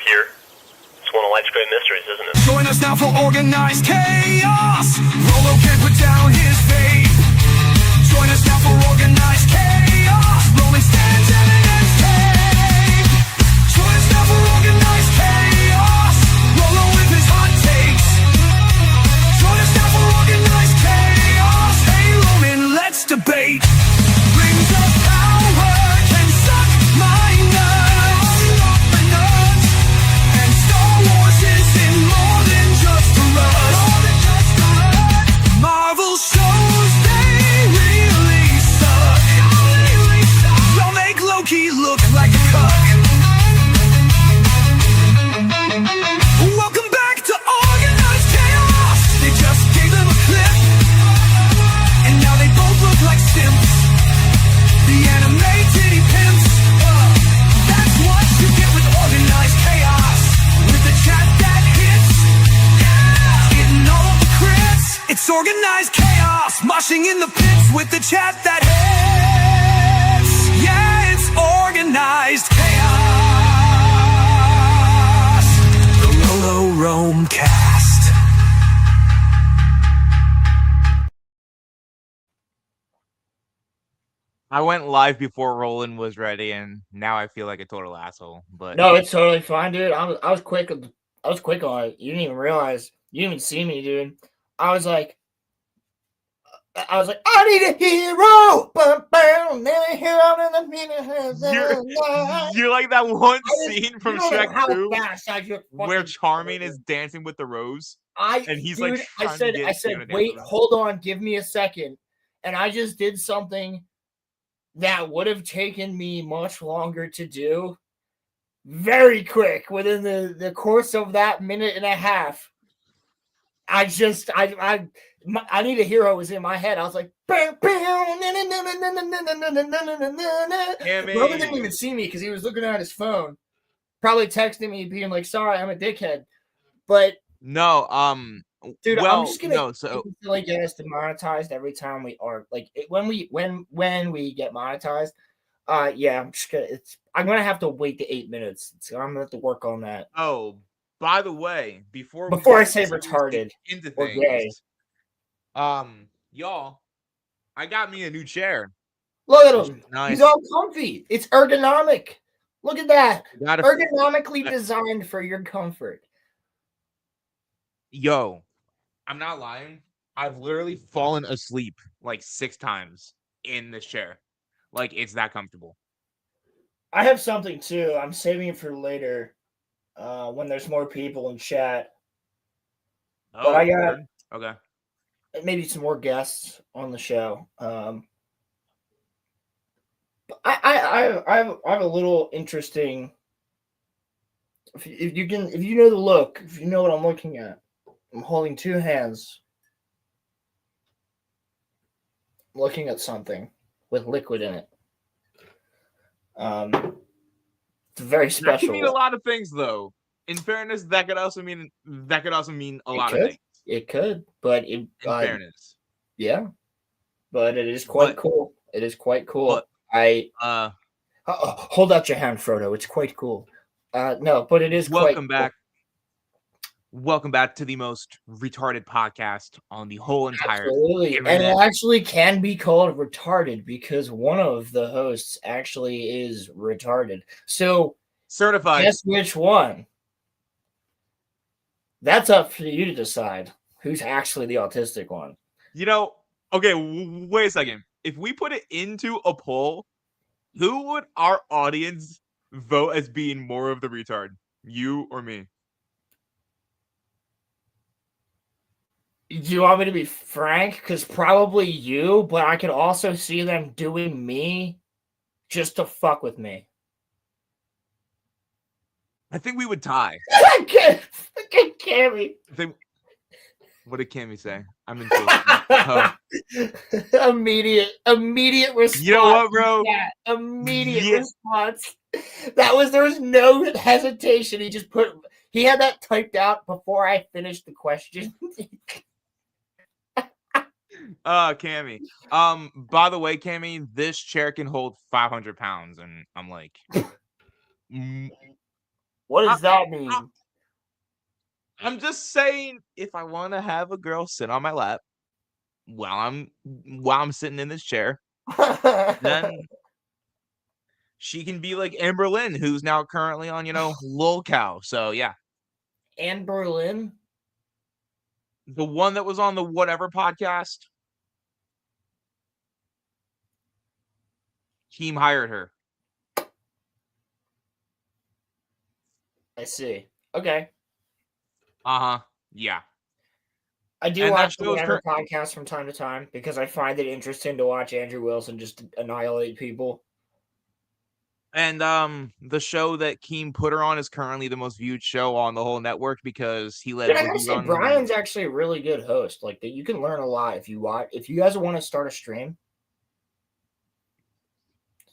here. It's one of life's great mysteries, isn't it? Join us now for organized chaos. Rolo can't put down his vape. Join us now for organized chaos. Rolling stands, evidence tape. Join us now for organized chaos. Rolo with his hot takes. Join us now for organized chaos. Hey Roman, let's debate. Rings of power can suck my nuts. And Star Wars isn't more than just a rush. Marvel shows, they really suck. Y'all make Loki look like a cuck. Welcome back to Organized Chaos. They just gave them a clip, and now they both look like simps. The anime titty pimps. That's what you get with Organized Chaos. With the chat that hits, getting all of the crits. It's Organized Chaos, moshing in the pits with the chat that hits. Yeah, it's Organized Chaos. The RoloRome cast. I went live before Roland was ready, and now I feel like a total asshole. But No, it's totally fine, dude. I was quick. I was quick on it. You didn't even realize. You didn't even see me, dude. I was like, I need a hero. you're like that one I just- scene from you don't know Shrek how 2 fast I just where fucking- Charming is dancing with the rose, and he's dude, like, I trying to said, get I Fiona said, to dance wait, with him. hold on, give me a second, and I just did something that would have taken me much longer to do. Very quick, within the course of that minute and a half. I need a hero was in my head. I was like, Roman didn't even see me because he was looking at his phone, probably texting me, being like, "Sorry, I'm a dickhead." But No, dude, well, I'm just gonna no, so like get us demonetized every time we are like when we get monetized. Yeah, I'm gonna have to wait the 8 minutes. So I'm gonna have to work on that. oh, by the way, before I say retarded into or gay. things, y'all, I got me a new chair. Look at him. Nice. He's all comfy. It's ergonomic. Look at that. Gotta- Ergonomically designed for your comfort. Yo, I'm not lying. I've literally fallen asleep like 6 times in this chair. Like, it's that comfortable. I have something too. I'm saving it for later. When there's more people in chat. Oh, But I got okay. maybe some more guests on the show. I have a little interesting. If you know the look, if you know what I'm looking at, I'm holding 2 hands. I'm looking at something with liquid in it. It's very That special. could mean a lot of things, though. In fairness, that could also mean a lot of things. It could, but In fairness, yeah, but it is quite cool. It is quite cool. But, hold out your hand, Frodo. It's quite cool. No, but it is welcome quite back. Cool. Welcome back to the most retarded podcast on the whole entire Absolutely. internet. And it actually can be called retarded because one of the hosts actually is retarded. So certified. guess which one? That's up for you to decide who's actually the autistic one. You know, okay, wait a second. If we put it into a poll, who would our audience vote as being more of the retard? You or me? Do you want me to be frank? Because probably you, but I could also see them doing me just to fuck with me. I think we would tie. Cammy. What did Cammy say? I'm in oh. Immediate response. You know what, bro? Yeah, immediate response. There was no hesitation. He had that typed out before I finished the question. Cammy. By the way, Cammy, this chair can hold 500 pounds, and I'm like, What does that I- mean? I'm just saying, if I want to have a girl sit on my lap while I'm sitting in this chair, then she can be like Amber Lynn, who's now currently on, LOL. So yeah, Anne Berlin? the one that was on the whatever podcast, team hired her. I see. Okay. Yeah. I do And that watch the show's whatever podcast from time to time because I find it interesting to watch Andrew Wilson just annihilate people. And the show that Keem put her on is currently the most viewed show on the whole network because he let Dude, I gotta Boogie say, run. Brian's actually a really good host. Like, you can learn a lot if you watch. If you guys want to start a stream,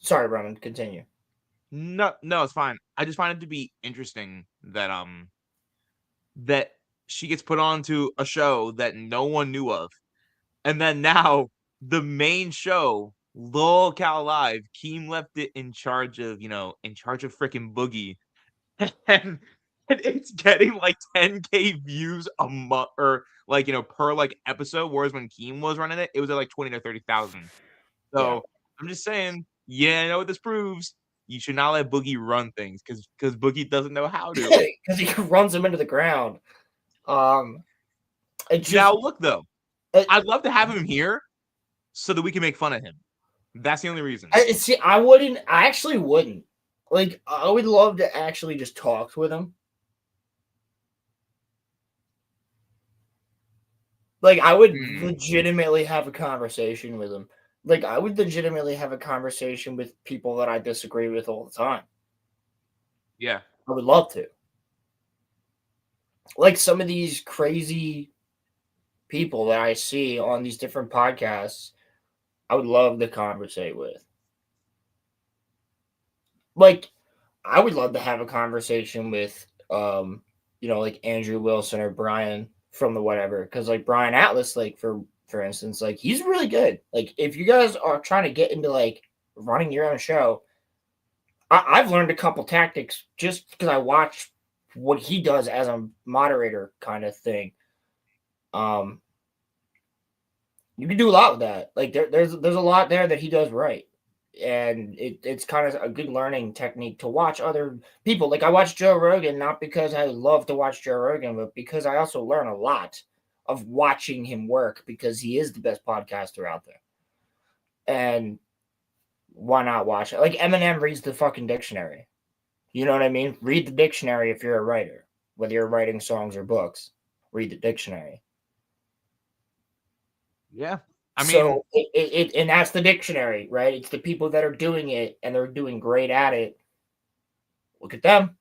sorry, Roman, continue. No, it's fine. I just find it to be interesting that she gets put onto a show that no one knew of. And then now the main show, LOL Live, Keem left it in charge of freaking Boogie. And it's getting like 10K views a month or per episode, whereas when Keem was running it, it was at like 20 or 30,000. Yeah, So I'm just saying, I know what this proves. You should not let Boogie run things because Boogie doesn't know how to. because he runs him into the ground. It just Now look though, it, I'd love to have him here so that we can make fun of him. That's the only reason. see, I wouldn't. I actually wouldn't. Like, I would love to actually just talk with him. Like, I would legitimately have a conversation with him. Like, I would legitimately have a conversation with people that I disagree with all the time. Yeah. I would love to. Like, some of these crazy people that I see on these different podcasts, I would love to conversate with. Like, I would love to have a conversation with, like Andrew Wilson or Brian from the whatever, because like Brian Atlas, like for instance, like he's really good. Like, if you guys are trying to get into like running your own show, I've learned a couple tactics just because I watch what he does as a moderator kind of thing. You can do a lot with that. Like, there's a lot there that he does right, and it's kind of a good learning technique to watch other people. Like, I watch Joe Rogan not because I love to watch Joe Rogan, but because I also learn a lot of watching him work because he is the best podcaster out there. And why not watch it? Like, Eminem reads the fucking dictionary. You know what I mean? Read the dictionary if you're a writer, whether you're writing songs or books. Read the dictionary. Yeah. I mean, So and that's the dictionary, right? It's the people that are doing it and they're doing great at it. Look at them.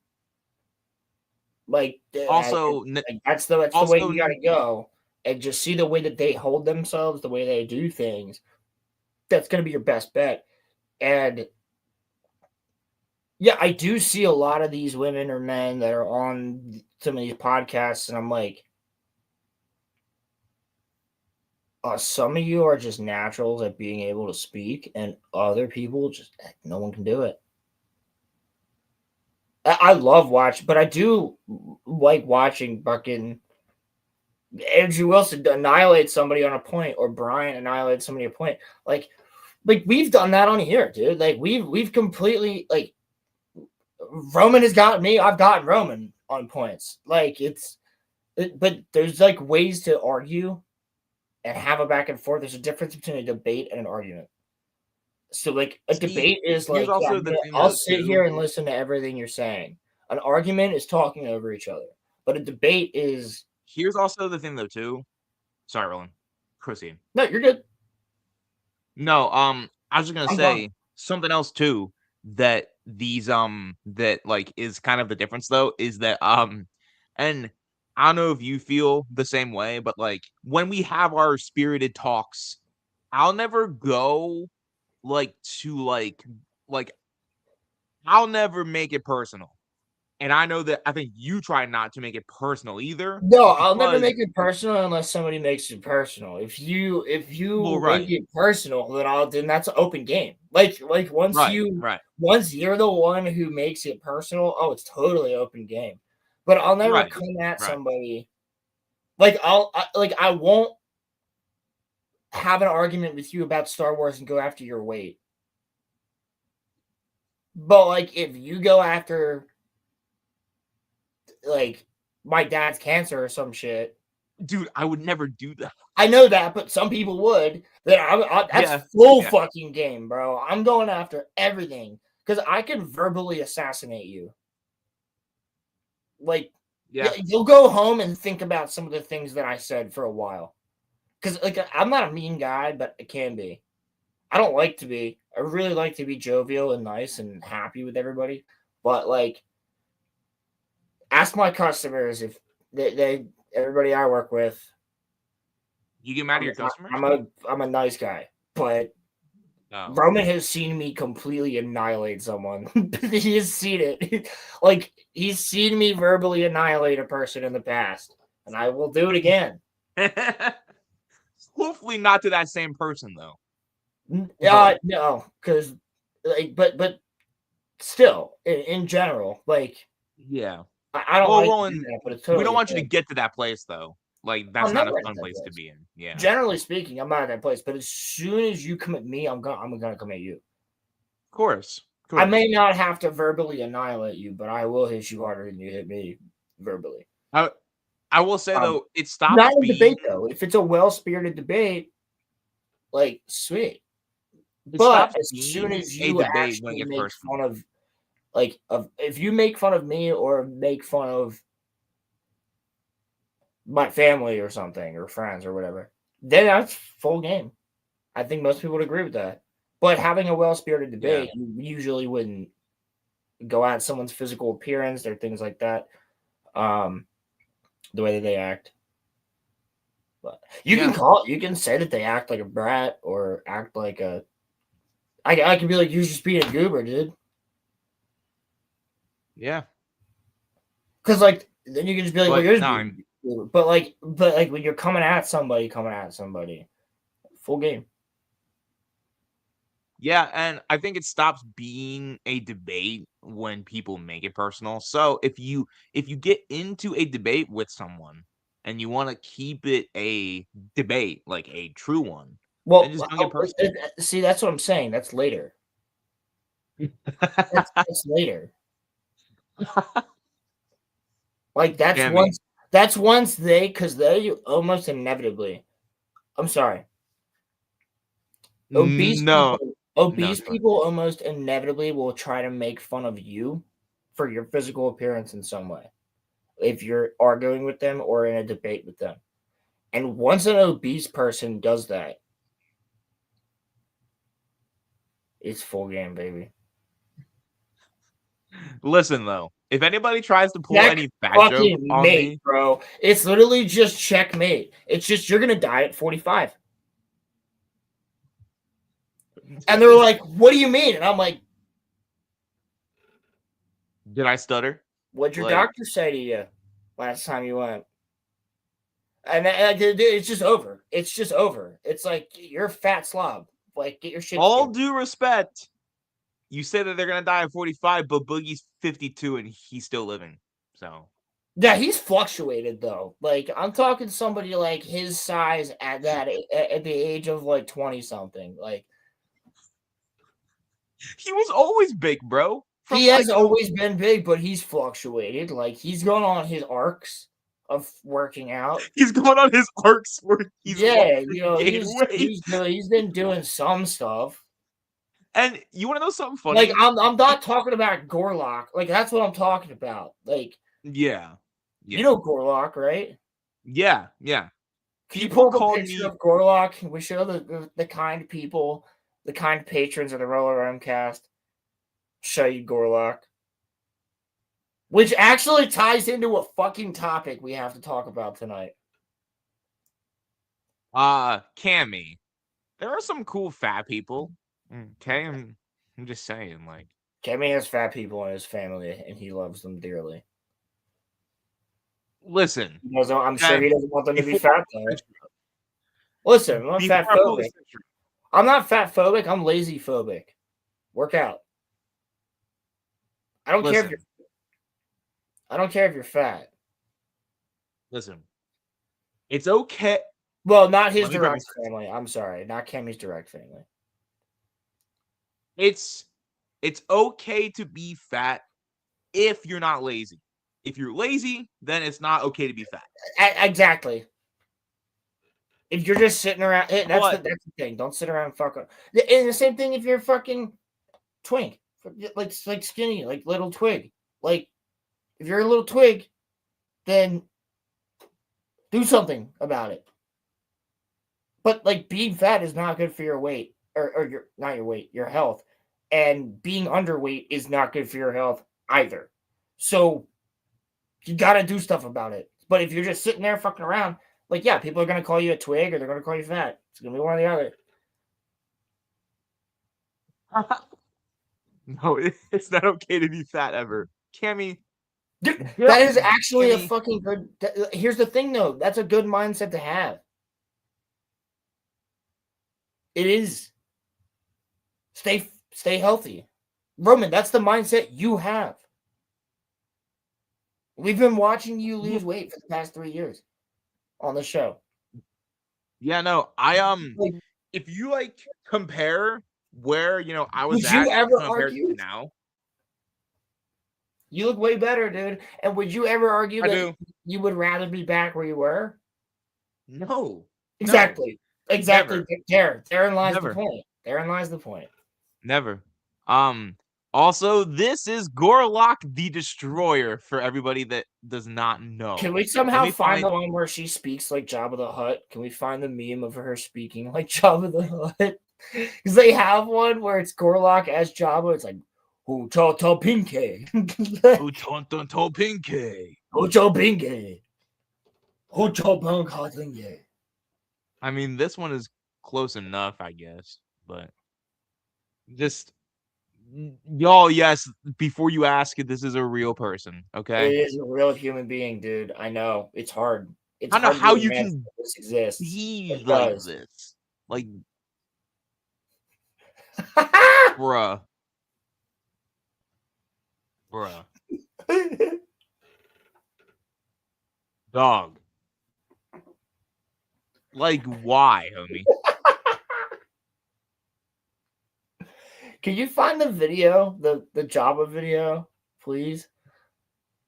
Like, also, that's the way you got to go, and just see the way that they hold themselves, the way they do things. That's going to be your best bet. And yeah, I do see a lot of these women or men that are on some of these podcasts, and I'm like, some of you are just naturals at being able to speak, and other people just no one can do it. I love watching, but I do like watching fucking Andrew Wilson annihilate somebody on a point, or Brian annihilate somebody on a point. Like we've done that on here, dude. Like we've completely, like, Roman has gotten me. I've gotten Roman on points. Like, but there's like ways to argue and have a back and forth. There's a difference between a debate and an argument. So, like, a debate is here's like, also the thing, I'll though, sit too. here and listen to everything you're saying. An argument is talking over each other, but a debate is. Here's also the thing, though, too. Sorry, Roland. Proceed. No, you're good. No, I was just gonna I'm say done. something else too that that like is kind of the difference though is that and I don't know if you feel the same way, but like when we have our spirited talks, I'll never go like to like I'll never make it personal. And I know that I think you try not to make it personal either. No, I'll never because- make it personal unless somebody makes it personal. If you Well, make right. it personal, then that's an open game. Like once Right. once you're the one who makes it personal, oh, it's totally open game. But I'll never Right. come at Right. somebody I won't have an argument with you about Star Wars and go after your weight. But like if you go after like my dad's cancer or some shit, Dude, I would never do that. I know that, but some people would. That's Yeah, full yeah. fucking game, bro. I'm going after everything because I can verbally assassinate you. Like, Yeah. you'll go home and think about some of the things that I said for a while. Because like I'm not a mean guy, but I can be. I don't like to be. I really like to be jovial and nice and happy with everybody. But like, ask my customers if they everybody I work with. You get mad at your customers? I'm a nice guy, but No. Roman has seen me completely annihilate someone. He has seen it. Like he's seen me verbally annihilate a person in the past, and I will do it again. Hopefully not to that same person though. No, because like, but still, in general, like Yeah. I don't Well, like to Roland, do that, but it's we totally don't a want you to thing. get to that place though. Like that's I'm not a never at fun that place to place. be in. Yeah. Generally speaking, I'm not at that place. But as soon as you come at me, I'm gonna come at you. Of course. I may not have to verbally annihilate you, but I will hit you harder than you hit me verbally. I will say though, it stops Not in being debate though. If it's a well-spirited debate, like sweet. it But stops as soon being as a you debate when it actually gets make personal. fun of if you make fun of me or make fun of my family or something or friends or whatever, then that's full game. I think most people would agree with that. But having a well-spirited Yeah. debate, you usually wouldn't go at someone's physical appearance or things like that. The way that they act. But you can say that they act like a brat or act like a I can be like, you're just being a goober, dude. Yeah. Because like then you can just be like, well, But you're just no, being a goober. But when you're coming at somebody, full game. yeah, and I think it stops being a debate when people make it personal. So if you get into a debate with someone and you want to keep it a debate, like a true one, Well, then just don't get personal. see, that's what I'm saying. That's later. That's later. Like Cammy. that's once because they almost inevitably. I'm sorry. Obese No, people, no, it's fine. almost inevitably will try to make fun of you for your physical appearance in some way. If you're arguing with them or in a debate with them. And once an obese person does that, it's full game, baby. Listen though, if anybody tries to pull any fat joke Fucking on mate, me, bro. It's literally just checkmate. It's just you're gonna die at 45. And they're like, what do you mean? And I'm like, did I stutter? what'd your Like, doctor say to you last time you went? And it's just over. It's just over. It's like you're a fat slob. Like, get your shit all together. due respect, you say that they're gonna die at 45, but Boogie's 52 and he's still living. So Yeah, he's fluctuated though. Like, I'm talking somebody like his size at the age of like 20 something. Like, he was always big, bro. he has always been big, but he's fluctuated. Like, he's gone on his arcs of working out. He's going on his arcs where he's Yeah, gaining weight. he's been doing some stuff. And you want to know something Like, funny? I'm not talking about Gorlock. Like, that's what I'm talking about. Like, Yeah. you know Gorlock, right? Yeah. Yeah. Can you People pull up a called picture me. of Gorlock? We show the kind people, the kind patrons of the RoloRome cast. Show you Gorlock. Which actually ties into a fucking topic we have to talk about tonight. Cammy. There are some cool fat people. Okay, I'm just saying, like. Cammy has fat people in his family, and he loves them dearly. Listen, I'm sure he doesn't want them to be before fat, though. Listen, I'm not fat I pull phobic. this picture, I'm not fat phobic. I'm lazy phobic. Work out. I don't care if listen, you're fat. listen. It's okay. Well, not his Let me grab direct my- family. I'm sorry, not Cammy's direct family. It's okay to be fat if you're not lazy. If you're lazy, then it's not okay to be fat. Exactly. If you're just sitting around, that's the thing. Don't sit around and fuck up. And the same thing if you're fucking twink, like skinny, like little twig. Like if you're a little twig, then do something about it. But like being fat is not good for your weight, or your not your weight, your health. And being underweight is not good for your health either. So you gotta do stuff about it. But if you're just sitting there fucking around, like, yeah, people are gonna call you a twig or they're gonna call you fat. It's gonna be one or the other. No, it's not okay to be fat ever. Cammy, Dude, that is actually a Cammy, fucking good. Here's the thing, though. That's a good mindset to have. It is. Stay healthy. Roman, that's the mindset you have. We've been watching you lose weight for the past 3 years on the show. Yeah, no, Like, if you like compare where I was would you at ever compared argue? to now, You look way better, dude. And would you ever argue I that do. you would rather be back where you were? No, Exactly. Exactly. Never. Therein lies Never. the point. Therein lies the point. never. Also, this is Gorlock the Destroyer for everybody that does not know. Can we Let somehow me find the one where she speaks like Jabba the Hutt? Can we find the meme of her speaking like Jabba the Hutt? Because they have one where it's Gorlock as Jabba. It's like, Ucho to Pinke. Utonto Pinky. Ucho Pinke. Ucho Pinke. I mean, this one is close enough, I guess, but just y'all, yes, before you ask it, this is a real person, okay? It is a real human being, dude. I know. It's hard. It's I don't know hard how to you imagine can this exists. be It like does. this. Like, bruh. Dog. Like, why, homie? Can you find the video, the Jabba video, please?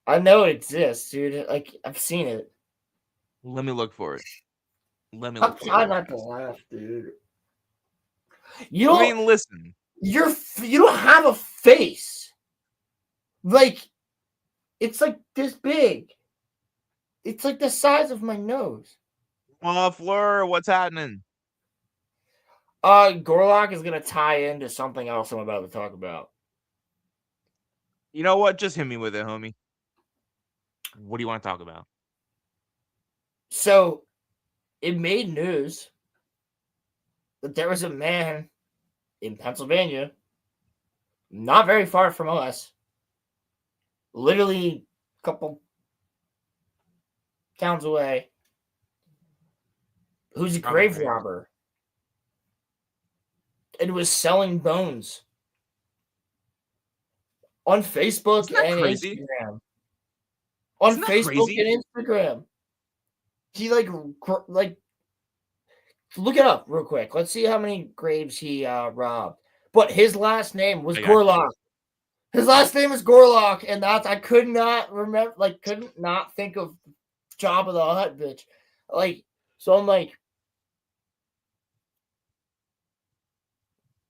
I know it exists, dude. Like, I've seen it. Let me look for it. I'm trying not to laugh, dude. You I don't. mean, listen. You don't have a face. Like, it's like this big. It's like the size of my nose. Fleur, what's happening? Gorlock is gonna tie into something else I'm about to talk about. You know what? Just hit me with it, homie. What do you want to talk about? So, it made news that there was a man in Pennsylvania, not very far from us, literally a couple towns away, who's a grave robber and was selling bones on Facebook and crazy? Instagram. On Facebook crazy? and Instagram. He like look it up real quick. Let's see how many graves he robbed. But his last name was Gorlock. His last name is Gorlock, and that's I could not remember, like, couldn't not think of Jabba the Hutt, bitch. Like, so I'm like,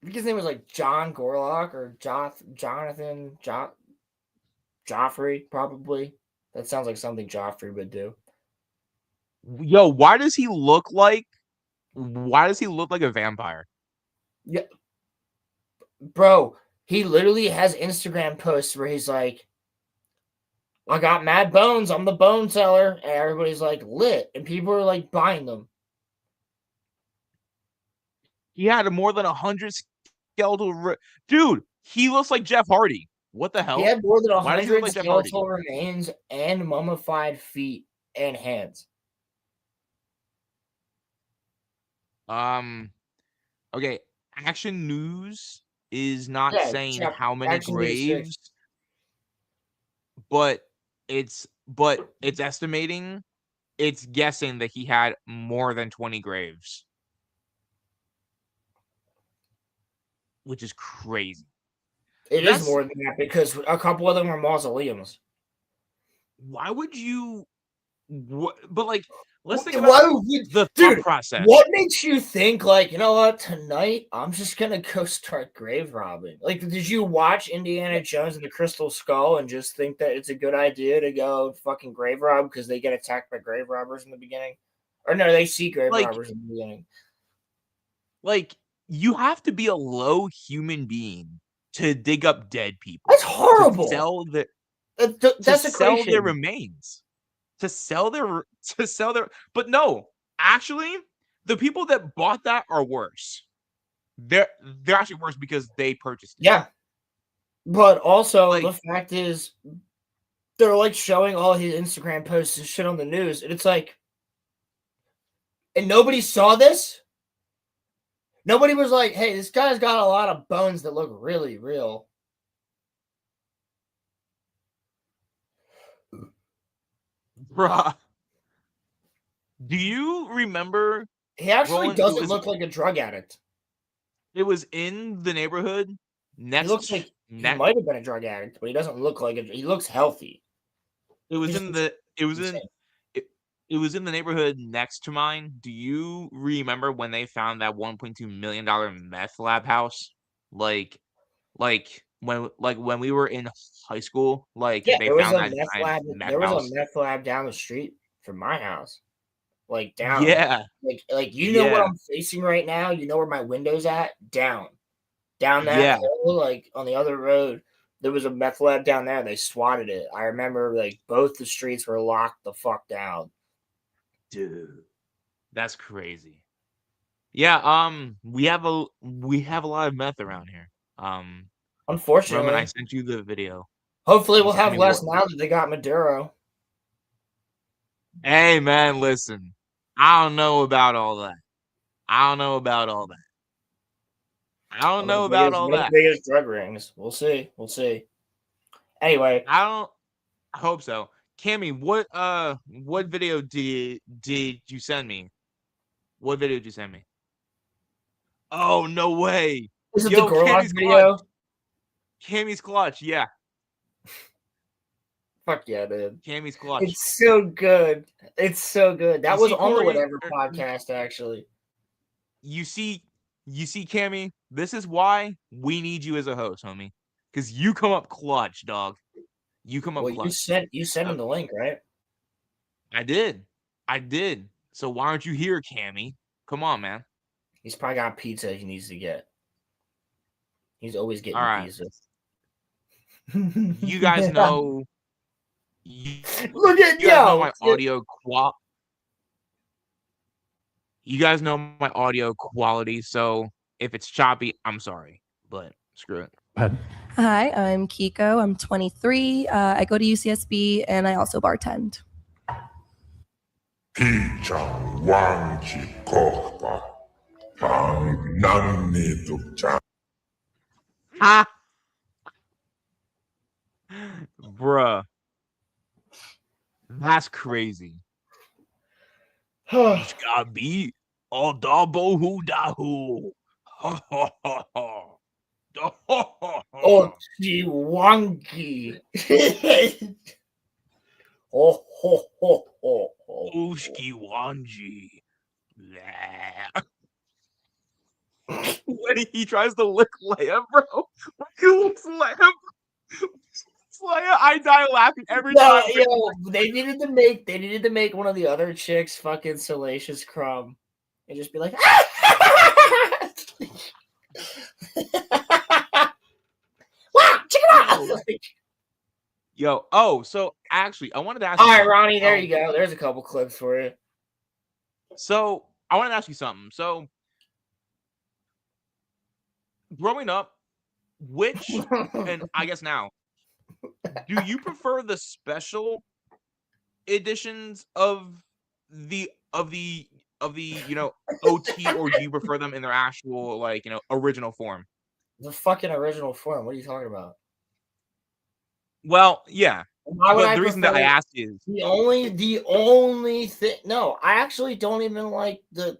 I think his name was like John Gorlock or Jonathan Joffrey, probably. That sounds like something Joffrey would do. Yo, why does he look like a vampire? Yeah, bro, he literally has Instagram posts where he's like, I got mad bones, I'm the bone seller, and everybody's like lit, and people are like buying them. He had more than 100 skeletal dude. He looks like Jeff Hardy. What the He hell? had more than Why does he look 100 like Jeff Hardy? skeletal remains and mummified feet and hands. Okay. Action News is not Yeah, saying check how many Action News 6. graves, but it's estimating, it's guessing that he had more than 20 graves, which is crazy. It is That's- more than that because a couple of them were mausoleums. Why would you? But like, let's think Why about would you- the thought Dude, process. what makes you think, like, you know what, tonight I'm just gonna go start grave robbing? Like, did you watch Indiana Jones and the Crystal Skull and just think that it's a good idea to go fucking grave rob because they get attacked by grave robbers in the beginning? Or no, they see grave Like- robbers in the beginning. Like, you have to be a low human being to dig up dead people. That's To horrible. sell their Desecration. remains. To sell their. But no, actually, the people that bought that are worse. They're actually worse because they purchased it. Yeah. But also, Like- the fact is, they're like showing all his Instagram posts and shit on the news. And it's like, and nobody saw this? Nobody was like, hey, this guy's got a lot of bones that look really real. Bruh. Do you remember He actually Roland, doesn't look like a drug addict. it was in the neighborhood next? He looks like he next might have been a drug addict, but he doesn't look like it. He looks healthy. it was He in just the it was in insane. it was in the neighborhood next to mine. Do you remember when they found that $1.2 million meth lab house? Like when we were in high school, like Yeah, they there was found a that meth giant lab. meth There was house. a meth lab down the street from my house. Like down. Yeah, Like you know what Yeah. I'm facing right now? You know where my window's at? Down that Yeah. hill, like on the other road. There was a meth lab down there. They swatted it. I remember like both the streets were locked the fuck down. dude, that's crazy. Yeah, we have a lot of meth around here. Roman, Unfortunately, I sent you the video. hopefully you we'll sent have me less what- now that they got Maduro. Hey man, listen. I don't know about all that. I don't know about all that. One of the biggest drug rings. We'll see. We'll see. Anyway, I hope so. Cammy, what video did you send me? What video did you send me? Oh, no way. is it Yo, the Gorlock Cammy's video? Cammy's clutch, yeah. Fuck yeah, dude. Cammy's clutch. It's so good. It's so good. That You was see, on the Corey, Whatever or- podcast, actually. You see, Cammy, this is why we need you as a host, homie. Because you come up clutch, dog. You come up Well, clutch. you sent him the link, right? I did. So why aren't you here, Cammy? Come on, man. He's probably got pizza he needs to get. He's always getting All right. pizza. You guys know. Look at You guys know yo. my audio You guys know my audio quality, so if it's choppy, I'm sorry, but screw it. Hi, I'm Kiko. I'm 23. I go to UCSB and I also bartend. 피장 왕지 거가 방랑니 독자 Ha! Bruh. That's crazy. Gotta be all double who da who. Ha ha ha ha. Oh, she wonky. Oh, ho, ho, ho, ho. Ushki Wanji. Yeah. When he tries to lick Leia, bro. When he licks Leia, I die laughing every No, time. yo, they needed to make one of the other chicks fucking Salacious Crumb and just be like, wow, check it out. Like, Yo, so actually, I wanted to ask all you right, something. Ronnie, there you go. There's a couple clips for you. So I wanted to ask you something. So growing up, which, and I guess now, do you prefer the special editions of the OT, or do you prefer them in their actual original form? The fucking original form. What are you talking about? Well, yeah. Why would But I the reason that I prefer asked is the only thing? No, I actually don't even like the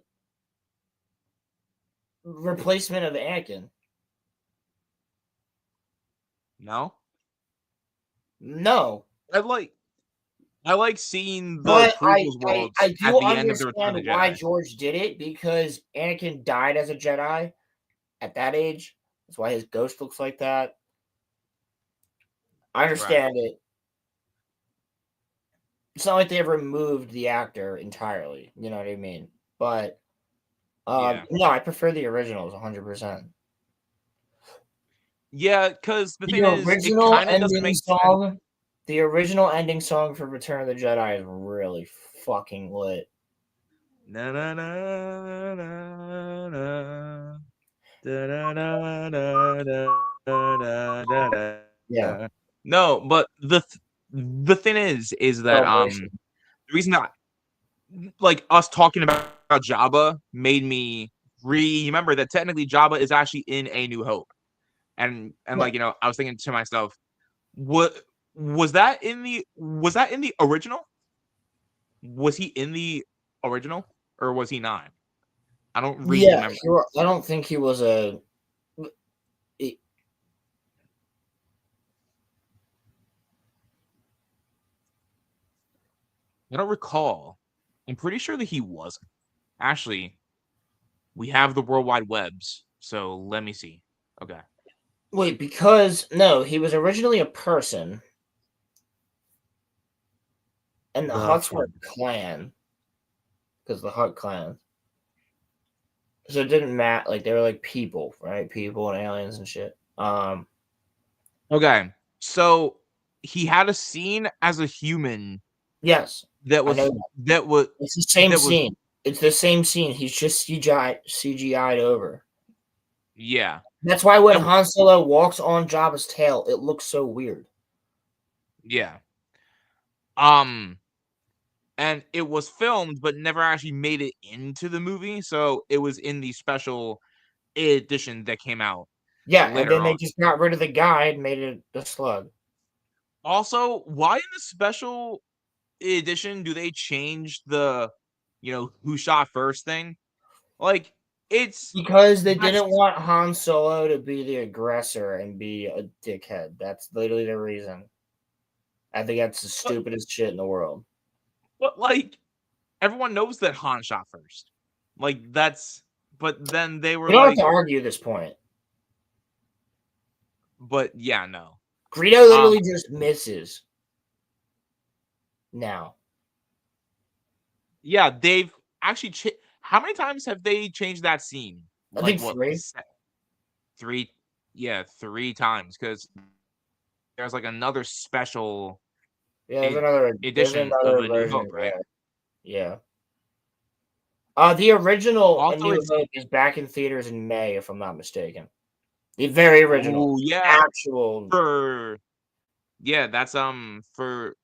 replacement of Anakin. no. No, I like seeing the but prequels worlds I at do the end of the Return of understand the why Jedi. George did it, because Anakin died as a Jedi at that age. That's why his ghost looks like that. I Right. understand it. It's not like they removed the actor entirely. You know what I mean? But Yeah. no, I prefer the originals 100%. Yeah, because the The thing is, it kind of doesn't make sense. The original ending song for Return of the Jedi is really fucking lit. Na na na na na. Da, da, da, da, da, da, da, Yeah. da. No, but the thing is that Celebration. the reason that us talking about Jabba made me remember that technically Jabba is actually in A New Hope. And Yeah. I was thinking to myself, what was that in the original? Was he in the original, or was he not? I don't Yeah, remember. I don't think he was a. he- I don't recall. I'm pretty sure that he wasn't. Actually, we have the World Wide Webs, so let me see. Okay. Wait, because no, he was originally a person, and the The Huts were fuck? a clan, because the Hut clan. So it didn't matter. Like, they were like people, right? People and aliens and shit. Okay. So he had a scene as a human Yes, that I know was that. that was It's the same that was scene. It's the same scene. He's just CGI'd over. yeah. That's why when And Han Solo walks on Jabba's tail, it looks so weird. yeah. Um and it was filmed but never actually made it into the movie, so it was in the special edition that came out Yeah, and later then they on. just got rid of the guy and made it a slug. Also, why in the special edition do they change the who shot first thing? Like, it's Because they that's didn't want Han Solo to be the aggressor and be a dickhead. That's literally the reason. I think that's the but, stupidest shit in the world. but like everyone knows that Han shot first. Like, that's but then they were We don't have like, to argue this point. but yeah, no. Greedo Um literally just misses. Now. yeah, they've actually how many times have they changed that scene? I Like, think what, 3. 3? Yeah, 3 times, because there's like another special Yeah, there's edition of another A New version. Hope, right? Yeah. The original A Also, New it's Hope is back in theaters in May, if I'm not mistaken. The very original. oh yeah, Actual. for yeah, that's for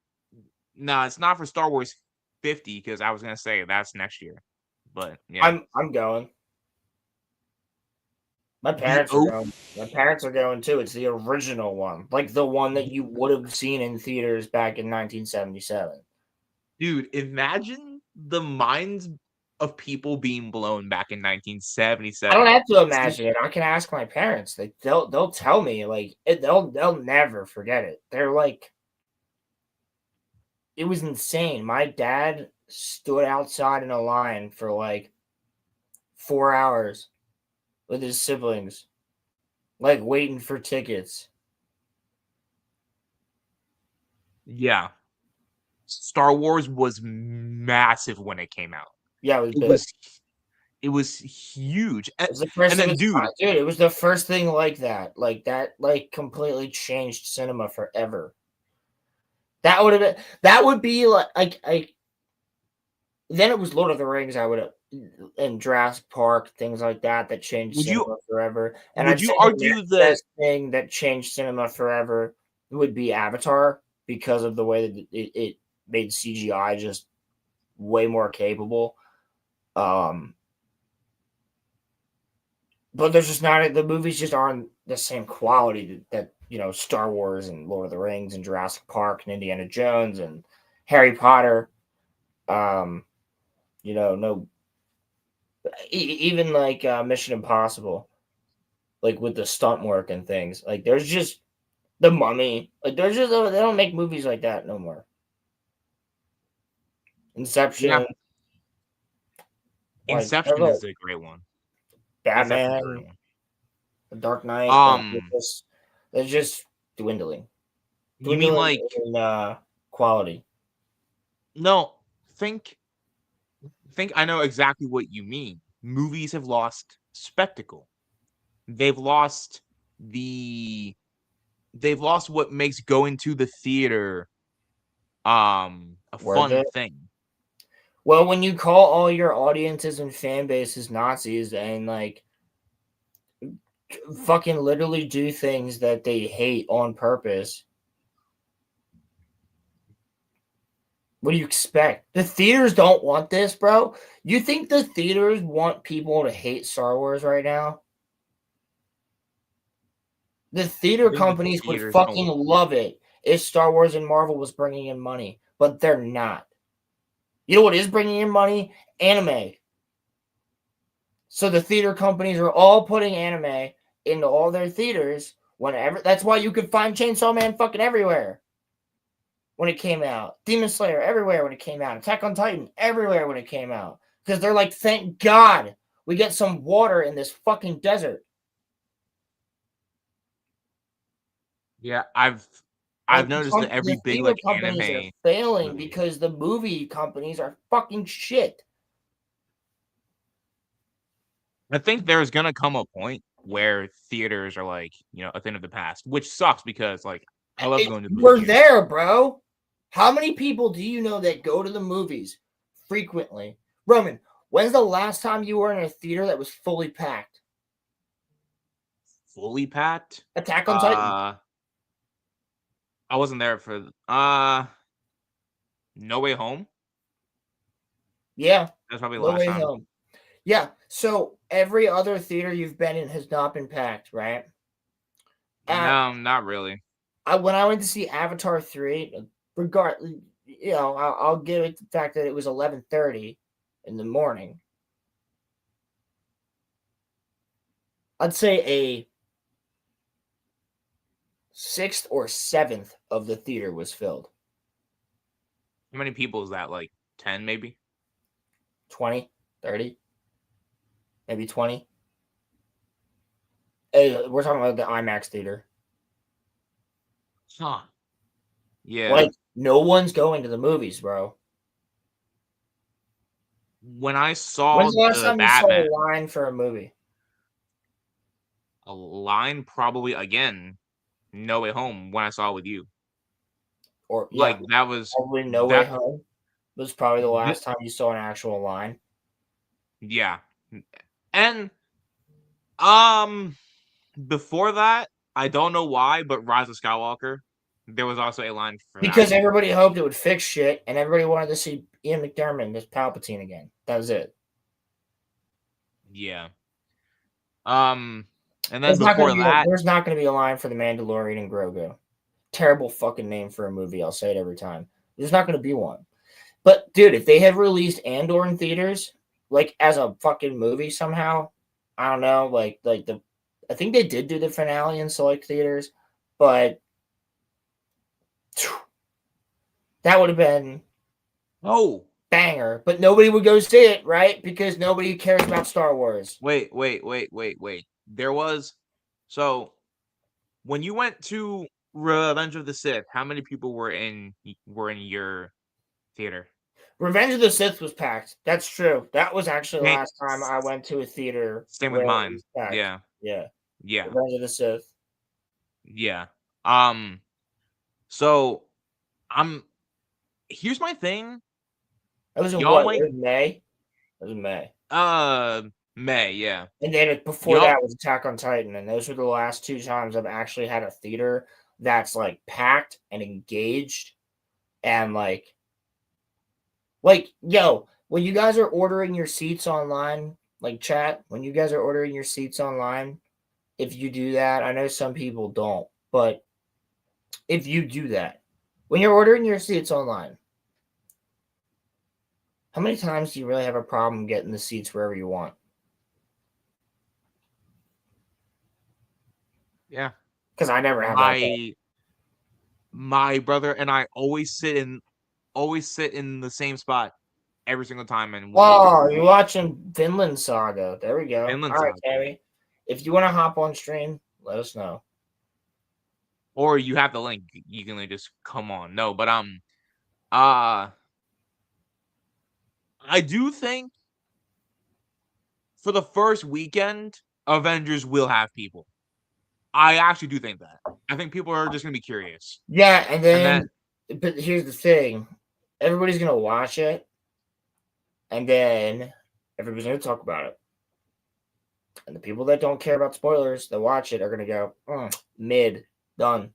no, it's not for Star Wars 50, because I was gonna say that's next year, but yeah, I'm going. My the parents are oath, going. My parents are going too. It's the original one. Like the one that you would have seen in theaters back in 1977. dude. Imagine the minds of people being blown back in I don't 1977. have to imagine it. I can ask my parents. They'll tell me like they'll never forget it. They're like, it was insane. My dad stood outside in a line for like 4 hours with his siblings, like waiting for tickets. Yeah, Star Wars was massive when it came out. Yeah, it was It big. was it was huge, It was the first and of then its dude, kind, dude. It was the first thing like that. Like that, like completely changed cinema forever. That would be like then it was Lord of the Rings. I would have and Jurassic Park, things like that changed Would you cinema forever. And would I'd you say the argue next that best thing that changed cinema forever would be Avatar because of the way that it made CGI just way more capable. But there's just not the movies just aren't the same quality that Star Wars and Lord of the Rings and Jurassic Park and Indiana Jones and Harry Potter. No, even like Mission Impossible, like with the stunt work and things. Like there's just The Mummy. Like there's just they don't make movies like that no more. yeah, Inception, like Inception is a great one. Inception's a great Batman, one. The Dark Knight. Like Um, they're just dwindling, you mean like in quality. no, think I know exactly what you mean. Movies have lost spectacle. They've lost the they've lost what makes going to the theater a Worth fun it? thing. Well, when you call all your audiences and fan bases Nazis and like fucking literally do things that they hate on purpose, what do you expect? The theaters don't want this, bro. You think the theaters want people to hate Star Wars right now? The theater I think the companies would theaters fucking don't love it if Star Wars and Marvel was bringing in money, but they're not. You know what is bringing in money? Anime. So the theater companies are all putting anime into all their theaters whenever. That's why you could find Chainsaw Man fucking everywhere when it came out. Demon Slayer everywhere when it came out. Attack on Titan everywhere when it came out. Because they're like, thank God we get some water in this fucking desert. Yeah, I've Like noticed that the every big theater like companies are anime failing movie. because the movie companies are fucking shit. I think there's gonna come a point where theaters are like, a thing of the past, which sucks because like I love going to the We're movies. there, bro. How many people do you know that go to the movies frequently? Roman, when's the last time you were in a theater that was fully packed? Fully packed. Attack on Titan. I wasn't there for No Way Home. Yeah. That's probably the No last Way time. Home. Yeah. So every other theater you've been in has not been packed, right? No, not really. When I went to see Avatar 3, I'll give it the fact that it was 11:30 in the morning. I'd say a sixth or seventh of the theater was filled. How many people is that? Like 10 maybe? 20, 30, maybe 20. Hey, we're talking about the IMAX theater. Huh. Yeah. Like, no one's going to the movies, bro. When I saw When's the last the time you saw Batman, a line for a movie? a line probably again, No Way Home when I saw it with you. Or Like that was probably No Way Home was probably the last time you saw an actual line. Yeah. And before that, I don't know why, but Rise of Skywalker, there was also a line for Because that. everybody hoped it would fix shit, and everybody wanted to see Ian McDiarmid as Palpatine again. That was it. Yeah. And then There's not before gonna that, be a line for the Mandalorian and Grogu. Terrible fucking name for a movie. I'll say it every time. There's not gonna be one. But dude, if they had released Andor in theaters, like as a fucking movie somehow, I don't know, I think they did do the finale in select theaters, but that would have been banger. But nobody would go see it, right? Because nobody cares about Star Wars. Wait. There was so when you went to Revenge of the Sith, how many people were in your theater? Revenge of the Sith was packed. That's true. That was actually the last time I went to a theater. Same with mine. Was packed. Yeah. Yeah. Revenge of the Sith. Yeah. So here's my thing. That was in Y'all what? might It was May. It was May. May, yeah. And then before Yup. that was Attack on Titan, and those were the last 2 times I've actually had a theater that's like packed and engaged, and like yo, when you guys are ordering your seats online, like chat, when you guys are ordering your seats online, if you do that, I know some people don't, but if you do that, when you're ordering your seats online, how many times do you really have a problem getting the seats wherever you want? Yeah. Because I never have that. My brother and I always sit in the same spot every single time, and You're watching Finland Saga. There we go. Finland All right, Saga. Tammy. If you want to hop on stream, let us know. Or you have the link, you can just come on. No, but I do think for the first weekend, Avengers will have people. I actually do think that. I think people are just gonna be curious. Yeah, and then, then but here's the thing: everybody's gonna watch it, and then everybody's gonna talk about it. And the people that don't care about spoilers that watch it are gonna go mid, done.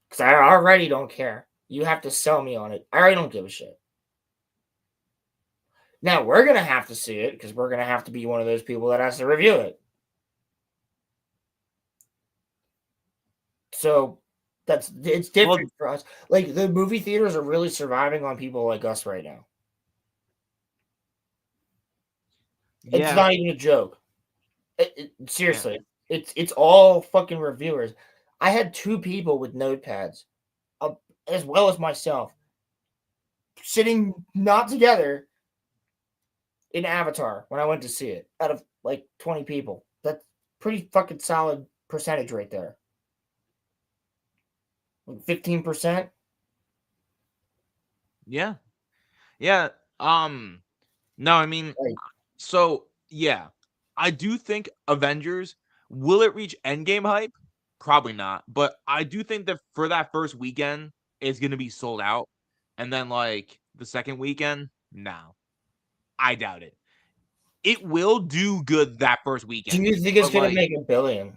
Because I already don't care. You have to sell me on it. I already don't give a shit. Now we're gonna have to see it because we're gonna have to be one of those people that has to review it. So it's different for us. Like the movie theaters are really surviving on people like us right now. yeah. It's not even a joke. Seriously, it's all fucking reviewers. I had 2 people with notepads, as well as myself, sitting not together in Avatar when I went to see it. Out of like 20 people, that's pretty fucking solid percentage right there. 15%. Yeah. Yeah. No, I mean, so yeah. I do think Avengers, will it reach Endgame hype? Probably not. But I do think that for that first weekend, it's gonna be sold out. And then like the second weekend, no. I doubt it. It will do good that first weekend. Do you think it's but, gonna like, make $1 billion?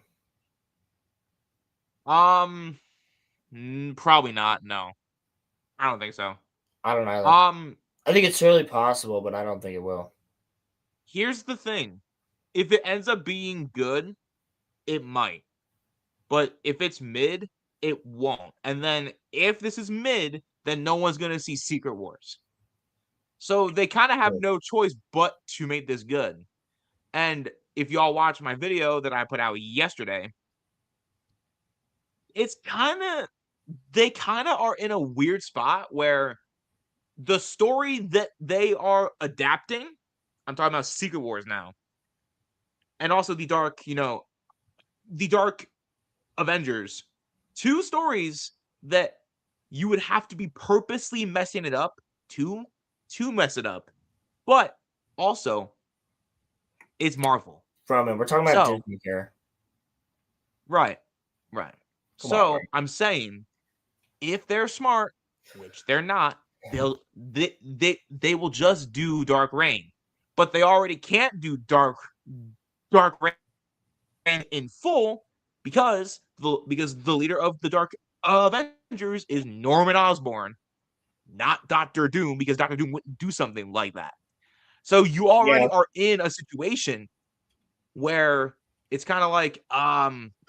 Probably not. No, I don't think so. I don't know. I think it's really possible, but I don't think it will. Here's the thing: if it ends up being good, it might. But if it's mid, it won't. And then if this is mid, then no one's gonna see Secret Wars. So they kind of have no choice but to make this good. And if y'all watch my video that I put out yesterday, it's they kind of are in a weird spot where the story that they are adapting, I'm talking about Secret Wars now, and also the Dark Avengers, 2 stories that you would have to be purposely messing it up to mess it up. But also, it's Marvel. We're talking about Disney here. Right. Come on, right. I'm saying, if they're smart, which they're not, they will just do Dark Reign. But they already can't do Dark Reign in full because the leader of the Dark Avengers is Norman Osborn, not Doctor Doom, because Doctor Doom wouldn't do something like that. So you already are in a situation where it's kind of like,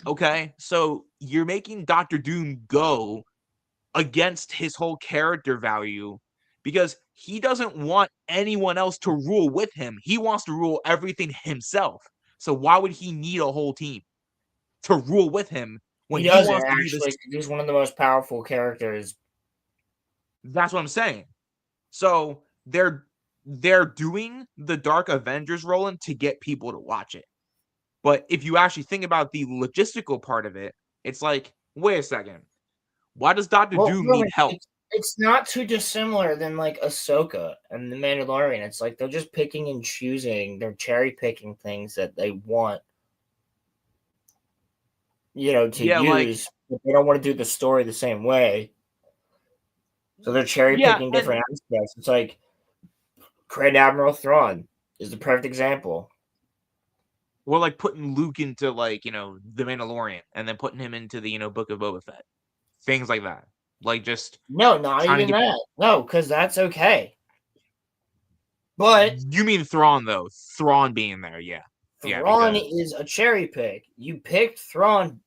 okay, so you're making Doctor Doom go against his whole character value because he doesn't want anyone else to rule with him. He wants to rule everything himself. So why would he need a whole team to rule with him when he doesn't wants to actually? He's one of the most powerful characters. That's what I'm saying. So they're doing the Dark Avengers rolling to get people to watch it. But if you actually think about the logistical part of it, it's like, wait a second. Why does Doctor Doom need help? It's not too dissimilar than like Ahsoka and the Mandalorian. It's like they're just picking and choosing. They're cherry picking things that they want, to use. But they don't want to do the story the same way. So they're cherry picking different aspects. It's like Grand Admiral Thrawn is the perfect example. Or like putting Luke into like, the Mandalorian and then putting him into the, Book of Boba Fett. Things like that. Like just No, not trying to even get that. No, because that's okay. But You mean Thrawn though? Thrawn being there, yeah. Yeah, Thrawn because is a cherry pick. You picked Thrawn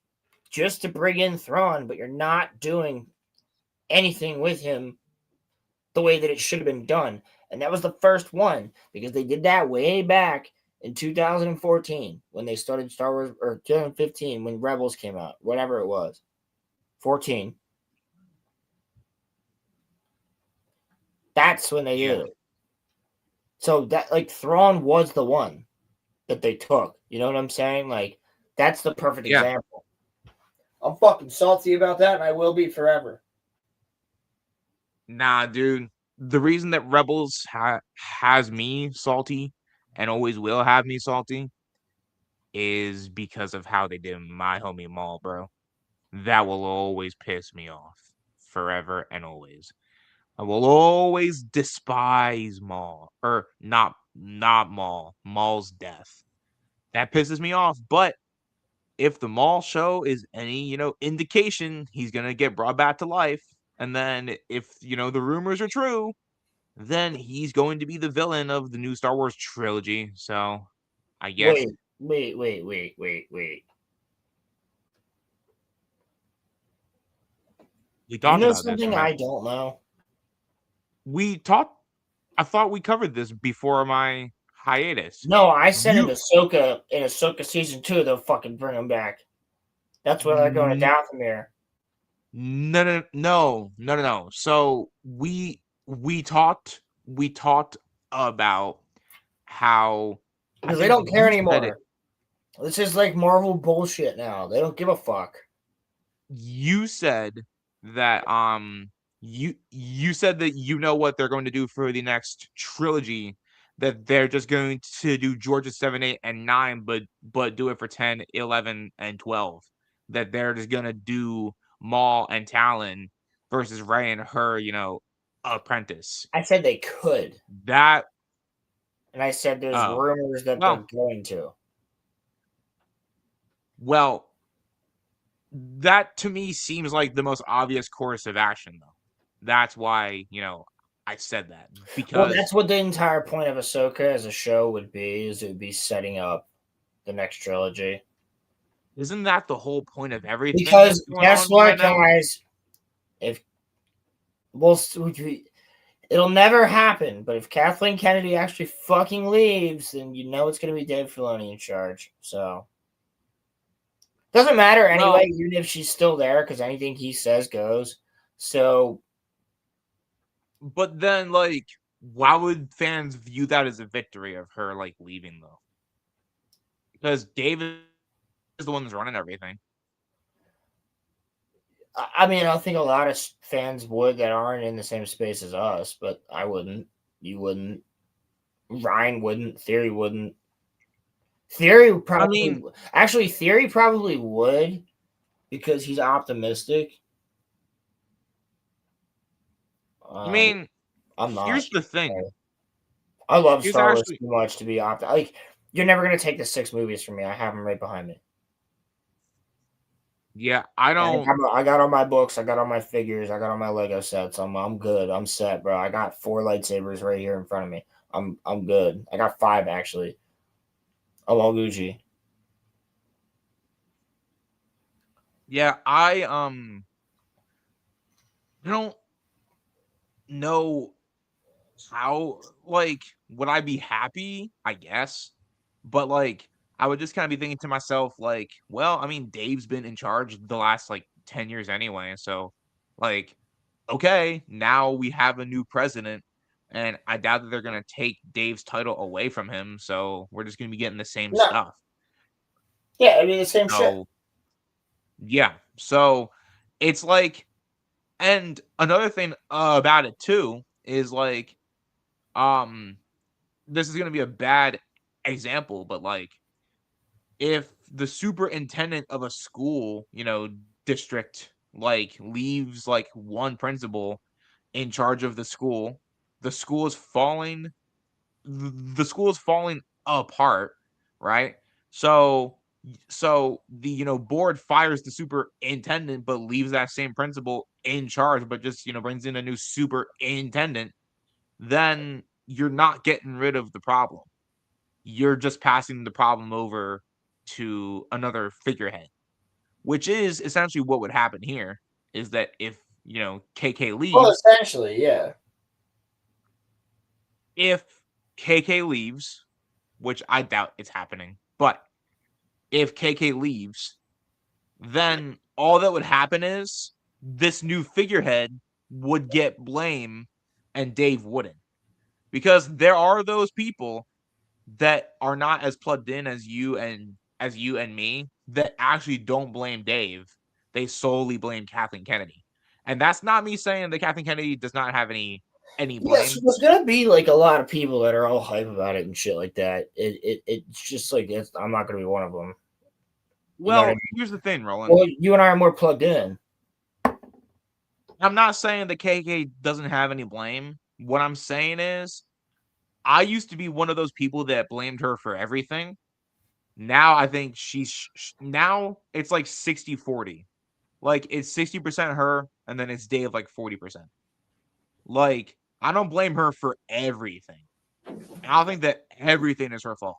just to bring in Thrawn, but you're not doing anything with him the way that it should have been done. And that was the first one because they did that way back in 2014 when they started Star Wars, or 2015 when Rebels came out, whatever it was. 14. That's when they did it. So that, like, Thrawn was the one that they took. You know what I'm saying? Like, that's the perfect example. I'm fucking salty about that, and I will be forever. Nah, dude. The reason that Rebels has me salty and always will have me salty is because of how they did my homie Maul, bro. That will always piss me off forever and always. I will always despise Maul, or not Maul, Maul's death. That pisses me off. But if the Maul show is any, indication, he's gonna get brought back to life. And then if, the rumors are true, then he's going to be the villain of the new Star Wars trilogy. So I guess Wait. we You talked know about this. something Remember? I don't know? I thought we covered this before my hiatus. No, I said in You Ahsoka season 2, they'll fucking bring him back. That's where they're going to Dathomir. No. So we talked about how I Because they think don't care you said it. anymore. This is like Marvel bullshit now. They don't give a fuck. You said that you said that you know what they're going to do for the next trilogy, that they're just going to do Georgia 7, 8, and 9, but do it for 10, 11, and 12. That they're just gonna do Maul and Talon versus Rey and her, apprentice. I said they could. That And I said there's oh rumors that well they're going to. well that to me seems like the most obvious course of action though. That's why, I said that Well, because that's what the entire point of Ahsoka as a show would be, is it would be setting up the next trilogy. isn't that the whole point of everything that's Because going guess on what, right now? guys? If it'll never happen, but if Kathleen Kennedy actually fucking leaves, then you know it's going to be Dave Filoni in charge. So doesn't matter Well, anyway, even if she's still there, because anything he says goes. So but then like, why would fans view that as a victory of her like leaving though? Because David is the one that's running everything. I mean, I think a lot of fans would that aren't in the same space as us, but I wouldn't. You wouldn't. Ryan wouldn't. Theory wouldn't. Theory probably. Actually, Theory probably would because he's optimistic. I mean, I'm not. here's the thing. I love Here's Star Wars actually- too much to be optimistic. Like, you're never gonna take the 6 movies from me. I have them right behind me. Yeah, I don't. I got all my books. I got all my figures. I got all my Lego sets. I'm good. I'm set, bro. I got 4 lightsabers right here in front of me. I'm good. I got 5 actually. I'm all Gucci. Yeah, I don't know how, like, would I be happy? I guess. But like, I would just kind of be thinking to myself, like, well, I mean, Dave's been in charge the last like 10 years anyway. So, like, okay, now we have a new president, and I doubt that they're gonna take Dave's title away from him. So we're just gonna be getting the same No. stuff. Yeah, I mean the same shit. So yeah. So it's like, and another thing about it too is like, this is gonna be a bad example, but like, if the superintendent of a school, district, like leaves like one principal in charge of the school is falling the school is falling apart, right? So the board fires the superintendent, but leaves that same principal in charge, but just brings in a new superintendent. Then you're not getting rid of the problem. You're just passing the problem over to another figurehead, which is essentially what would happen here. Is that if KK leaves? Well, essentially, yeah. If KK leaves, which I doubt it's happening, but if KK leaves, then all that would happen is this new figurehead would get blame and Dave wouldn't. Because there are those people that are not as plugged in as you and me that actually don't blame Dave. They solely blame Kathleen Kennedy. And that's not me saying that Kathleen Kennedy does not have any blame. Yes, there's gonna be like a lot of people that are all hype about it and shit like that. It's just like I'm not gonna be one of them. Well, what I mean? Here's the thing, Roland. Well, you and I are more plugged in. I'm not saying that KK doesn't have any blame. What I'm saying is, I used to be one of those people that blamed her for everything. Now I think now it's like 60-40. Like it's 60% her, and then it's Dave like 40%. Like I don't blame her for everything. I don't think that everything is her fault.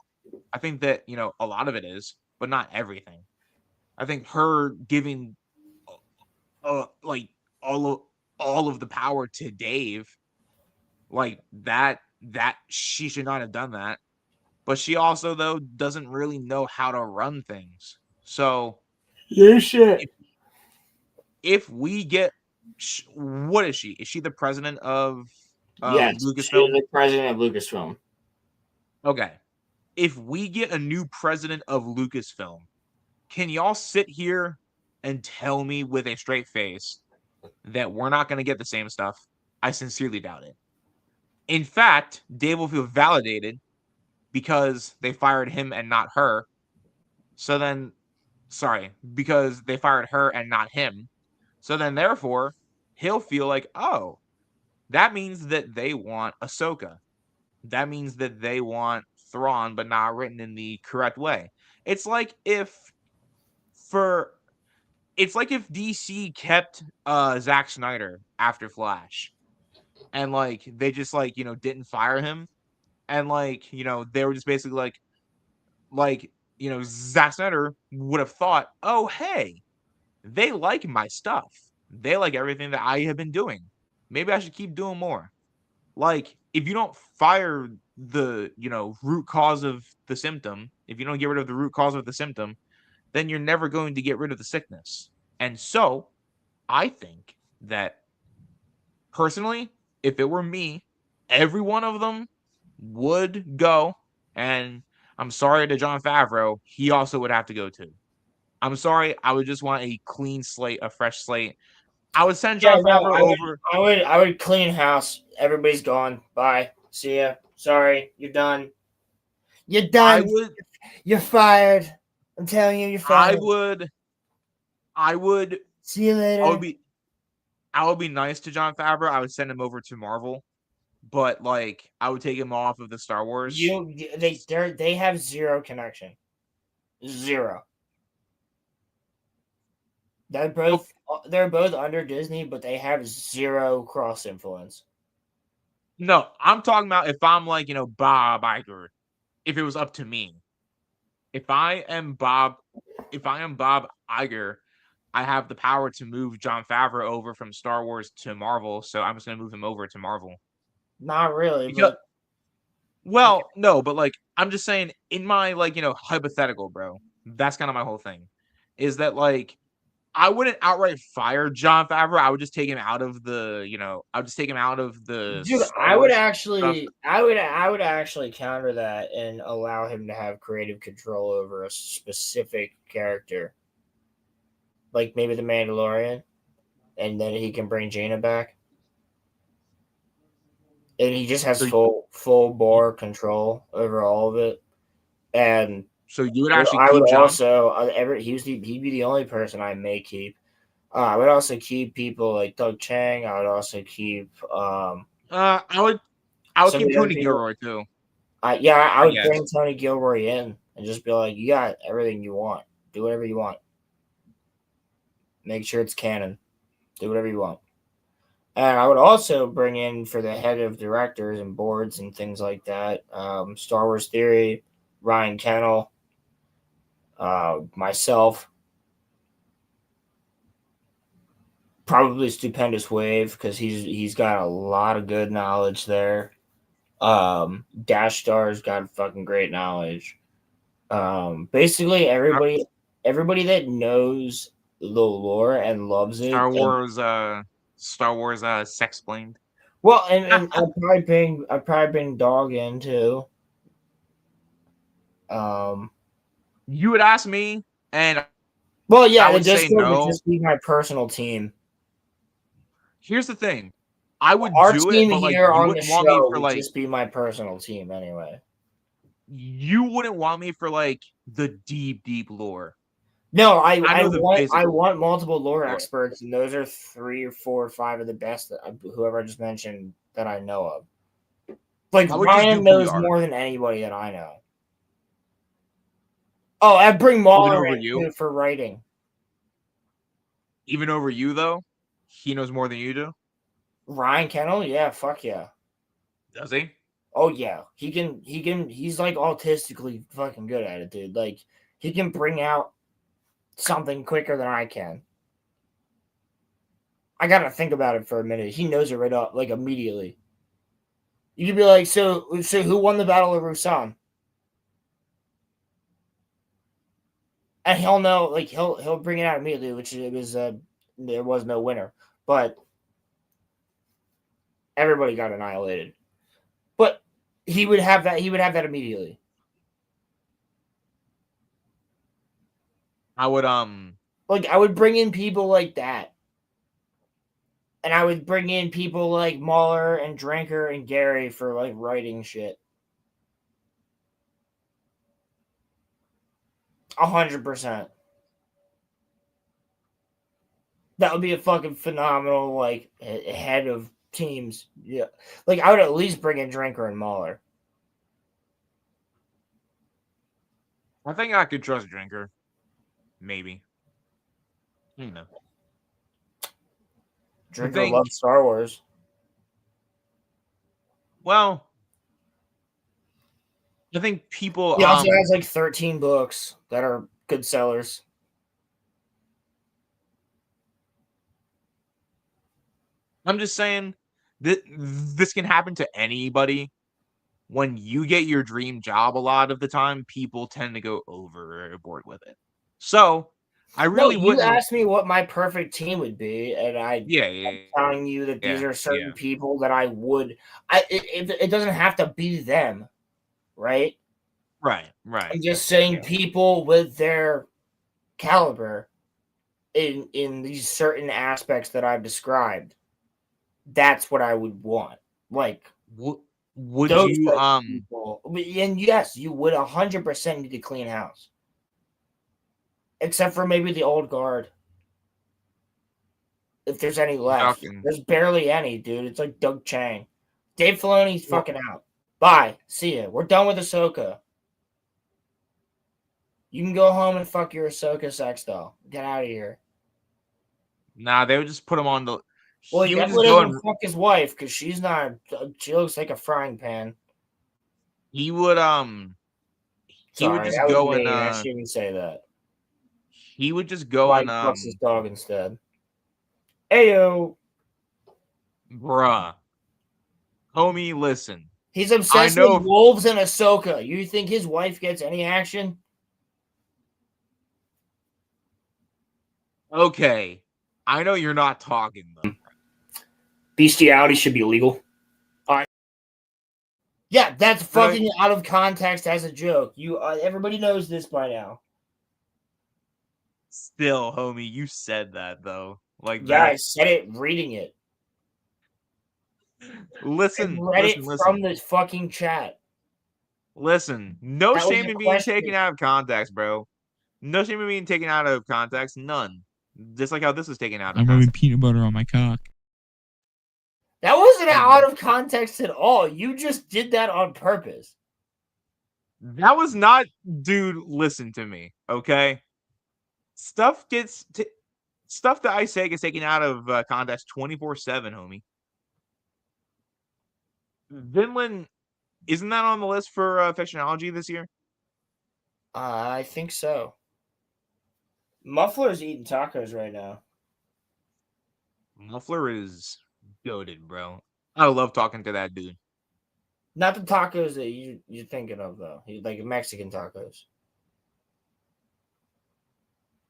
I think that a lot of it is, but not everything. I think her giving like all of the power to Dave, like that she should not have done that. But she also though doesn't really know how to run things. So shit. If we get, what is she? Is she the president of Yes, Lucasfilm? she's the president of Lucasfilm. Okay. If we get a new president of Lucasfilm, can y'all sit here and tell me with a straight face that we're not going to get the same stuff? I sincerely doubt it. In fact, Dave will feel validated because they fired him and not her. So then, because they fired her and not him. So then, therefore, he'll feel like, oh, that means that they want Ahsoka. That means that they want Thrawn, but not written in the correct way. It's like if DC kept Zack Snyder after Flash, and like they just didn't fire him, and they were just basically Zack Snyder would have thought, oh hey, they like my stuff. They like everything that I have been doing. Maybe I should keep doing more. Like, if you don't fire the, root cause of the symptom, if you don't get rid of the root cause of the symptom, then you're never going to get rid of the sickness. And so, I think that, personally, if it were me, every one of them would go. And I'm sorry to Jon Favreau, he also would have to go too. I'm sorry, I would just want a clean slate, a fresh slate. I would send Jon Favreau over. I would clean house. Everybody's gone. Bye. See ya. Sorry, you're done. You're done. You're fired. I'm telling you, you're fired. I would see you later. I would be nice to Jon Favreau. I would send him over to Marvel, but I would take him off of the Star Wars. They have zero connection. Zero. They're both under Disney, but they have zero cross influence. No, I'm talking about if I'm Bob Iger, if it was up to me. If I am Bob Iger, I have the power to move Jon Favreau over from Star Wars to Marvel, so I'm just gonna move him over to Marvel. Not really. No, but I'm just saying in my hypothetical, bro. That's kind of my whole thing. Is that I wouldn't outright fire Jon Favreau. I would just take him out of the, I would just take him out of the. Dude, I would actually counter that and allow him to have creative control over a specific character, like maybe the Mandalorian, and then he can bring Jaina back, and he just has full bore control over all of it, and. So you would actually I keep would John? also he'd be the only person I may keep. I would also keep people like Doug Chang. I would also keep I would keep Tony Gilroy too. I I would guess. bring Tony Gilroy in and just be like, you got everything you want. Do whatever you want. Make sure it's canon. Do whatever you want. And I would also bring in for the head of directors and boards and things like that, Star Wars Theory, Ryan Kennel, myself, probably Stupendous Wave because he's got a lot of good knowledge there. Dash Star's got fucking great knowledge. Basically everybody that knows the lore and loves it. Star Wars sexplained. Well, and I'd probably bring Dog in too. You would ask me, and Well, yeah, I the would say Discord would no. just be my personal team. Here's the thing. I would Our do team it, but like here you on the wouldn't want me show for would like just be my personal team anyway. you wouldn't want me for like the deep lore. No, I know the basic I want multiple lore lore. experts, and those are 3 or 4 or 5 of the best whoever I just mentioned that I know of. Like I would just Ryan do knows PR. more than anybody that I know. Oh, I'd bring Mahler over in you? too for writing. Even over you though, he knows more than you do. Ryan Kennel, yeah, fuck yeah. Does he? Oh yeah, he's like autistically fucking good at it, dude. Like he can bring out something quicker than I can. I gotta think about it for a minute. He knows it right up, like immediately. You could be like, so who won the Battle of Rusan? And he'll know, like he'll bring it out immediately, which it was there was no winner, but everybody got annihilated. But he would have that immediately. I would Like I would bring in people like that. And I would bring in people like Mahler and Drinker and Gary for like writing shit. 100%. That would be a fucking phenomenal like head of teams. Yeah, like I would at least bring in Drinker and Mahler. I think I could trust Drinker. Maybe. You know. Drinker loves Star Wars. Well, I think people He also has like 13 books that are good sellers. I'm just saying that this can happen to anybody. When you get your dream job, a lot of the time, people tend to go overboard with it. So, I really you wouldn't. asked me what my perfect team would be, and I'm telling you that these are certain people that I would. It doesn't have to be them, right? Right. I'm just saying people with their caliber in these certain aspects that I've described. That's what I would want. Like, would you people, and yes, you would 100% need to clean house, except for maybe the old guard. If there's any left, there's barely any, dude. It's like Doug Chang, Dave Filoni's fucking out. Bye, see ya. We're done with Ahsoka. You can go home and fuck your Ahsoka sex doll. Get out of here. Nah, they would just put him on the. Well, he definitely doesn't fuck his wife because she's not. She looks like a frying pan. He would He would just go and. I shouldn't even say that. He would just go and fucks his dog instead. Ayo, bruh, homie, listen. He's obsessed with wolves and Ahsoka. You think his wife gets any action? Okay, I know you're not talking though. Bestiality should be illegal. All right. Yeah, that's fucking out of context as a joke. You, everybody knows this by now. Still, homie, you said that though. Like yeah, I said it reading it. Listen, listen. From the fucking chat. Listen, no shame in being taken out of context, bro. No shame in being taken out of context. None. Just like how this is taken out of context. I'm rubbing peanut butter on my cock. That wasn't out of context at all. You just did that on purpose. That was not, dude. Listen to me, okay? Stuff stuff that I say gets taken out of context 24/7, homie. Vinland, isn't that on the list for fictionology this year? I think so. Muffler's eating tacos right now. Muffler is goated, bro. I love talking to that dude. Not the tacos that you're thinking of, though. Like Mexican tacos.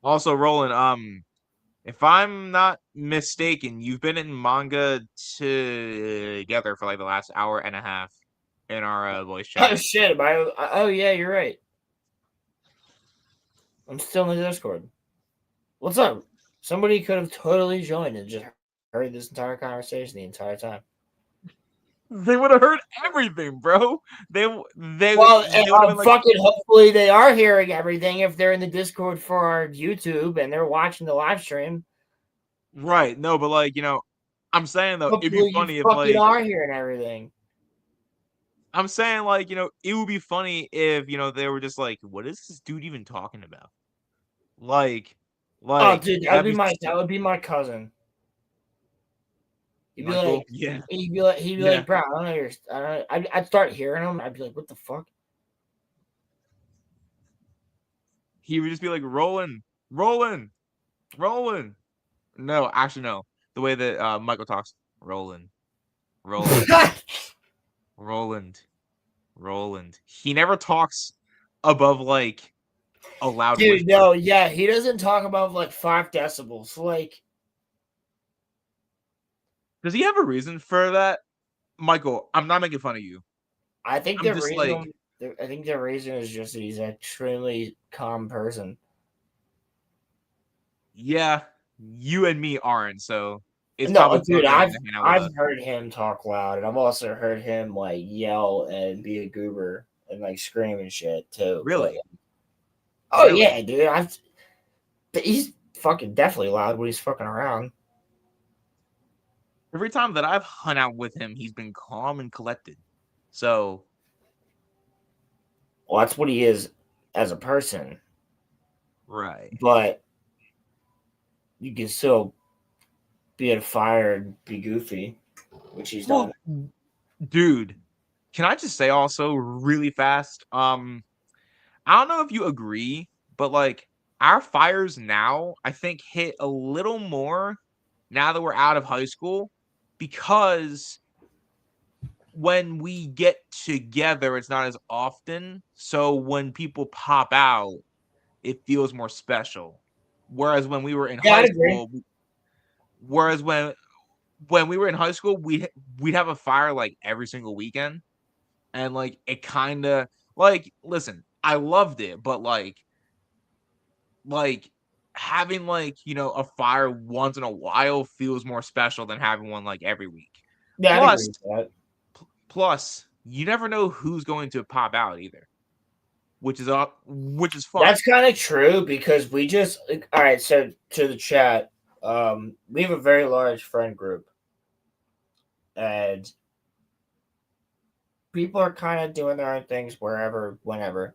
Also, Roland, if I'm not mistaken, you've been in manga together for like the last hour and a half in our voice chat. Oh shit! Oh yeah, you're right. I'm still in the Discord. What's up? Somebody could have totally joined and just heard this entire conversation the entire time. They would have heard everything, bro. Well, would've been like, fucking hopefully they are hearing everything if they're in the Discord for our YouTube and they're watching the live stream. right. No, but like, I'm saying though, it'd Hopefully be funny you if fucking like are hearing everything. I'm saying like, it would be funny if, they were just like, what is this dude even talking about? Like, Oh, dude, that that'd would be my cousin. He'd be Michael, like, yeah. he'd be like, bro, I don't know. I'd start hearing him. I'd be like, what the fuck? He would just be like, rolling. No, actually, no. The way that Michael talks, Roland. He never talks above like a loud Dude, whisper. no, yeah, he doesn't talk above like 5 decibels. Like, does he have a reason for that? Michael, I'm not making fun of you. I think I'm just like, I think the reason is just that he's an extremely calm person. yeah, you and me aren't, so it's No, probably dude, fun to hang out with I've us. heard him talk loud, and I've also heard him like yell and be a goober and like scream and shit too. Really? Oh Really? yeah, dude. He's fucking definitely loud when he's fucking around. Every time that I've hung out with him, he's been calm and collected. So, well, that's what he is as a person. right. But you can still be at a fire and be goofy, which he's done. Dude, can I just say also really fast? I don't know if you agree, but like our fires now, I think hit a little more now that we're out of high school, because when we get together, it's not as often. So when people pop out, it feels more special. Whereas when we were in high school, when we were in high school, we'd have a fire like every single weekend, and like it kind of like, listen, I loved it, but like having like a fire once in a while feels more special than having one like every week. Yeah, I agree with that. Plus, you never know who's going to pop out either, which is fun. That's kind of true because we just all right. So to the chat, we have a very large friend group, and people are kind of doing their own things wherever, whenever.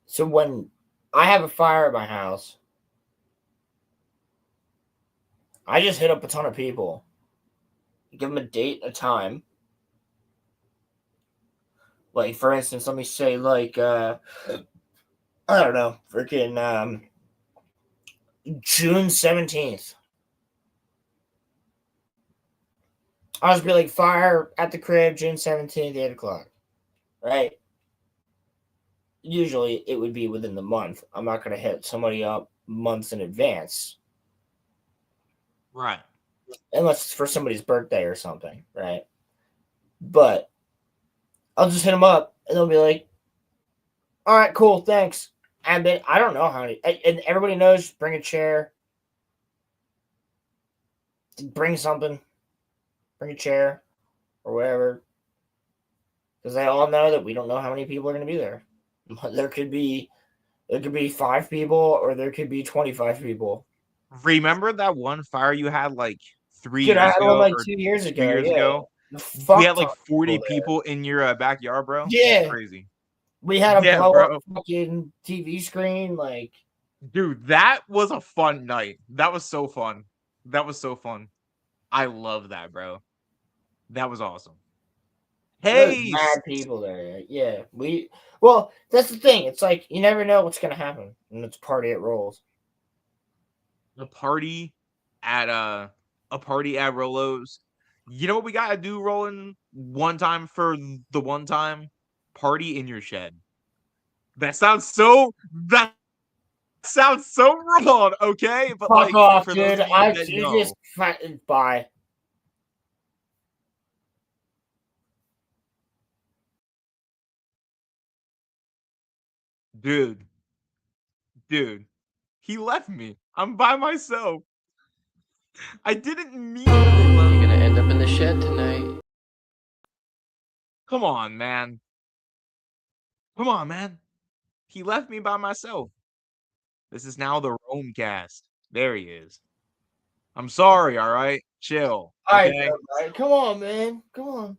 So when I have a fire at my house, I just hit up a ton of people, give them a date, a time. Like, for instance, let me say, like, I don't know, freaking June 17th. I'll just be like, fire at the crib, June 17th, 8 o'clock. Right? Usually it would be within the month. I'm not going to hit somebody up months in advance. Right. Unless it's for somebody's birthday or something. Right? But I'll just hit them up and they'll be like, all right, cool, thanks. And then I don't know how many. And everybody knows, bring a chair. Bring something. Bring a chair or whatever. Because they all know that we don't know how many people are going to be there. There could be 5 people or there could be 25 people. Remember that one fire you had like 3 Dude, years I had ago? one like or 2 years ago. 2 years yeah. ago? We had like 40 people in your backyard, bro. Yeah. Crazy. We had a Yeah, blow bro. up fucking TV screen. Like, Dude, that was a fun night. That was so fun. That was so fun. I love that, bro. That was awesome. there was Hey, mad people there. Yeah, well, that's the thing. It's like you never know what's gonna happen, and it's party at Rolls. a party at a party at Rolo's. You know what we gotta do, Roland? One time for the one time party in your shed. That sounds so wrong, okay? But Fuck like off, for those dude. of you that You know, just bye. dude, dude, he left me. I'm by myself. I didn't mean to You're alone. gonna end up in the shed tonight. Come on, man. Come on, man. He left me by myself. This is now the Rome cast. There he is. I'm sorry, all right? Chill. All right, Okay? all right, come on, man. Come on.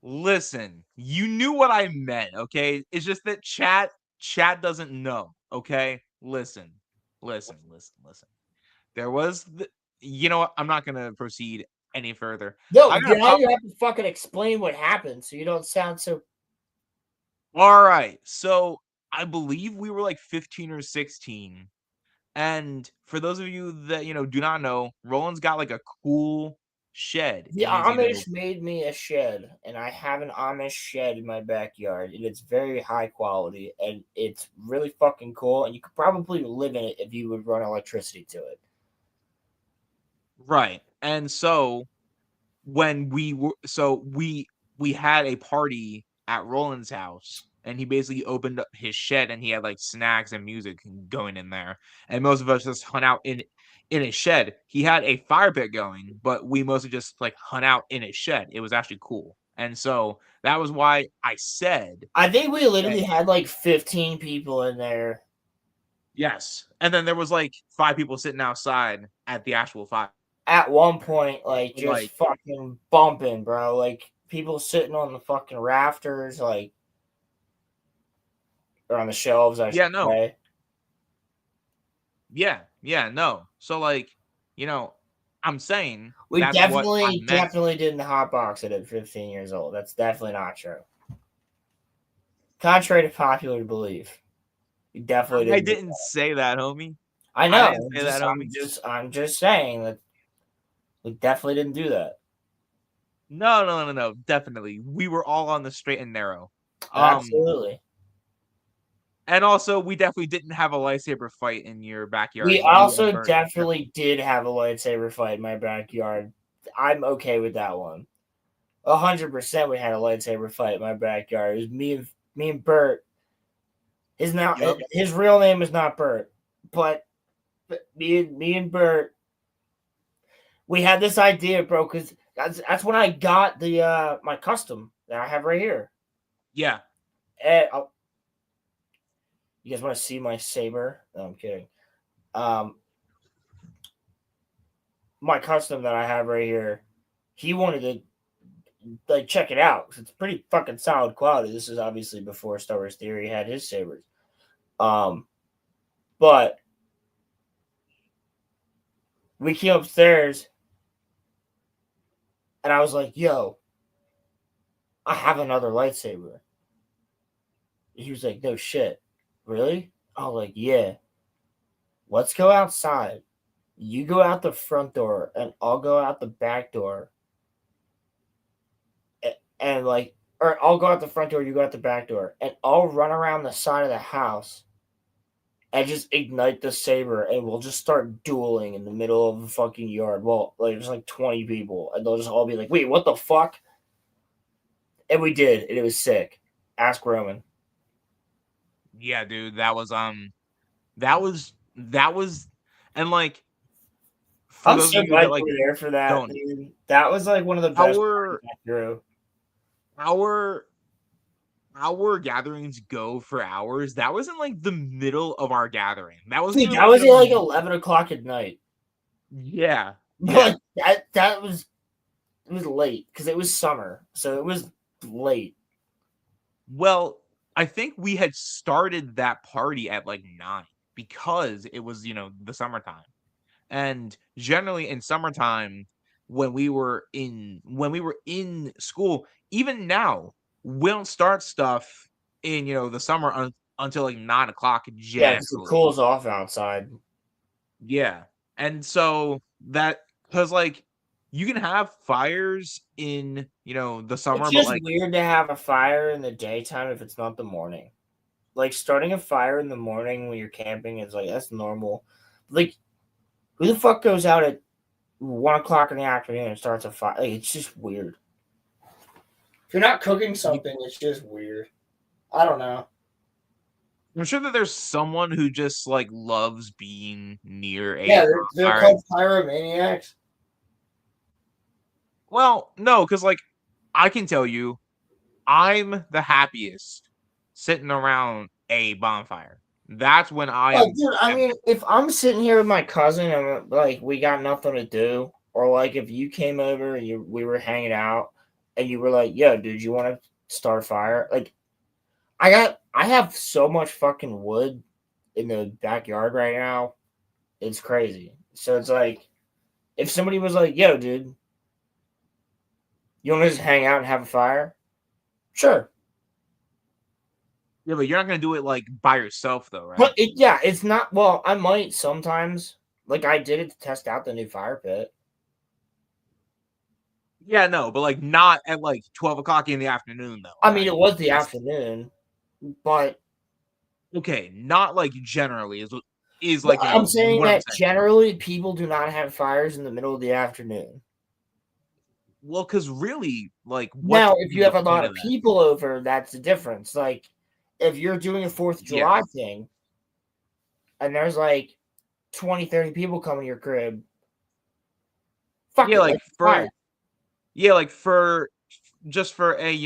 Listen, you knew what I meant, okay? It's just that chat doesn't know, okay? Listen. There was you know what? I'm not going to proceed any further. No, I got now you have to fucking explain what happened so you don't sound so. All right. So, I believe we were like 15 or 16. And for those of you that, do not know, Roland's got like a cool shed The in his, Amish made me a shed, and I have an Amish shed in my backyard, and it's very high quality, and it's really fucking cool, and you could probably live in it if you would run electricity to it. right. And so when we had a party at Roland's house, and he basically opened up his shed, and he had like snacks and music going in there, and most of us just hung out in his shed. He had a fire pit going, but we mostly just like hung out in his shed. It was actually cool, and so that was why I said I think we literally that, had like 15 people in there. yes. And then there was like 5 people sitting outside at the actual fire. At one point, like just Like, fucking bumping, bro. Like people sitting on the fucking rafters, like or on the shelves, I yeah, should no. say. Yeah, no. So like, I'm saying We that's what I meant. definitely didn't hotbox it at 15 years old. That's definitely not true. Contrary to popular belief, we definitely I didn't. didn't say that, homie. I know. I didn't say that, homie. I'm just saying that we definitely didn't do that. No. Definitely. We were all on the straight and narrow. Absolutely. And also we definitely didn't have a lightsaber fight in your backyard. We You also burned- definitely did have a lightsaber fight in my backyard. I'm okay with that one. 100% we had a lightsaber fight in my backyard. It was me and Bert. Yup. His real name is not Bert, but me and Bert, we had this idea, bro, because that's when I got the my custom that I have right here. Yeah. And you guys want to see my saber? No, I'm kidding. My custom that I have right here, he wanted to like check it out. It's pretty fucking solid quality. This is obviously before Star Wars Theory had his sabers. But we came upstairs and I was like, yo, I have another lightsaber. He was like, no shit. Really? I was like, yeah. Let's go outside. You go out the front door and I'll go out the back door. And like, or I'll go out the front door, you go out the back door, and I'll run around the side of the house and just ignite the saber, and we'll just start dueling in the middle of the fucking yard. Well, like there's like 20 people, and they'll just all be like, "Wait, what the fuck?" And we did, and it was sick. Ask Roman. Yeah, dude, that was and like for I'm those so of you glad that like you were there for that, don't dude. That was like one of the best our parties I threw. our gatherings go for hours. That was in like the middle of our gathering. That was Dude, that was at like 11 o'clock at night. Yeah. But that was it was late because it was summer, so it was late. Well, I think we had started that party at like 9 because it was, the summertime. And generally in summertime, when we were in school, even now, we don't start stuff in the summer until like 9 o'clock Yeah, because it generally. cools off outside. Yeah. And so that because like you can have fires in the summer, It's but just like weird to have a fire in the daytime if it's not the morning. Like starting a fire in the morning when you're camping is like that's normal. Like who the fuck goes out at 1 o'clock in the afternoon and starts a fire? Like, it's just weird. If you're not cooking something, it's just weird. I don't know. I'm sure that there's someone who just like loves being near a Yeah, they're bonfire. called pyromaniacs. Well, no, because like I can tell you, I'm the happiest sitting around a bonfire. That's when I Oh, am. dude, I mean, if I'm sitting here with my cousin and like we got nothing to do, or like if you came over and we were hanging out and you were like, "Yo, dude, you want to start a fire?" Like, I have so much fucking wood in the backyard right now, it's crazy. So it's like, if somebody was like, "Yo, dude, you want to just hang out and have a fire?" Sure, Yeah, but you're not gonna do it like by yourself though, right? but it's not. Well, I might sometimes. Like I did it to test out the new fire pit. Yeah, no, but like not at like 12 o'clock in the afternoon though. I mean, it Right? was the afternoon, but Okay, not like generally is like I'm saying what I'm that saying. generally people do not have fires in the middle of the afternoon. Well, because really, like, Now, what's if you even have the a lot point of of that? people over, that's the difference. Like, if you're doing a 4th of Yeah, July thing and there's like 20, 30 people coming to your crib, fuck yeah, it, like fire. like for just for a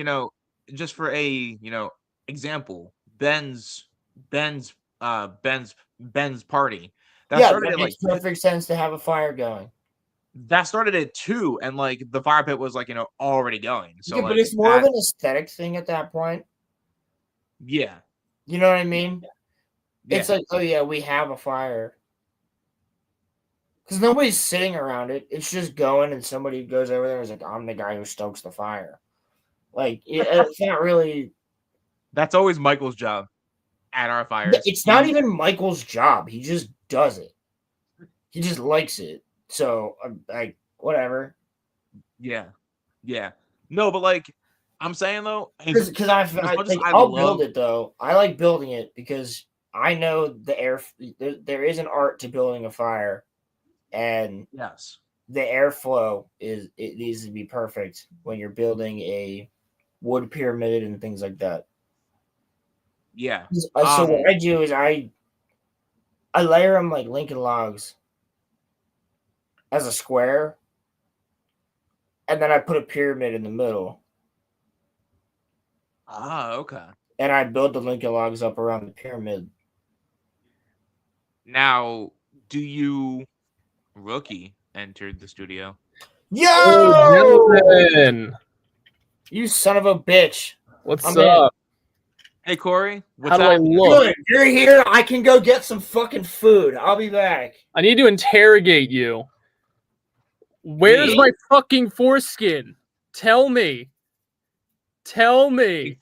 just for a example, Ben's Ben's party that Yeah, started that at like makes perfect sense to have a fire going. that started at 2, and like the fire pit was like already going. So Yeah, but like it's more of that, an aesthetic thing at that point. yeah, You know what I mean? It's yeah, like, oh yeah, we have a fire. Because nobody's sitting around it. It's just going, and somebody goes over there and is like, I'm the guy who stokes the fire. Like, it's not really. that's always Michael's job at our fires. It's not even Michael's job. He just does it. He just likes it. So, like, whatever. Yeah, yeah, no, but like I'm saying though, Because as much as like, I I'll build love, it though. I like building it because I know the air. There is an art to building a fire, and yes, the airflow it needs to be perfect when you're building a wood pyramid and things like that. yeah, So what I do is I layer them like Lincoln logs as a square, and then I put a pyramid in the middle, okay. and I build the Lincoln logs up around the pyramid. Now, do you Rookie entered the studio? Yo, gentlemen, you son of a bitch! what's I'm in. up? Hey Corey, How what's do I up? look? Good, you're here. I can go get some fucking food. I'll be back. I need to interrogate you. Where's Me? my fucking foreskin? Tell me. Tell me.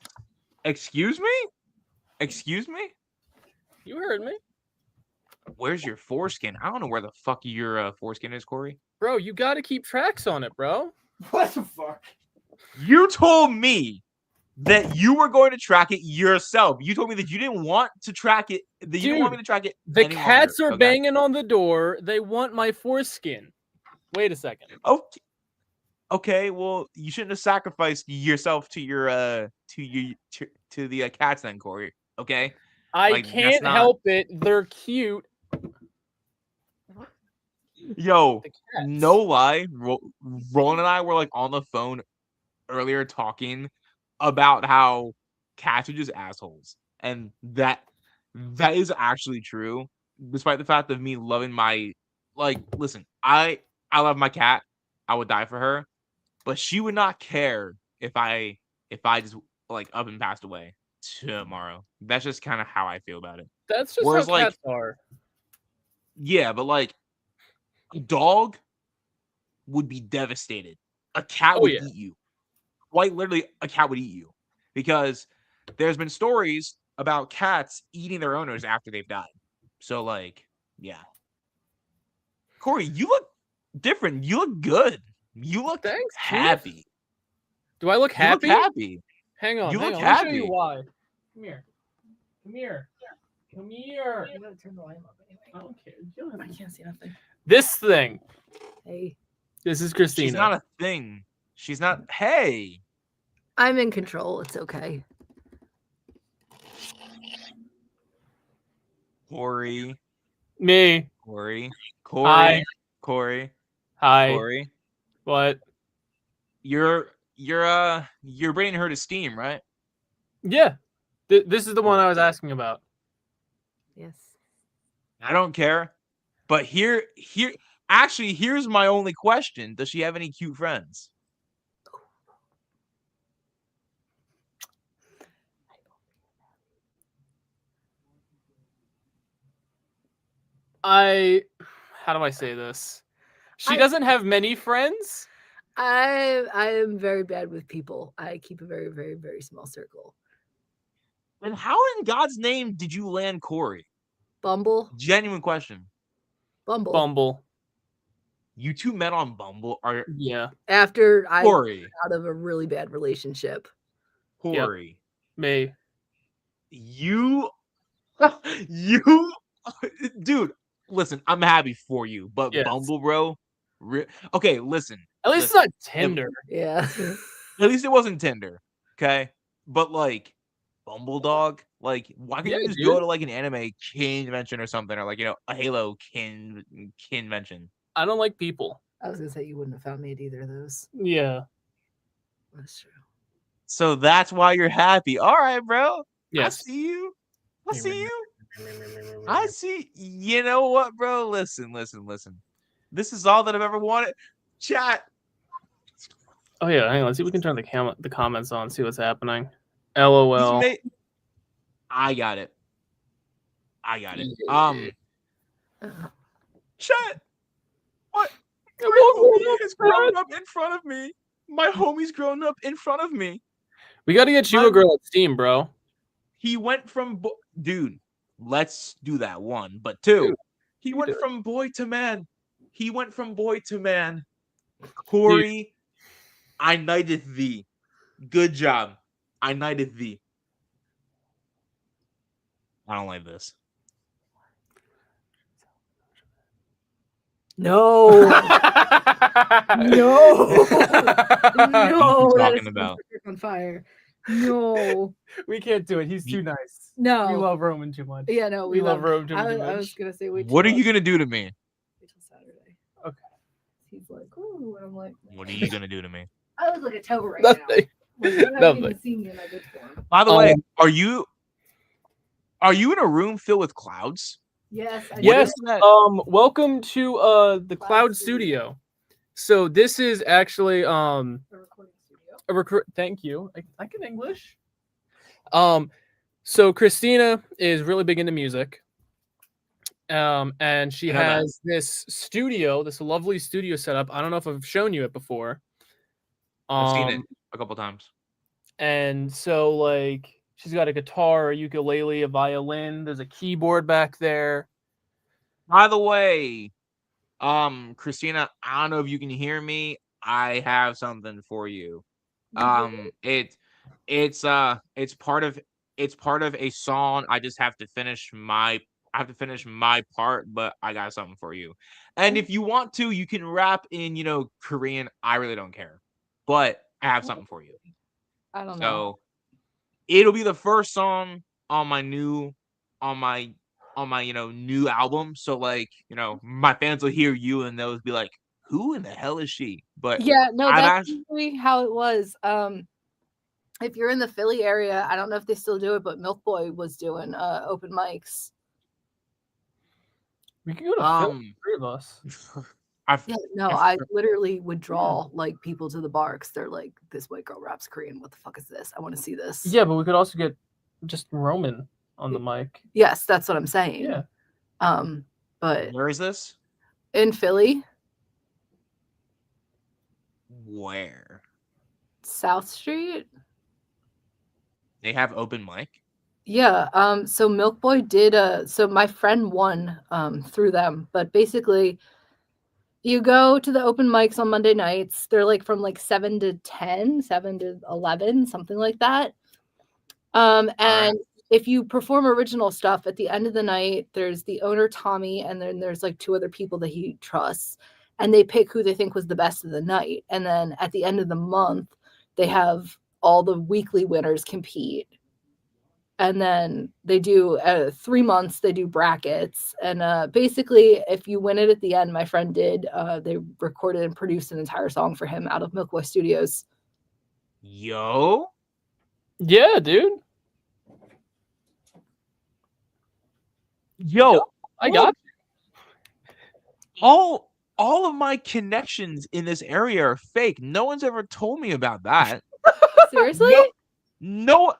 Excuse me? Excuse me? You heard me. Where's your foreskin? I don't know where the fuck your foreskin is, Corey. Bro, you gotta keep tracks on it, bro. What the fuck? You told me that you were going to track it yourself. You told me that you didn't want to track it. That you didn't want me to track it. The any cats longer. are Okay. banging on the door. They want my foreskin. Wait a second. Oh, okay. Well, you shouldn't have sacrificed yourself to your to the cats then, Corey. Okay. I Like, can't that's not- help it. They're cute. Yo, The cats. no lie, Roland and I were like on the phone earlier talking about how cats are just assholes, and that is actually true. Despite the fact of me loving my listen, I love my cat. I would die for her, but she would not care if I just like up and passed away. tomorrow. That's just kind of how I feel about it. That's just Whereas, how like, cats are. Yeah, but like a dog would be devastated. A cat Oh, would yeah. eat you. Quite literally, a cat would eat you because there's been stories about cats eating their owners after they've died. So, like, yeah. Corey, you look different. You look good. You look Thanks, Chief. happy. Do I look You look happy? happy. Hang on, You hang look on. Let me show you happy. why. Come here. Come here. Come here. You gotta turn the volume up anyway. I don't care. I can't see nothing. This thing. Hey, This is Christina. She's not a thing. She's not. Hey. I'm in control. It's okay. Corey. Me. Corey. Hi. Corey. Hi. Corey. What? You're bringing her to Steam, right? Yeah. This is the one I was asking about. Yes. I don't care. But here's my only question. Does she have any cute friends? How do I say this? She doesn't have many friends. I am very bad with people. I keep a very, very, very small circle. And how in God's name did you land Corey? Bumble. Genuine question. Bumble. You two met on Bumble? Yeah. After I Corey. got out of a really bad relationship. Corey. Me. You dude, listen, I'm happy for you, but Yes. Bumble, bro. Okay, listen. At least it's not Tinder. Yeah. At least it wasn't Tinder. Okay. But like Bumble dog, like why can't you just go to like an anime convention or something, or like a Halo convention? I don't like people. I was gonna say you wouldn't have found me at either of those. Yeah. That's true. So that's why you're happy. All right, bro. Yes. I see you. I see you. I see. You know what, bro? Listen. This is all that I've ever wanted. Chat. Oh yeah, hang on. Let's see if we can turn the comments on, see what's happening. LOL. I got it. Chat. What? My homie has grown up in front of me. My homie's grown up in front of me. We got to get you a girl at Steam, bro. He went from dude. Let's do that one, but two. Dude, he went from boy to man. Corey, dude. I knighted thee. Good job. I knighted thee. I don't like this. No. No. No. Talking about on fire. No. We can't do it. He's too nice. No. We love Roman too much. Yeah, no. We love Roman too much. I was gonna say wait. What are you gonna do to me? Wait till Saturday. Okay. He's like, oh, and I'm like, What are you gonna do to me? I look like a toe right Nothing. now. Like, you haven't Nothing. even seen me in my good form. By the way, are you in a room filled with clouds? Yes. Yes. Welcome to the Cloud Studio. So this is actually A recording studio. Thank you. I can English. So Christina is really big into music. And she has this studio, this lovely studio setup. I don't know if I've shown you it before. I've seen it a couple times. And so like she's got a guitar, a ukulele, a violin, there's a keyboard back there. By the way, Christina, I don't know if you can hear me. I have something for you. It's part of a song. I just have to finish my part, but I got something for you. And if you want to, you can rap in, Korean. I really don't care. But I have something for you. I don't know. So it'll be the first song on my new new album. So like, my fans will hear you and they'll be like, who in the hell is she? But yeah, no, that's usually how it was. If you're in the Philly area, I don't know if they still do it, but Milk Boy was doing open mics. We can go to Philly, 3 of us. I literally would draw like people to the bar because they're like, this white girl raps Korean. What the fuck is this? I want to see this. Yeah, but we could also get just Roman on the mic. Yes, that's what I'm saying. Yeah. But Where is this? in Philly, Where? South Street. They have open mic? Yeah. So Milk Boy did so my friend won through them, but basically you go to the open mics on Monday nights. They're like from like 7 to 10, 7 to 11, something like that. And if you perform original stuff at the end of the night, there's the owner, Tommy, and then there's like 2 other people that he trusts, and they pick who they think was the best of the night. And then at the end of the month, they have all the weekly winners compete. And then they do 3 months, they do brackets. And basically, if you win it at the end, my friend did, they recorded and produced an entire song for him out of Milk Boy Studios. Yo? Yeah, dude. Yo, I got all of my connections in this area are fake. No one's ever told me about that. Seriously? No,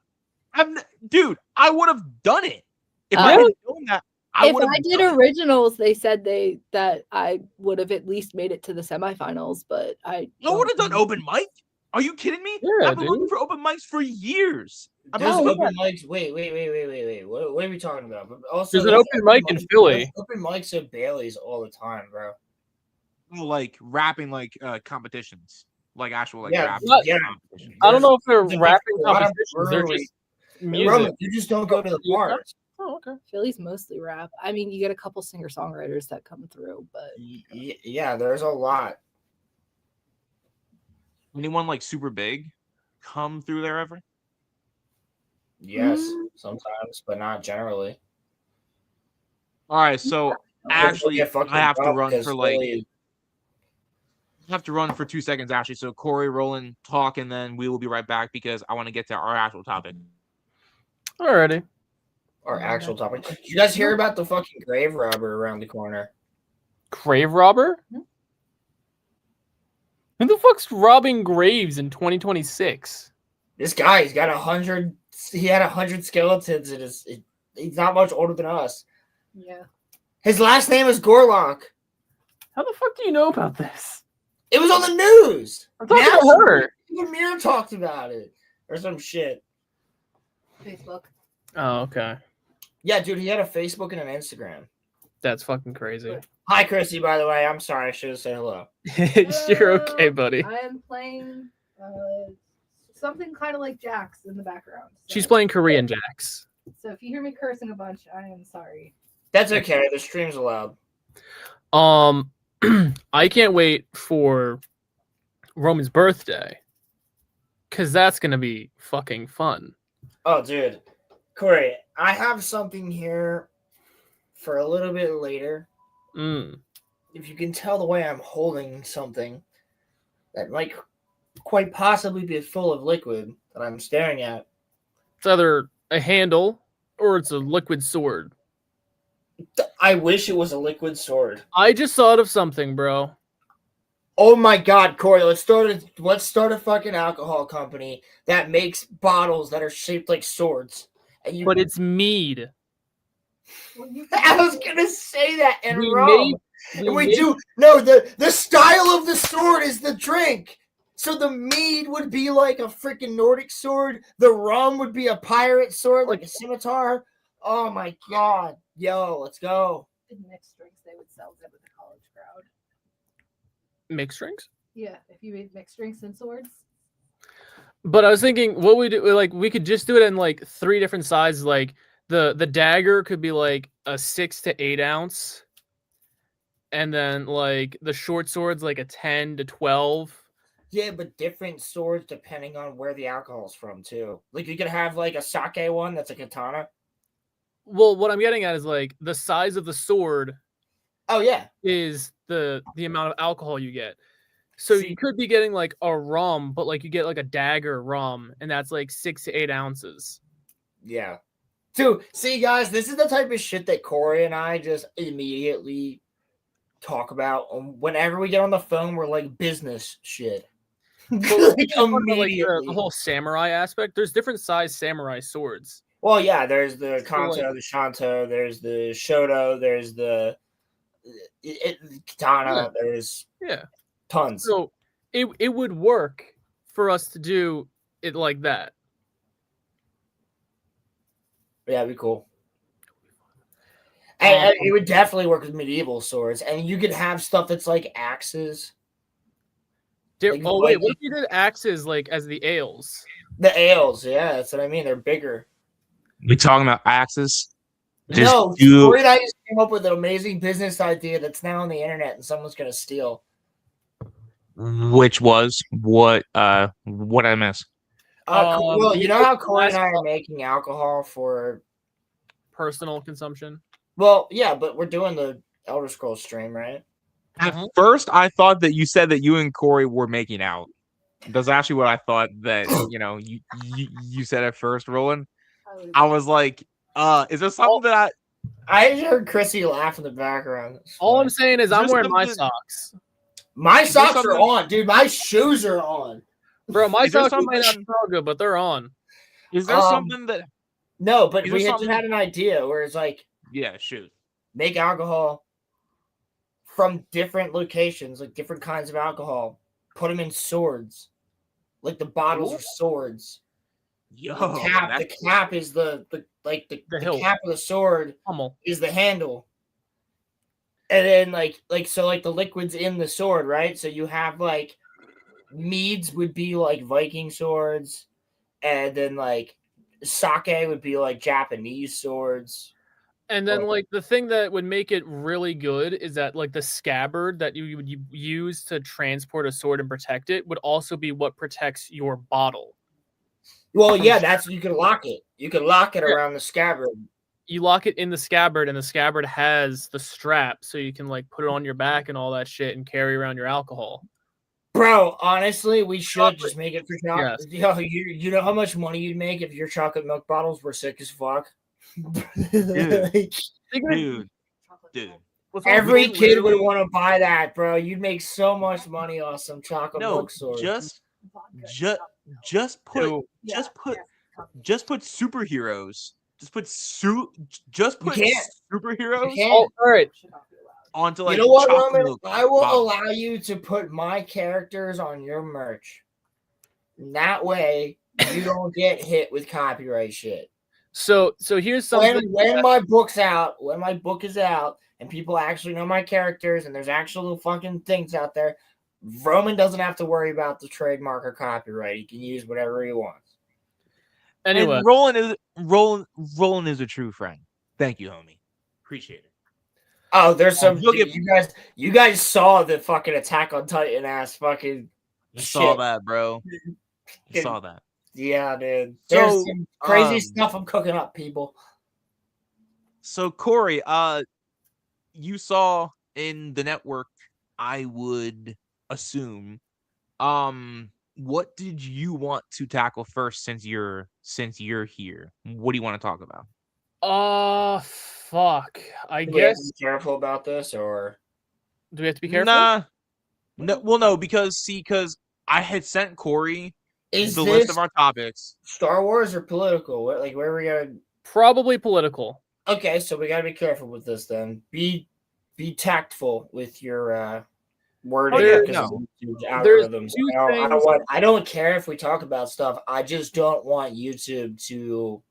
dude, I would have done it. If I Yeah. had known that, I If would have I did done it. originals, they said that I would have at least made it to the semifinals, but I would have done open mic. Are you kidding me? Yeah, I've been looking for open mics for years. There's open mics. Wait. What are we talking about? But also, There's an open mic in Philly. There's open mics at Bailey's all the time, bro. Like rapping, like competitions, like actual like Yeah, rap yeah. competitions. I don't know if they're There's rapping a lot of competitions. They're brewery- just music. Bro, you just don't go to the bars. Oh, okay. Philly's mostly rap. I mean, you get a couple singer-songwriters that come through, but Yeah, there's a lot. Anyone like super big come through there ever? Yes, sometimes, but not generally. All right, so actually, Get fucking I have to robbed run because for like Philly- I have to run for 2 seconds, actually. So Corey, Roland, talk, and then we will be right back because I want to get to our actual topic. Alrighty. our actual topic. Did you guys hear about the fucking grave robber around the corner? Grave robber? Who the fuck's robbing graves in 2026? This guy, he's got 100. He had 100 skeletons in his. He's not much older than us. yeah. His last name is Gorlock. How the fuck do you know about this? It was on the news. I'm talking Now, about her. even Mir talked about it or some shit. Facebook. Oh, okay. Yeah, dude, he had a Facebook and an Instagram. That's fucking crazy. Hi, Chrissy. By the way, I'm sorry. I should have said hello. You're okay, buddy. I am playing something kind of like Jax in the background. She's playing Korean Jacks. So if you hear me cursing a bunch, I am sorry. That's okay. The stream's allowed. I can't wait for Roman's birthday because that's gonna be fucking fun. Oh, dude. Corey, I have something here for a little bit later. If you can tell the way I'm holding something that might quite possibly be full of liquid that I'm staring at. It's either a handle or it's a liquid sword. I wish it was a liquid sword. I just thought of something, bro. Oh my God, Corey! Let's start a fucking alcohol company that makes bottles that are shaped like swords. And But it's mead. I was gonna say that and We rum. made- And we made- do no. The style of the sword is the drink. So the mead would be like a freaking Nordic sword. The rum would be a pirate sword, like a scimitar. Oh my God, yo, let's go. In mixed drinks, they would sell them with the college crowd. Mixed drinks? Yeah, if you made mixed drinks and swords. But I was thinking, what we do, like, we could just do it in like 3 different sizes. Like the dagger could be like a 6 to 8 ounce, and then like the short sword's like a 10 to 12. Yeah, but different swords depending on where the alcohol's from too. Like you could have like a sake one that's a katana. Well, what I'm getting at is like the size of the sword Oh yeah, is the amount of alcohol you get. So you could be getting like a rum, but like you get like a dagger rum, and that's like 6 to 8 ounces. yeah. Dude, see guys, this is the type of shit that Corey and I just immediately talk about. Whenever we get on the phone, we're like business shit. Like, Like immediately. the whole samurai aspect. There's different size samurai swords. Well, yeah, there's the So, Kanto, like- the Shanto, there's the Shoto, there's the Katana, there's Yeah. tons. So it would work for us to do it like that. Yeah, it'd be cool. And it would definitely work with medieval swords, and you could have stuff that's like axes. Like, Oh wait, what if you did axes like as the ales? The ales, yeah, that's what I mean. They're bigger. We talking about axes? No, do Corey and I just came up with an amazing business idea that's now on the internet, and someone's gonna steal. which was what I miss. Well, you know how Corey and last I are making alcohol for personal consumption. Well, yeah, but we're doing the Elder Scrolls stream, right? At first, I thought that you said that you and Corey were making out. That's actually what I thought that you said at first, Roland. I was like, is there something that I just heard Chrissy laugh in the background. All I'm saying is I'm there wearing my something- socks. My Is there socks are something- on, dude. My shoes are on. Bro, my Is there socks might something- not smell good, but they're on. is there something that? No, but Is we there had just had an idea where it's like Yeah, shoot. make alcohol from different locations, like different kinds of alcohol. Put them in swords, like the bottles are swords. Yo, The cap is the hilt. cap of the sword Hummel. is the handle. And then like the liquids in the sword, right? So you have like meads would be like Viking swords, and then like sake would be like Japanese swords. And then like the thing that would make it really good is that like the scabbard that you would use to transport a sword and protect it would also be what protects your bottle. Well, yeah, that's you can lock it. You can lock it around the scabbard. You lock it in the scabbard, and the scabbard has the strap, so you can like put it on your back and all that shit, and carry around your alcohol. Bro, honestly, we should just make it for chocolate. Yes. Yo, you know how much money you'd make if your chocolate milk bottles were sick as fuck? Dude. Like, Dude. every kid would want to buy that, bro. You'd make so much money off some chocolate No, milk sword. just put superheroes. Just put can't. superheroes You can't. Oh, all right. onto like You know what, chocolate Roman? milk I will bottles. allow you to put my characters on your merch. And that way, you don't get hit with copyright shit. So here's something. When my book is out, and people actually know my characters, and there's actual fucking things out there, Roman doesn't have to worry about the trademark or copyright. He can use whatever he wants. Anyway, And Roland is a true friend. Thank you, homie. Appreciate it. Oh, there's some Look at- you guys saw the fucking Attack on Titan ass fucking I shit. saw that, bro. I saw that. Yeah, dude. There's So, some crazy stuff I'm cooking up, people. So Corey, you saw in the network, I would assume. What did you want to tackle first since you're here? What do you want to talk about? fuck. I Do we have to guess. be careful about this, or Do we have to be careful? Nah. No, well, no, because I had sent Corey is the this list of our topics. Star Wars or political? Where are we gonna? Probably political. Okay, so we gotta be careful with this then. Be tactful with your wording yeah, because of no. YouTube's There's algorithms. two I don't care if we talk about stuff. I just don't want YouTube to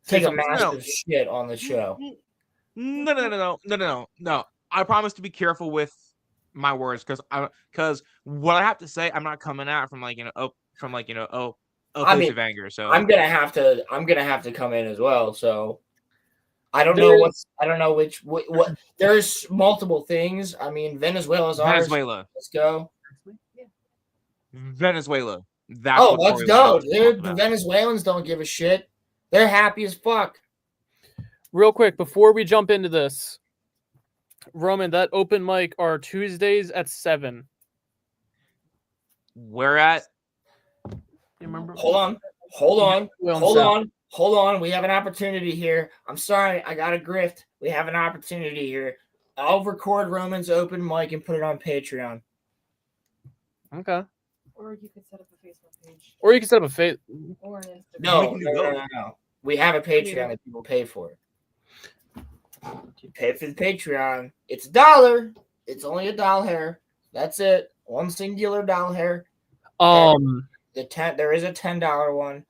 take a something. massive shit on the show. No. I promise to be careful with my words because what I have to say, I'm not coming out from a place of anger. So I'm gonna have to come in as well. So I don't know what there's multiple things. I mean, Venezuela's ours. Venezuela. Let's go. Venezuela. Oh, what let's Corey go, wanted to talk dude. The about. Venezuelans don't give a shit. They're happy as fuck. Real quick, before we jump into this, Roman, that open mic are Tuesdays at 7. Where at? You remember? Hold on. We have an opportunity here. I'm sorry, I got a grift. We have an opportunity here. I'll record Roman's open mic and put it on Patreon. Okay. Or you could set up a Facebook page. Or you can set up a face. Or an Instagram. No, can do no, no, both. no, no. We have a Patreon Yeah. that people pay for. You pay for the Patreon. It's $1. It's only $1. That's it. One singular $1. There is a $10 one,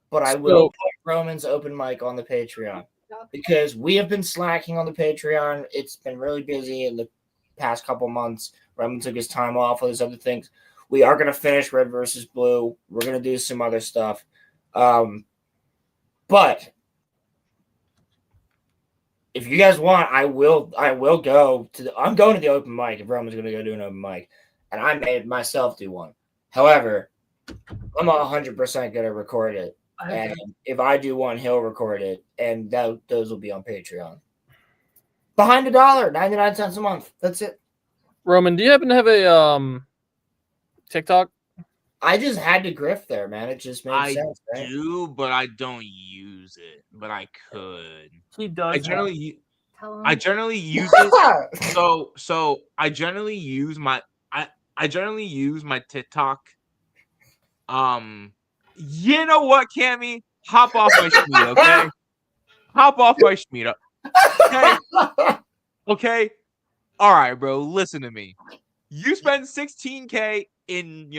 but I will put Roman's open mic on the Patreon because we have been slacking on the Patreon. It's been really busy in the past couple months. Roman took his time off with his other things. We are going to finish Red versus Blue. We're going to do some other stuff. But if you guys want, I will go to I'm going to the open mic if Roman's going to go do an open mic. And I made myself do one. However, I'm 100% going to record it. And if I do one, he'll record it. And those will be on Patreon. Behind $1, 99 cents a month. That's it. Roman, do you happen to have a TikTok? I just had to grift there, man. It just made sense, right? I do, but I don't use it. But I could. He does. I generally use it. So I generally use my TikTok. You know what, Cammy? Hop off my Schmeed, okay? Hop off my Schmeed. Okay? Okay? All right, bro. Listen to me. You spend $16K in,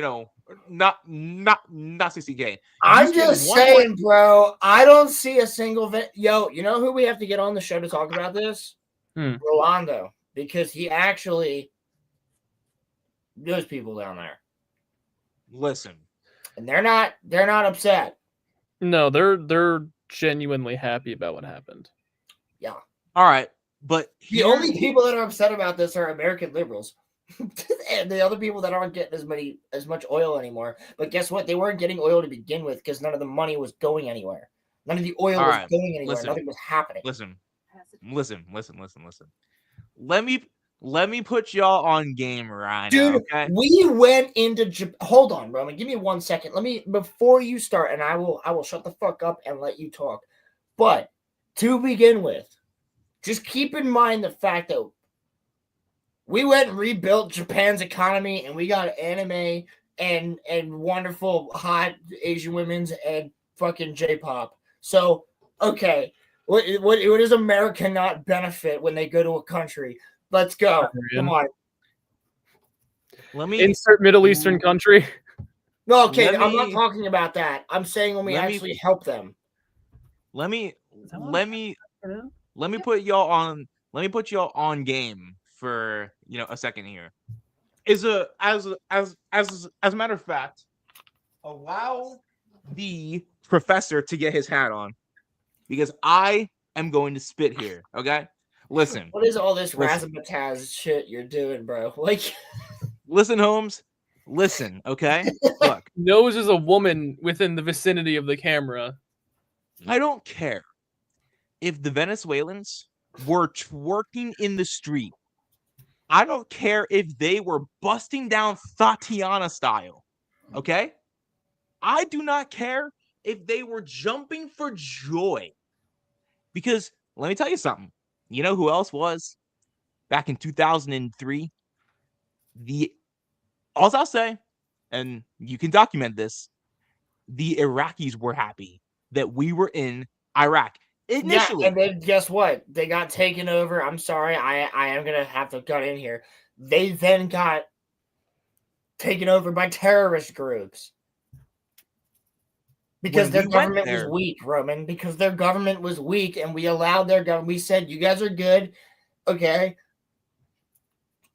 not 60K. I'm just saying, bro. I don't see a single Yo, you know who we have to get on the show to talk about this? Rolando, because he actually knows people down there. Listen, and they're not upset. No, they're genuinely happy about what happened. Yeah. All right, but the only people that are upset about this are American liberals. And the other people that aren't getting as much oil anymore. But guess what? They weren't getting oil to begin with because none of the money was going anywhere. None of the oil was going anywhere. Nothing was happening. Listen. Let me put y'all on game right now. Dude, okay? We went into Japan. Hold on, Roman. Give me 1 second. Before you start, and I will shut the fuck up and let you talk. But to begin with, just keep in mind the fact that we went and rebuilt Japan's economy, and we got anime and wonderful hot Asian women's and fucking J-pop. So, okay, what does America not benefit when they go to a country? Let's go. Come on. Let me insert Middle Eastern country. No, okay, I'm not talking about that. I'm saying when we actually help them. Let me put y'all on. Let me put y'all on game for a second here. As a matter of fact, allow the professor to get his hat on because I am going to spit here. Okay, listen. What is all this razzmatazz shit you're doing, bro? Like, listen, Holmes. Listen, okay. Look, Nose is a woman within the vicinity of the camera. I don't care if the Venezuelans were twerking in the street. I don't care if they were busting down Tatiana style. Okay? I do not care if they were jumping for joy. Because let me tell you something. You know who else was back in 2003? All I'll say, and you can document this, the Iraqis were happy that we were in Iraq. Initially. Yeah, and then guess what? They got taken over. I'm sorry, I am gonna have to cut in here. They then got taken over by terrorist groups because their government was weak, Roman. Because their government was weak, and we allowed their government. We said, "You guys are good, okay?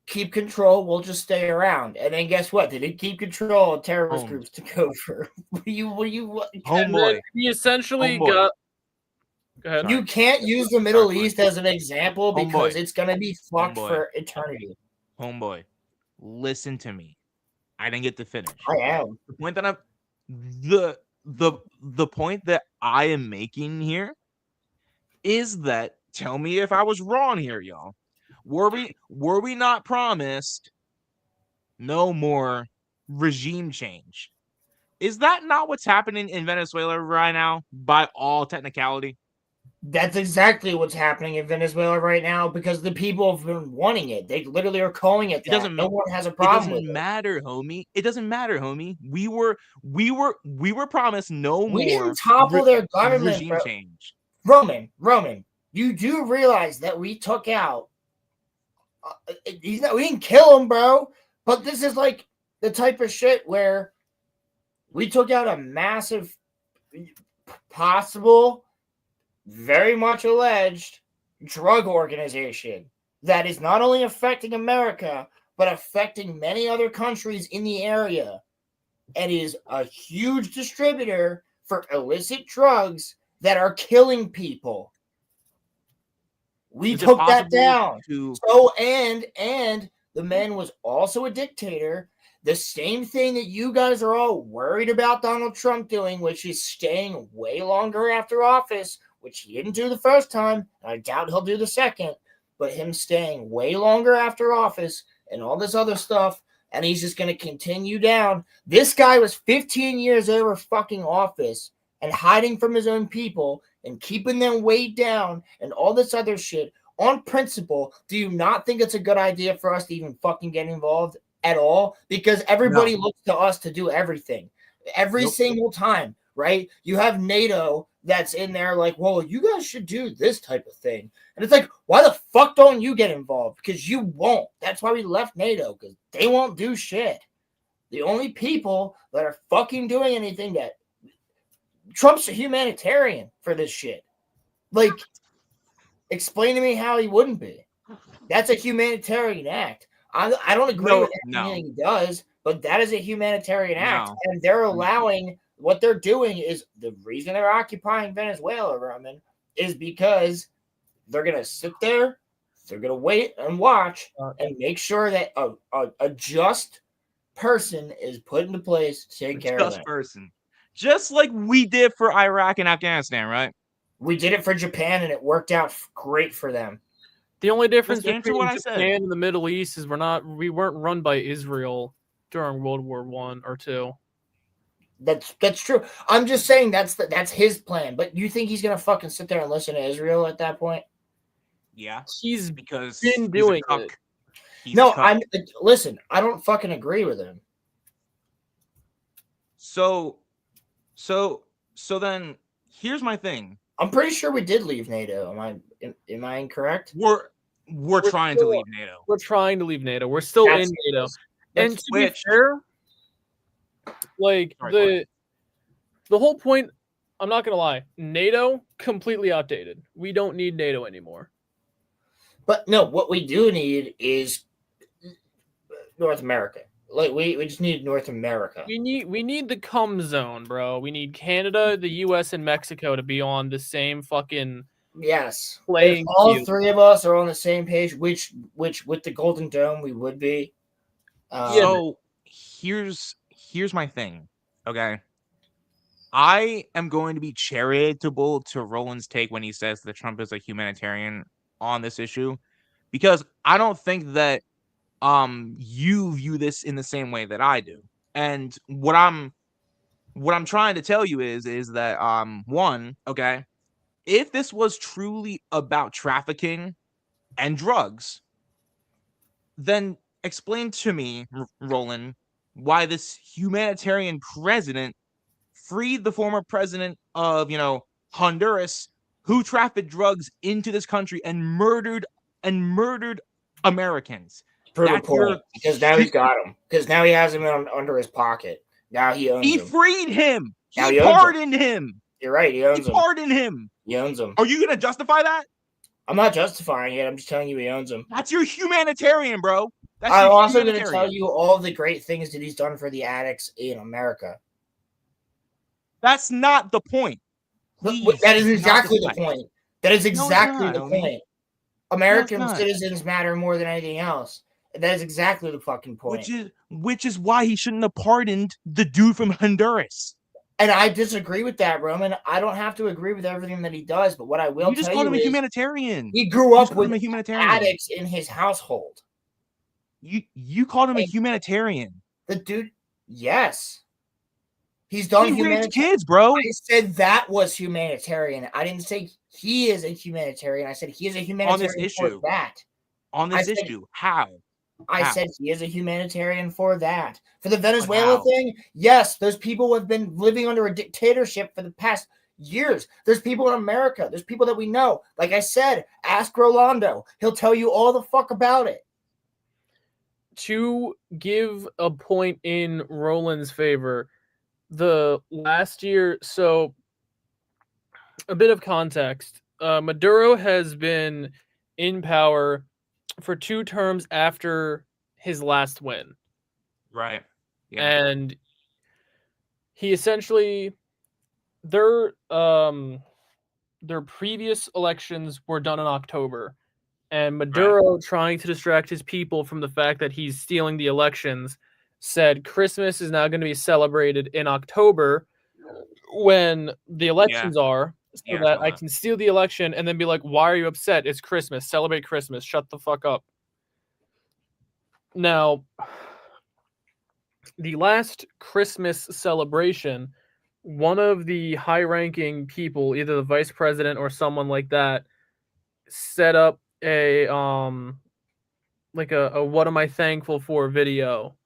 Keep control. We'll just stay around." And then guess what? They didn't keep control. Terrorist groups took over. Homeboy. He essentially got. Go ahead. You can't use the Middle East as an example because it's going to be fucked for eternity. Homeboy, listen to me. I didn't get to finish. I am. The point that the point that I am making here is that, tell me if I was wrong here, y'all. Were we not promised no more regime change? Is that not what's happening in Venezuela right now by all technicality? That's exactly what's happening in Venezuela right now because the people have been wanting it. They literally are calling it that. doesn't No one has a It problem with doesn't it. matter, homie. It doesn't matter, homie. We were promised no We didn't more topple their government, regime bro. change. Roman, you do realize that we took out. We didn't kill him, bro. But this is like the type of shit where we took out a massive, possible, very much alleged drug organization that is not only affecting America, but affecting many other countries in the area, and is a huge distributor for illicit drugs that are killing people. We Is it took that possible down. to- So and the man was also a dictator. The same thing that you guys are all worried about Donald Trump doing, which is staying way longer after office, which he didn't do the first time, and I doubt he'll do the second, but him staying way longer after office and all this other stuff, and he's just going to continue down. This guy was 15 years over fucking office and hiding from his own people and keeping them weighed down and all this other shit on principle. Do you not think it's a good idea for us to even fucking get involved at all? Because everybody looks to us to do everything every single time, right? You have NATO that's in there like, well, you guys should do this type of thing. And it's like, why the fuck don't you get involved? Because you won't. That's why we left NATO, because they won't do shit. The only people that are fucking doing anything that Trump's a humanitarian for this shit. Like, explain to me how he wouldn't be. That's a humanitarian act. I don't agree with everything he does, but that is a humanitarian act. And they're allowing, what they're doing is, the reason they're occupying Venezuela, Roman, is because they're going to sit there, they're going to wait and watch and make sure that a just person is put into place to take care of that. Person. Just like we did for Iraq and Afghanistan, right? We did it for Japan, and it worked out great for them. The only difference Just answer between what I Japan said. and the Middle East is we weren't run by Israel during World War I or II. That's true. I'm just saying that's his plan. But you think he's gonna fucking sit there and listen to Israel at that point? Yeah, he's because been doing it. No, listen. I don't fucking agree with him. So then here's my thing. I'm pretty sure we did leave NATO. Am I incorrect? We're trying to leave NATO. We're trying to leave NATO. We're still in NATO. And to be fair, like the whole point, I'm not gonna lie, NATO completely outdated. We don't need NATO anymore. But no, what we do need is North America. Like we just need North America. We need the cum zone, bro. We need Canada, the US, and Mexico to be on the same fucking playing If all field. three of us are on the same page, which with the Golden Dome we would be. So here's my thing. Okay. I am going to be charitable to Roland's take when he says that Trump is a humanitarian on this issue, because I don't think that you view this in the same way that I do. And what I'm trying to tell you is that one, okay, if this was truly about trafficking and drugs, then explain to me, Roland, why this humanitarian president freed the former president of, Honduras, who trafficked drugs into this country and murdered Americans. Prove a point, because now he's got him. Because now he has him under his pocket. Now he owns him. He freed him. Now He pardoned him. You're right. He owns him. He pardoned him. He owns him. Are you going to justify that? I'm not justifying it. I'm just telling you he owns him. That's your humanitarian, bro. I'm also going to tell you all the great things that he's done for the addicts in America. That's not the point. That is exactly the point. That is exactly the point. American citizens matter more than anything else. That is exactly the fucking point. Which is why he shouldn't have pardoned the dude from Honduras. And I disagree with that, Roman. I don't have to agree with everything that he does, but what I will tell you is, you just called him a humanitarian. He grew up with addicts in his household. You called him a humanitarian. The dude, yes. He's done He raped humanitarian. kids, bro. I said that was humanitarian. I didn't say he is a humanitarian. I said he is a humanitarian for issue. that. On this I said- issue, how? I How? said he is a humanitarian for that. For the how? Venezuela thing, yes, those people have been living under a dictatorship for the past years. There's people in America. There's people that we know. Like I said, ask Rolando. He'll tell you all the fuck about it. To give a point in Roland's favor, the last year, so a bit of context. Maduro has been in power for 2 terms after his last win. Right. Yeah. And he essentially their previous elections were done in October, and Maduro, trying to distract his people from the fact that he's stealing the elections, said Christmas is now going to be celebrated in October when the elections are, so Yeah, I that saw I that. can steal the election and then be like, why are you upset? It's Christmas. Celebrate Christmas. Shut the fuck up. Now, the last Christmas celebration, one of the high-ranking people, either the vice president or someone like that, set up a like a what am I thankful for video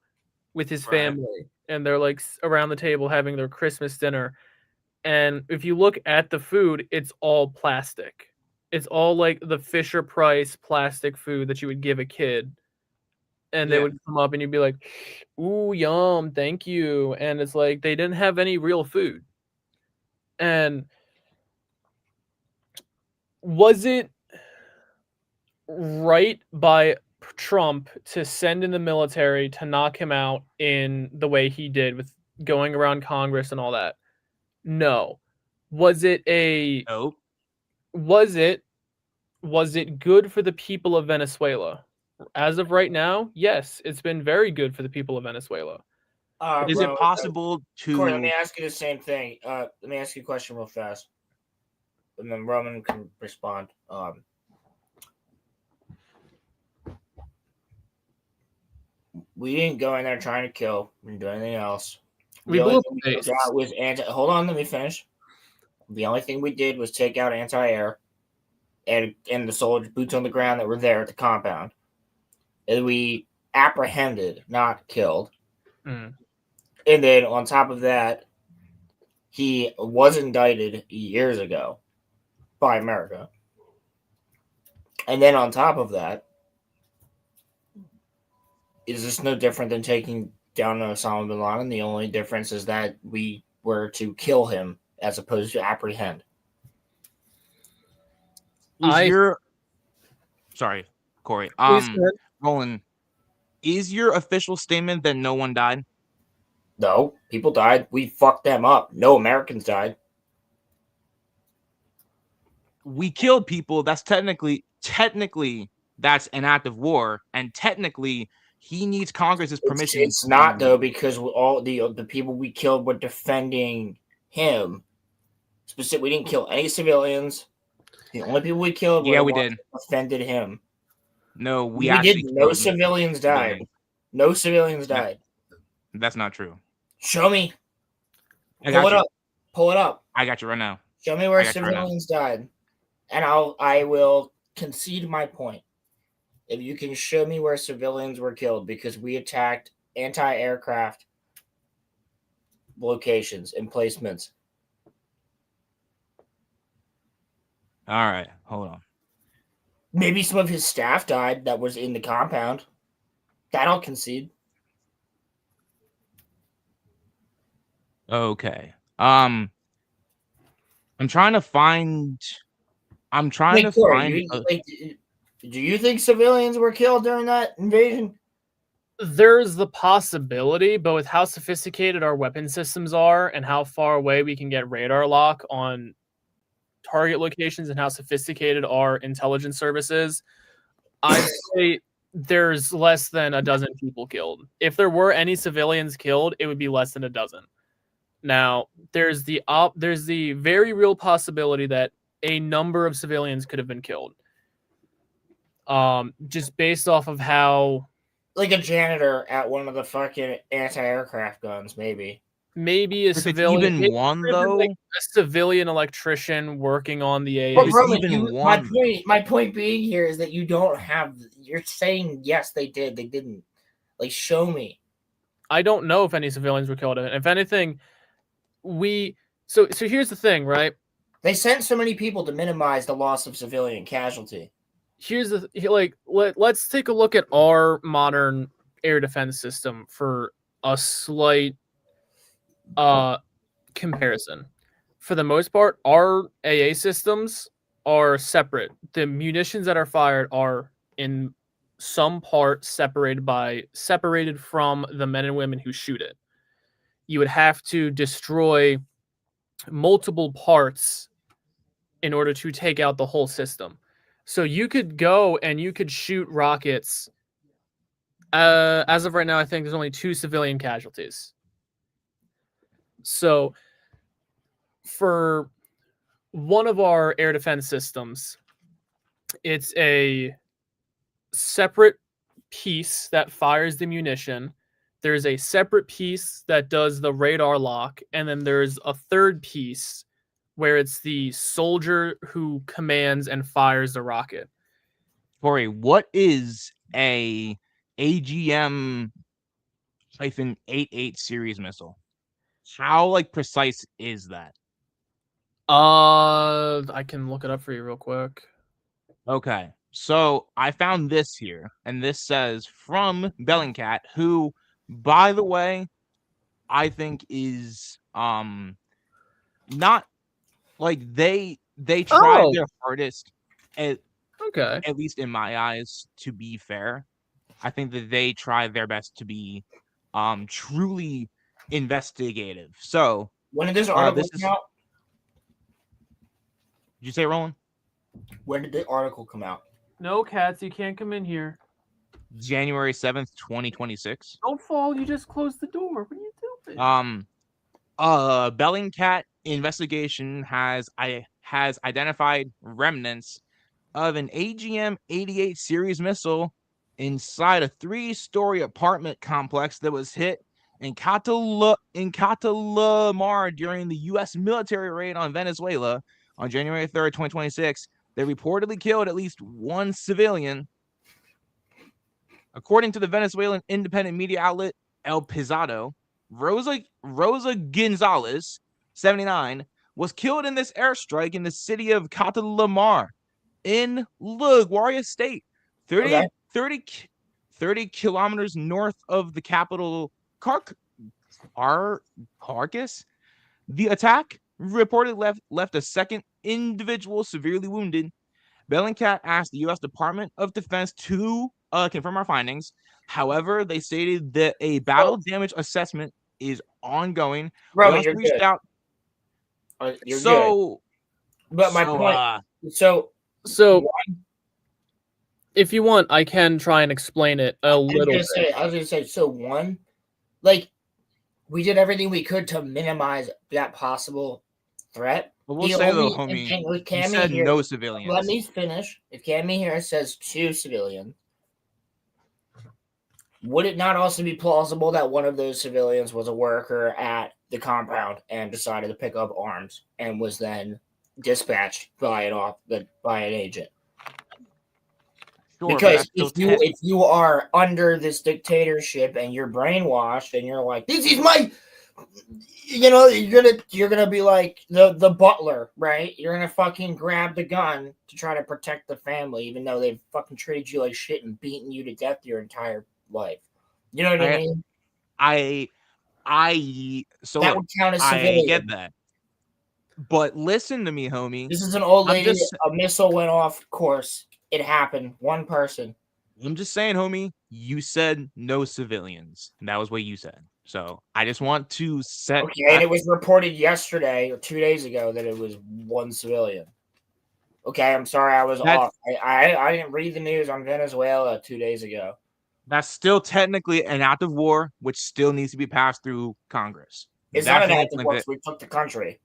with his Right. family, and they're like around the table having their Christmas dinner. And if you look at the food, it's all plastic. It's all like the Fisher Price plastic food that you would give a kid. And they Yeah. would come up and you'd be like, ooh, yum, thank you. And it's like they didn't have any real food. And was it right by Trump to send in the military to knock him out in the way he did with going around Congress and all that? No. Was it Nope. was it good for the people of Venezuela? As of right now, yes, it's been very good for the people of Venezuela. Is it possible to? Corey, let me ask you the same thing. Let me ask you a question real fast, and then Roman can respond. We didn't go in there trying to kill. We didn't do anything else. We The only blew up thing the we base. took out was hold on, let me finish. The only thing we did was take out anti-air and the soldiers boots on the ground that were there at the compound. And we apprehended, not killed. Mm. And then on top of that, he was indicted years ago by America. And then on top of that, is this no different than taking down Osama bin Laden? The only difference is that we were to kill him as opposed to apprehend. Sorry, Corey. Please go ahead. Roland, is your official statement that no one died? No, people died. We fucked them up. No Americans died. We killed people. That's technically that's an act of war, and technically he needs Congress's permission. It's not though, because all the people we killed were defending him. We didn't kill any civilians. The only people we killed were we did. defended him. No, we did. No civilians died. No civilians died. That's not true. Show me. Pull it up. Pull it up. I got you right now. Show me where civilians died, and I will concede my point. If you can show me where civilians were killed because we attacked anti-aircraft locations and placements. All right, hold on. Maybe some of his staff died that was in the compound. That I'll concede. Okay. I'm trying to find. Corey, do you think civilians were killed during that invasion? There's the possibility, but with how sophisticated our weapon systems are and how far away we can get radar lock on target locations and how sophisticated our intelligence services, I'd say there's less than a dozen people killed. If there were any civilians killed, it would be less than a dozen. Now, there's the very real possibility that a number of civilians could have been killed. Just based off of how, like a janitor at one of the fucking anti-aircraft guns, maybe. maybe a If it's civilian, even maybe one, there could have been, like, though, a civilian electrician working on the AA. But it's Roman, even my one. point being here is that you don't have. You're saying yes, they did, they didn't. Like, show me. I don't know if any civilians were killed. If anything, so here's the thing, right? They sent so many people to minimize the loss of civilian casualty. Let's take a look at our modern air defense system for a slight comparison. For the most part, our AA systems are separate. The munitions that are fired are in some part separated from the men and women who shoot it. You would have to destroy multiple parts in order to take out the whole system. So you could go and you could shoot rockets. As of right now, I think there's only 2 civilian casualties. So for one of our air defense systems, it's a separate piece that fires the munition. There's a separate piece that does the radar lock, and then there's a third piece where it's the soldier who commands and fires the rocket. Corey, what is a AGM-88 series missile? How like precise is that? I can look it up for you real quick. Okay, so I found this here, and this says from Bellingcat, who, by the way, I think is not like they tried their hardest, at least in my eyes, to be fair. I think that they tried their best to be truly investigative. So when did this article come out? Did you say, Roland? When did the article come out? No, Cats, you can't come in here. January 7th, 2026. Don't fall, you just closed the door. What are you doing? Bellingcat investigation has identified remnants of an AGM-88 series missile inside a 3-story apartment complex that was hit in Catalamar during the U.S. military raid on Venezuela on January 3rd, 2026. They reportedly killed at least 1 civilian. According to the Venezuelan independent media outlet El Pizarro, Rosa Gonzalez, 79, was killed in this airstrike in the city of Catalamar in LaGuardia State, 30 kilometers north of the capital Caracas. The attack reportedly left a second individual severely wounded. Bellingcat asked the U.S. Department of Defense to confirm our findings. However, they stated that a battle damage assessment is ongoing. Roman, you're good. You're good. But my point. So if you want, I can try and explain it a little bit. I was gonna say. So one, like, we did everything we could to minimize that possible threat. But we'll say though, homie, you said no civilians. Let me finish. If Cammy here says 2 civilians, would it not also be plausible that one of those civilians was a worker at the compound and decided to pick up arms and was then dispatched by an agent? Sure, because if you are under this dictatorship and you're brainwashed and you're like, this is my, you're gonna be like the butler, right? You're gonna fucking grab the gun to try to protect the family, even though they've fucking treated you like shit and beaten you to death your entire life. You know what I mean? That would count as civilian. I get that. But listen to me, homie. This is an old lady. A missile went off course. It happened. One person. I'm just saying, homie, you said no civilians. That was what you said. So I just want to set. Okay, and it was reported yesterday or 2 days ago that it was 1 civilian. Okay, I'm sorry I was off. I didn't read the news on Venezuela 2 days ago. That's still technically an act of war, which still needs to be passed through Congress. It's not an act of war. We took the country.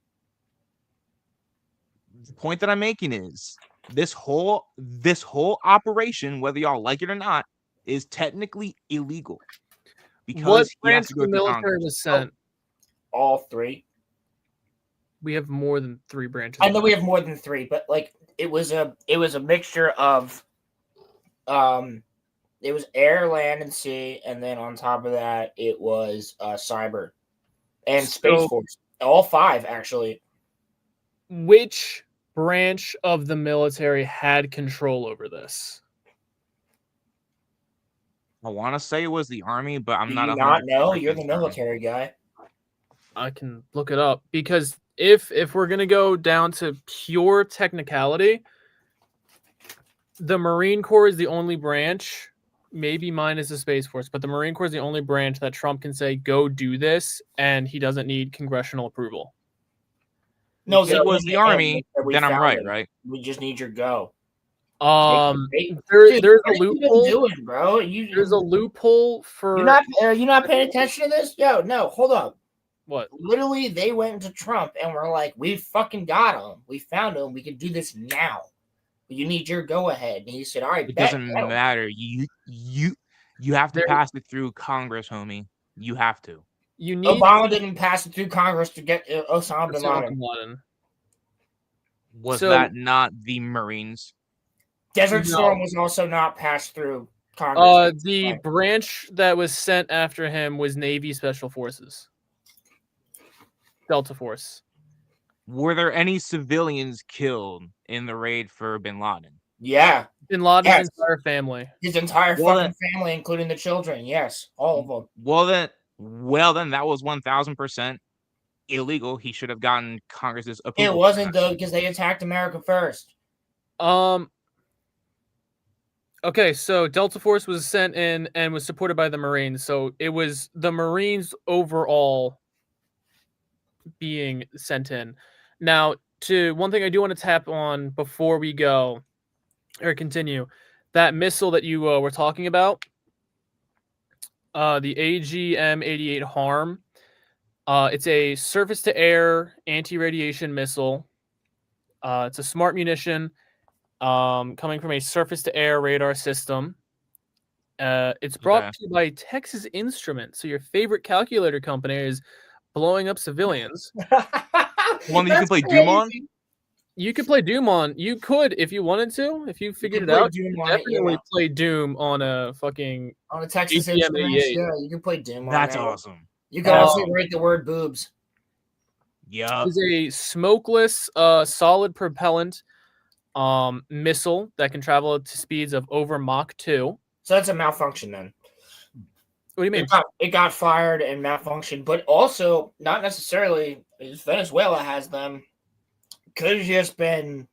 The point that I'm making is this whole operation, whether y'all like it or not, is technically illegal because what he has branch to of go the through military Congress. was sent? all three. We have more than 3 branches. I know we have more than 3, but like it was a mixture of it was air, land, and sea, and then on top of that it was cyber and Space Force. All 5 actually. Which branch of the military had control over this? I want to say it was the army, but I'm Do not. you 100% not know? You're the certain. military guy. I can look it up because if we're gonna go down to pure technicality, the Marine Corps is the only branch, maybe minus the Space Force, but the Marine Corps is the only branch that Trump can say go do this, and he doesn't need congressional approval. No, If it was the army, then I'm right, right? We just need your go. There's a loophole, doing, bro. There's a loophole for. Are you not paying attention to this? Yo, no, hold up. What? Literally, they went to Trump and were like, "We fucking got him. We found him. We can do this now. You need your go ahead." And he said, "All right, It doesn't matter. You have to pass it through Congress, homie. You have to. You need. Obama didn't pass it through Congress to get Osama bin Laden. Was that not the Marines? Desert Storm was also not passed through Congress. The branch that was sent after him was Navy Special Forces. Delta Force. Were there any civilians killed in the raid for bin Laden? Yeah. Bin Laden's entire family. His entire fucking family, including the children. Yes, all of them. Well then, that was 1,000% illegal. He should have gotten Congress's approval. It wasn't though, because they attacked America first. Okay, so Delta Force was sent in and was supported by the Marines. So it was the Marines overall being sent in. Now, to one thing I do want to tap on before we go or continue, that missile that you were talking about, the AGM-88 HARM, it's a surface-to-air anti-radiation missile. It's a smart munition coming from a surface-to-air radar system. It's brought to you by Texas Instruments. So your favorite calculator company is blowing up civilians. One that you can play Doom on? You could play Doom on. You could if you wanted to. If you figured it out, you could definitely play Doom on a fucking on a Texas Instruments. Yeah, you can play Doom on. That's awesome. You can also write the word boobs. Yeah. It's a smokeless, solid propellant missile that can travel to speeds of over Mach 2. So that's a malfunction then. What do you mean? It got fired and malfunctioned, but also not necessarily. Venezuela has them. Could have just been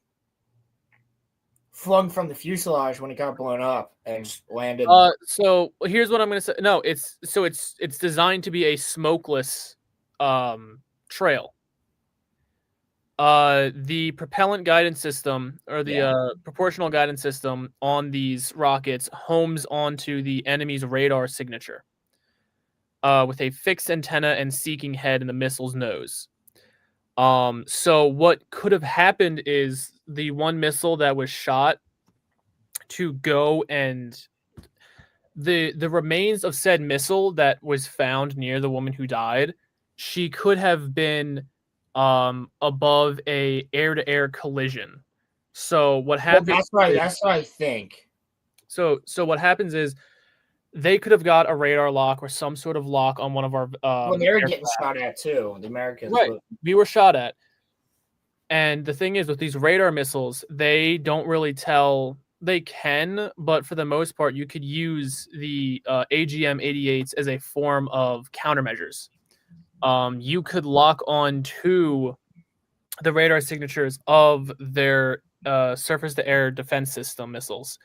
flung from the fuselage when it got blown up and just landed. So here's what I'm going to say. No, it's designed to be a smokeless trail. The propellant guidance system or the proportional guidance system on these rockets homes onto the enemy's radar signature with a fixed antenna and seeking head in the missile's nose. So what could have happened is the one missile that was shot to go and the remains of said missile that was found near the woman who died, she could have been above a air-to-air collision. So what happened? That's right. That's what I think. So what happens is they could have got a radar lock or some sort of lock on one of our. Well, they were getting shot at too. The Americans. Right. We were shot at. And the thing is, with these radar missiles, they don't really tell. They can, but for the most part, you could use the AGM-88s as a form of countermeasures. You could lock on to the radar signatures of their surface-to-air defense system missiles.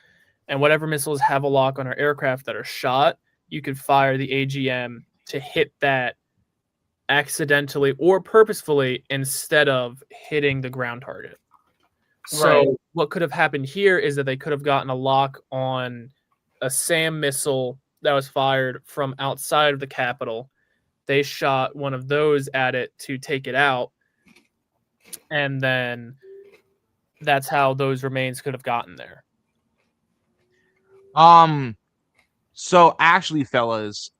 And whatever missiles have a lock on our aircraft that are shot, you could fire the AGM to hit that accidentally or purposefully instead of hitting the ground target. So what could have happened here is that they could have gotten a lock on a SAM missile that was fired from outside of the Capitol. They shot one of those at it to take it out. And then that's how those remains could have gotten there. So actually, fellas,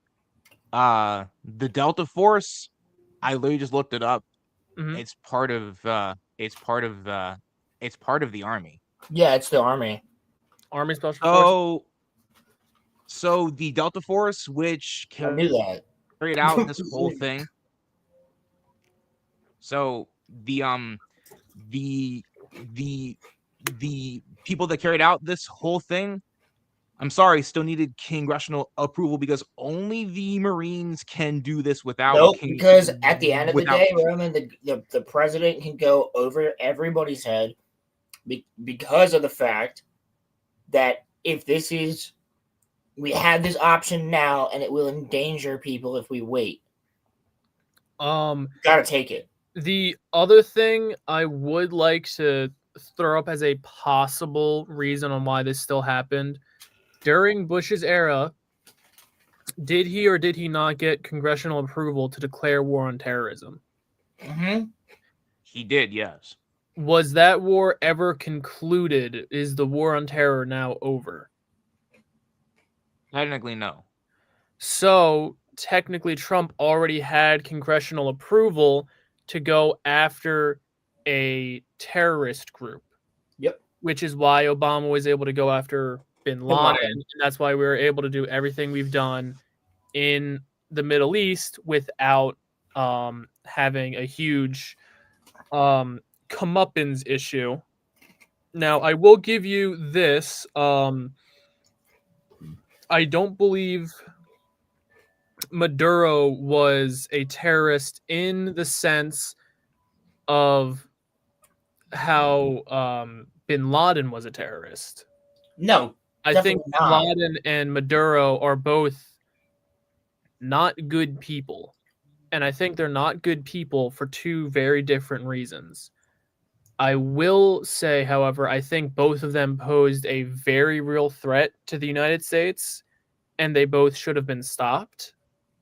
the Delta Force I literally just looked it up. Mhm. It's part of it's part of the army. Yeah, it's the army. Army Special Forces. So the Delta Force, which I knew that. carried out this whole thing. So the the people that carried out this whole thing, I'm sorry, still needed congressional approval because only the Marines can do this without. Nope, because at the end of the without- day, Roman, the president can go over everybody's head because of the fact that if we have this option now and it will endanger people if we wait. Gotta take it. The other thing I would like to throw up as a possible reason on why this still happened during Bush's era, did he or did he not get congressional approval to declare war on terrorism? Mm-hmm. He did, yes. Was that war ever concluded? Is the war on terror now over? Technically, no. So technically, Trump already had congressional approval to go after a terrorist group. Yep. Which is why Obama was able to go after Bin Laden. And that's why we were able to do everything we've done in the Middle East without having a huge comeuppance issue. Now, I will give you this. I don't believe Maduro was a terrorist in the sense of how Bin Laden was a terrorist. No, I think Bin Laden and Maduro are both not good people. And I think they're not good people for two very different reasons. I will say, however, I think both of them posed a very real threat to the United States, and they both should have been stopped.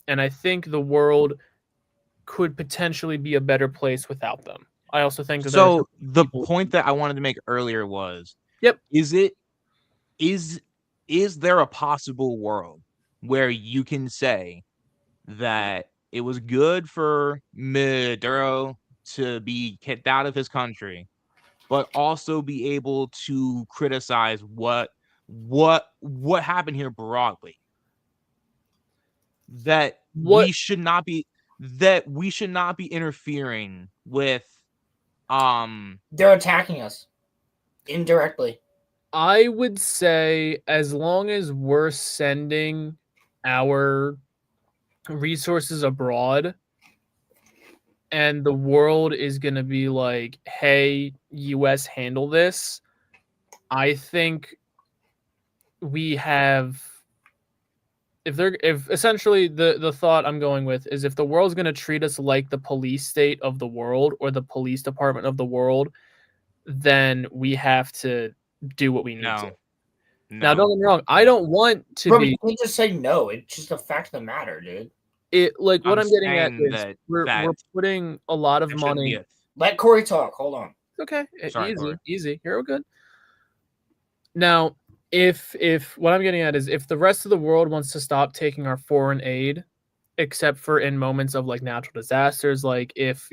And I think the world could potentially be a better place without them. I also think that so the point that I wanted to make earlier was, is there a possible world where you can say that it was good for Maduro to be kicked out of his country, but also be able to criticize what happened here broadly? We should not be interfering with they're attacking us indirectly. I would say as long as we're sending our resources abroad and the world is going to be like, hey, US, handle this, I think we have, if essentially the thought I'm going with is if the world's going to treat us like the police state of the world or the police department of the world, then we have to do what we need to. Now, don't get me wrong. I don't want to be. You can't just say no. It's just a fact of the matter, dude. What I'm getting at is we're putting a lot of money. Let Corey talk. Hold on. Okay, Sorry, easy. You're good. Now, if what I'm getting at is if the rest of the world wants to stop taking our foreign aid, except for in moments of like natural disasters, like if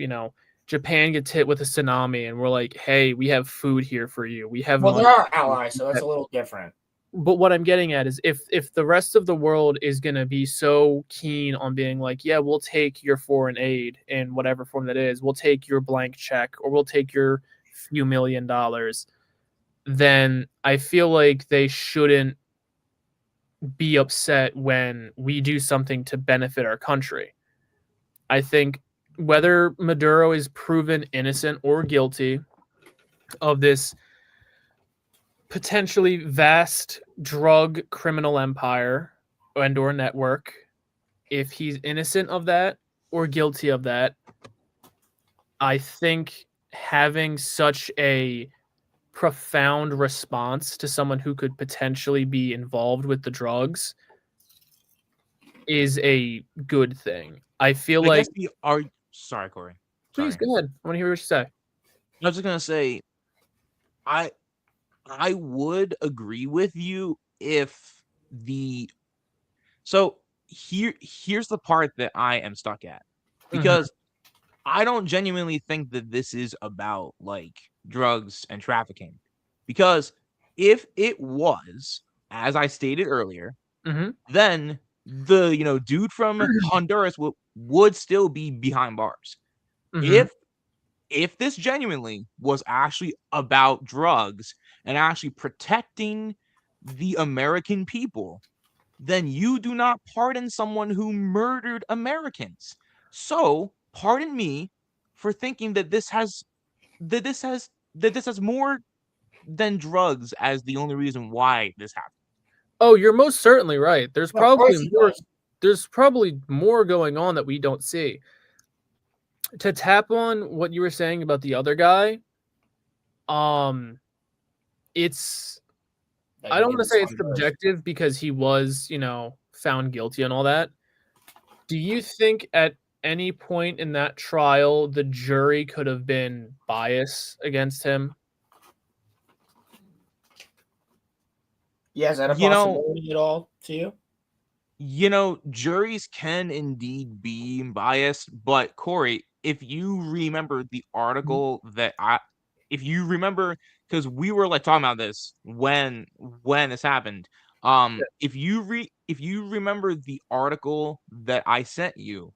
Japan gets hit with a tsunami and we're like, hey, we have food here for you. We have they're our allies, so that's a little different. But what I'm getting at is if the rest of the world is going to be so keen on being like, yeah, we'll take your foreign aid in whatever form that is, we'll take your blank check or we'll take your few $1 million, then I feel like they shouldn't be upset when we do something to benefit our country. I think whether Maduro is proven innocent or guilty of this potentially vast drug criminal empire and or network, if he's innocent of that or guilty of that, I think having such a profound response to someone who could potentially be involved with the drugs is a good thing. I feel like sorry, Corey. Please go ahead. I want to hear what you say. I was just gonna say, I would agree with you if here's the part that I am stuck at, because I don't genuinely think that this is about like drugs and trafficking, because if it was, as I stated earlier, Mm-hmm. then the dude from Honduras would still be behind bars. Mm-hmm. If this genuinely was actually about drugs and actually protecting the American people, then you do not pardon someone who murdered Americans. So, pardon me for thinking that this has more than drugs as the only reason why this happened. Oh, you're most certainly right. There's Of course probably he more. does. There's probably more going on that we don't see. To tap on what you were saying about the other guy, it's Like, I don't want to maybe say it's some does. subjective because he was, found guilty and all that. Do you think at any point in that trial the jury could have been biased against him? Yeah, is that a You know, possibility at all to you? Juries can indeed be biased, but Corey, if you remember the article if you remember, because we were like talking about this when this happened, if you remember the article that I sent you,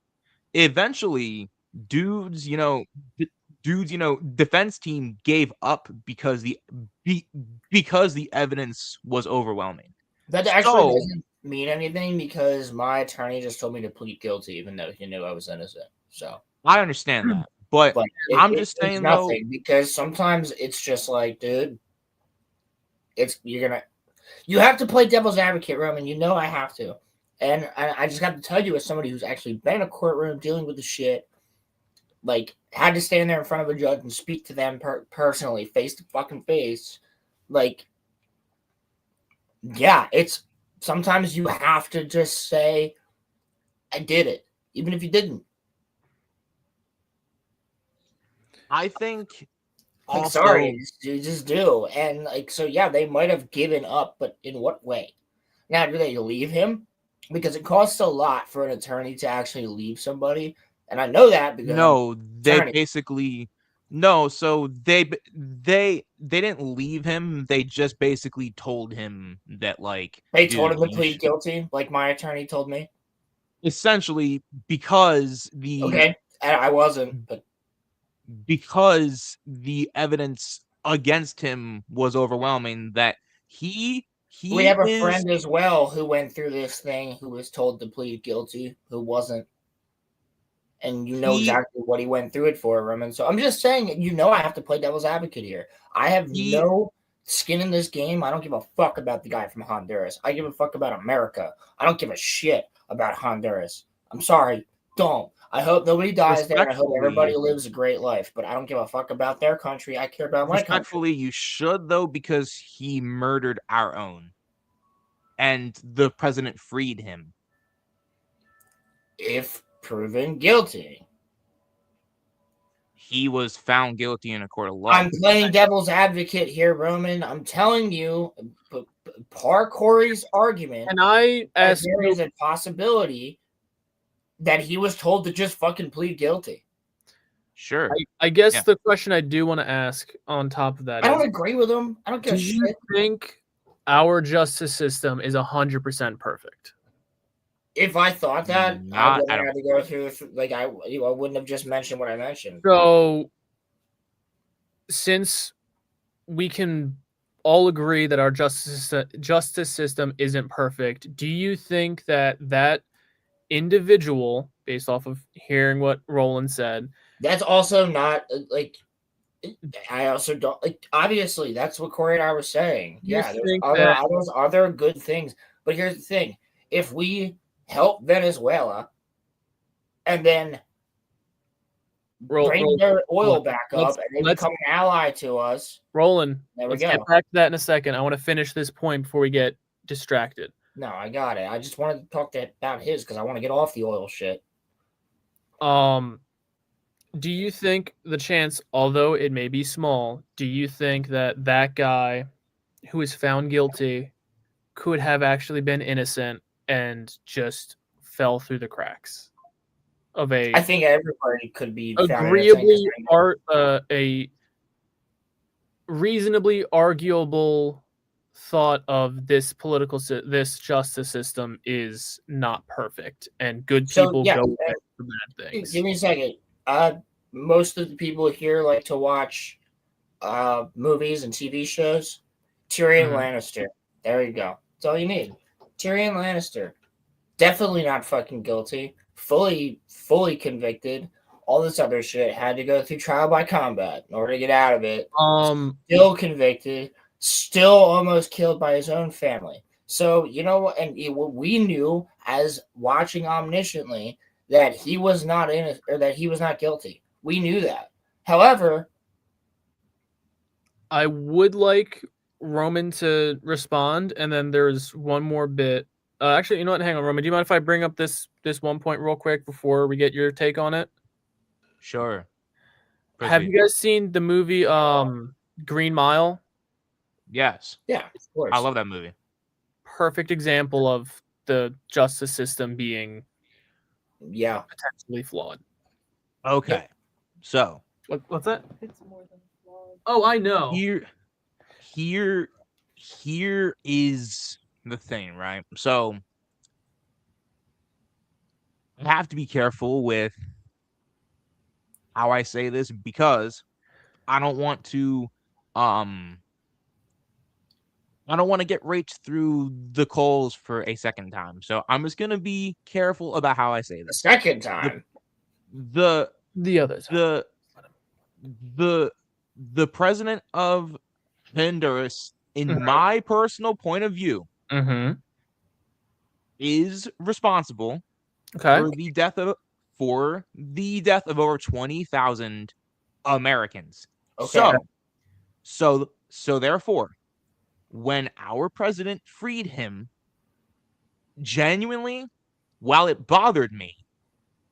eventually dudes, defense team gave up because because the evidence was overwhelming. That actually So doesn't mean anything because my attorney just told me to plead guilty, even though he knew I was innocent. So, I understand that, but but I'm just it's saying though, nothing because sometimes it's just like, dude, you have to play devil's advocate, Roman. You know I have to, and I just have to tell you, as somebody who's actually been in a courtroom dealing with the shit, like had to stand there in front of a judge and speak to them personally, face to fucking face, like, yeah, it's sometimes you have to just say, I did it, even if you didn't. I think Like, also sorry, you just do. And, like, so yeah, they might have given up, but in what way? Now, do they leave him? Because it costs a lot for an attorney to actually leave somebody. And I know that because I'm an no, they attorney. basically no, so they didn't leave him. They just basically told him that like, They told dude, him to plead guilty, like my attorney told me. essentially because Okay, I wasn't, but the evidence against him was overwhelming, that we he have a is friend as well who went through this thing who was told to plead guilty, who wasn't. And you know he exactly what he went through it for, Roman. So I'm just saying, I have to play devil's advocate here. I have he no skin in this game. I don't give a fuck about the guy from Honduras. I give a fuck about America. I don't give a shit about Honduras. I'm sorry. Don't. I hope nobody dies there. And I hope everybody respectfully lives a great life. But I don't give a fuck about their country. I care about my country. respectfully you should, though, because he murdered our own and the president freed him. If proven guilty. He was found guilty in a court of law. I'm playing devil's advocate here, Roman. I'm telling you, par Corey's argument. And I asked there is a possibility that he was told to just fucking plead guilty. Sure. I guess the question I do want to ask on top of that I don't agree with him. I don't give a shit. Do you think our justice system is 100% perfect? If I thought that, I Not wouldn't at have to go through. Like I wouldn't have just mentioned what I mentioned. So, since we can all agree that our justice system isn't perfect, do you think that individual, based off of hearing what Roland said, that's also not like. I also don't like. Obviously, that's what Corey and I were saying. Yeah, there's other good things, but here's the thing: if we help Venezuela and then bring their oil back up and they become an ally to us, Roland, let's get back to that in a second. I want to finish this point before we get distracted. No, I got it. I just wanted to talk about his because I want to get off the oil shit. Do you think the chance, although it may be small, do you think that guy who is found guilty could have actually been innocent and just fell through the cracks? of a I think everybody could be found agreeably a reasonably arguable thought of this this justice system is not perfect, and good So people yeah, go away for bad things. give me a second. Most of the people here like to watch movies and TV shows. Tyrion Lannister. There you go. That's all you need. Tyrion Lannister. Definitely not fucking guilty. Fully convicted. All this other shit had to go through trial by combat in order to get out of it. Still convicted. Still almost killed by his own family. So you know what? And we knew as watching omnisciently that he was not that he was not guilty. We knew that. However, I would like Roman to respond, and then there's one more bit. Actually, you know what? Hang on, Roman. Do you mind if I bring up this one point real quick before we get your take on it? Sure. Have you guys seen the movie Green Mile? Yes. Yeah, of course. I love that movie. Perfect example of the justice system being potentially flawed. Okay. Yeah. So what's that? It's more than flawed. Oh, I know. Here is the thing, right? So I have to be careful with how I say this because I don't want to get raked through the coals for a second time. So I'm just gonna be careful about how I say this. A second time. The other time. The president of Honduras, in my personal point of view, is responsible for the death of over 20,000 Americans. Okay. So therefore, when our president freed him, genuinely, while it bothered me,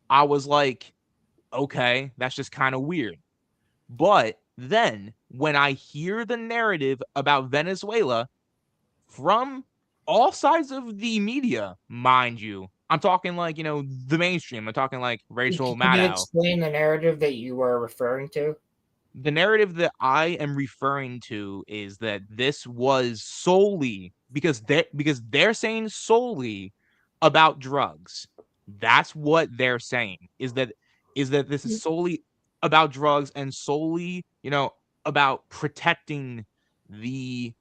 I was like, okay, that's just kind of weird. But then when I hear the narrative about Venezuela from all sides of the media, mind you, I'm talking like, the mainstream. I'm talking like Rachel Maddow. Can you explain the narrative that you were referring to? The narrative that I am referring to is that this was solely because they're saying solely about drugs. That's what they're saying is that this is solely about drugs and solely, about protecting the,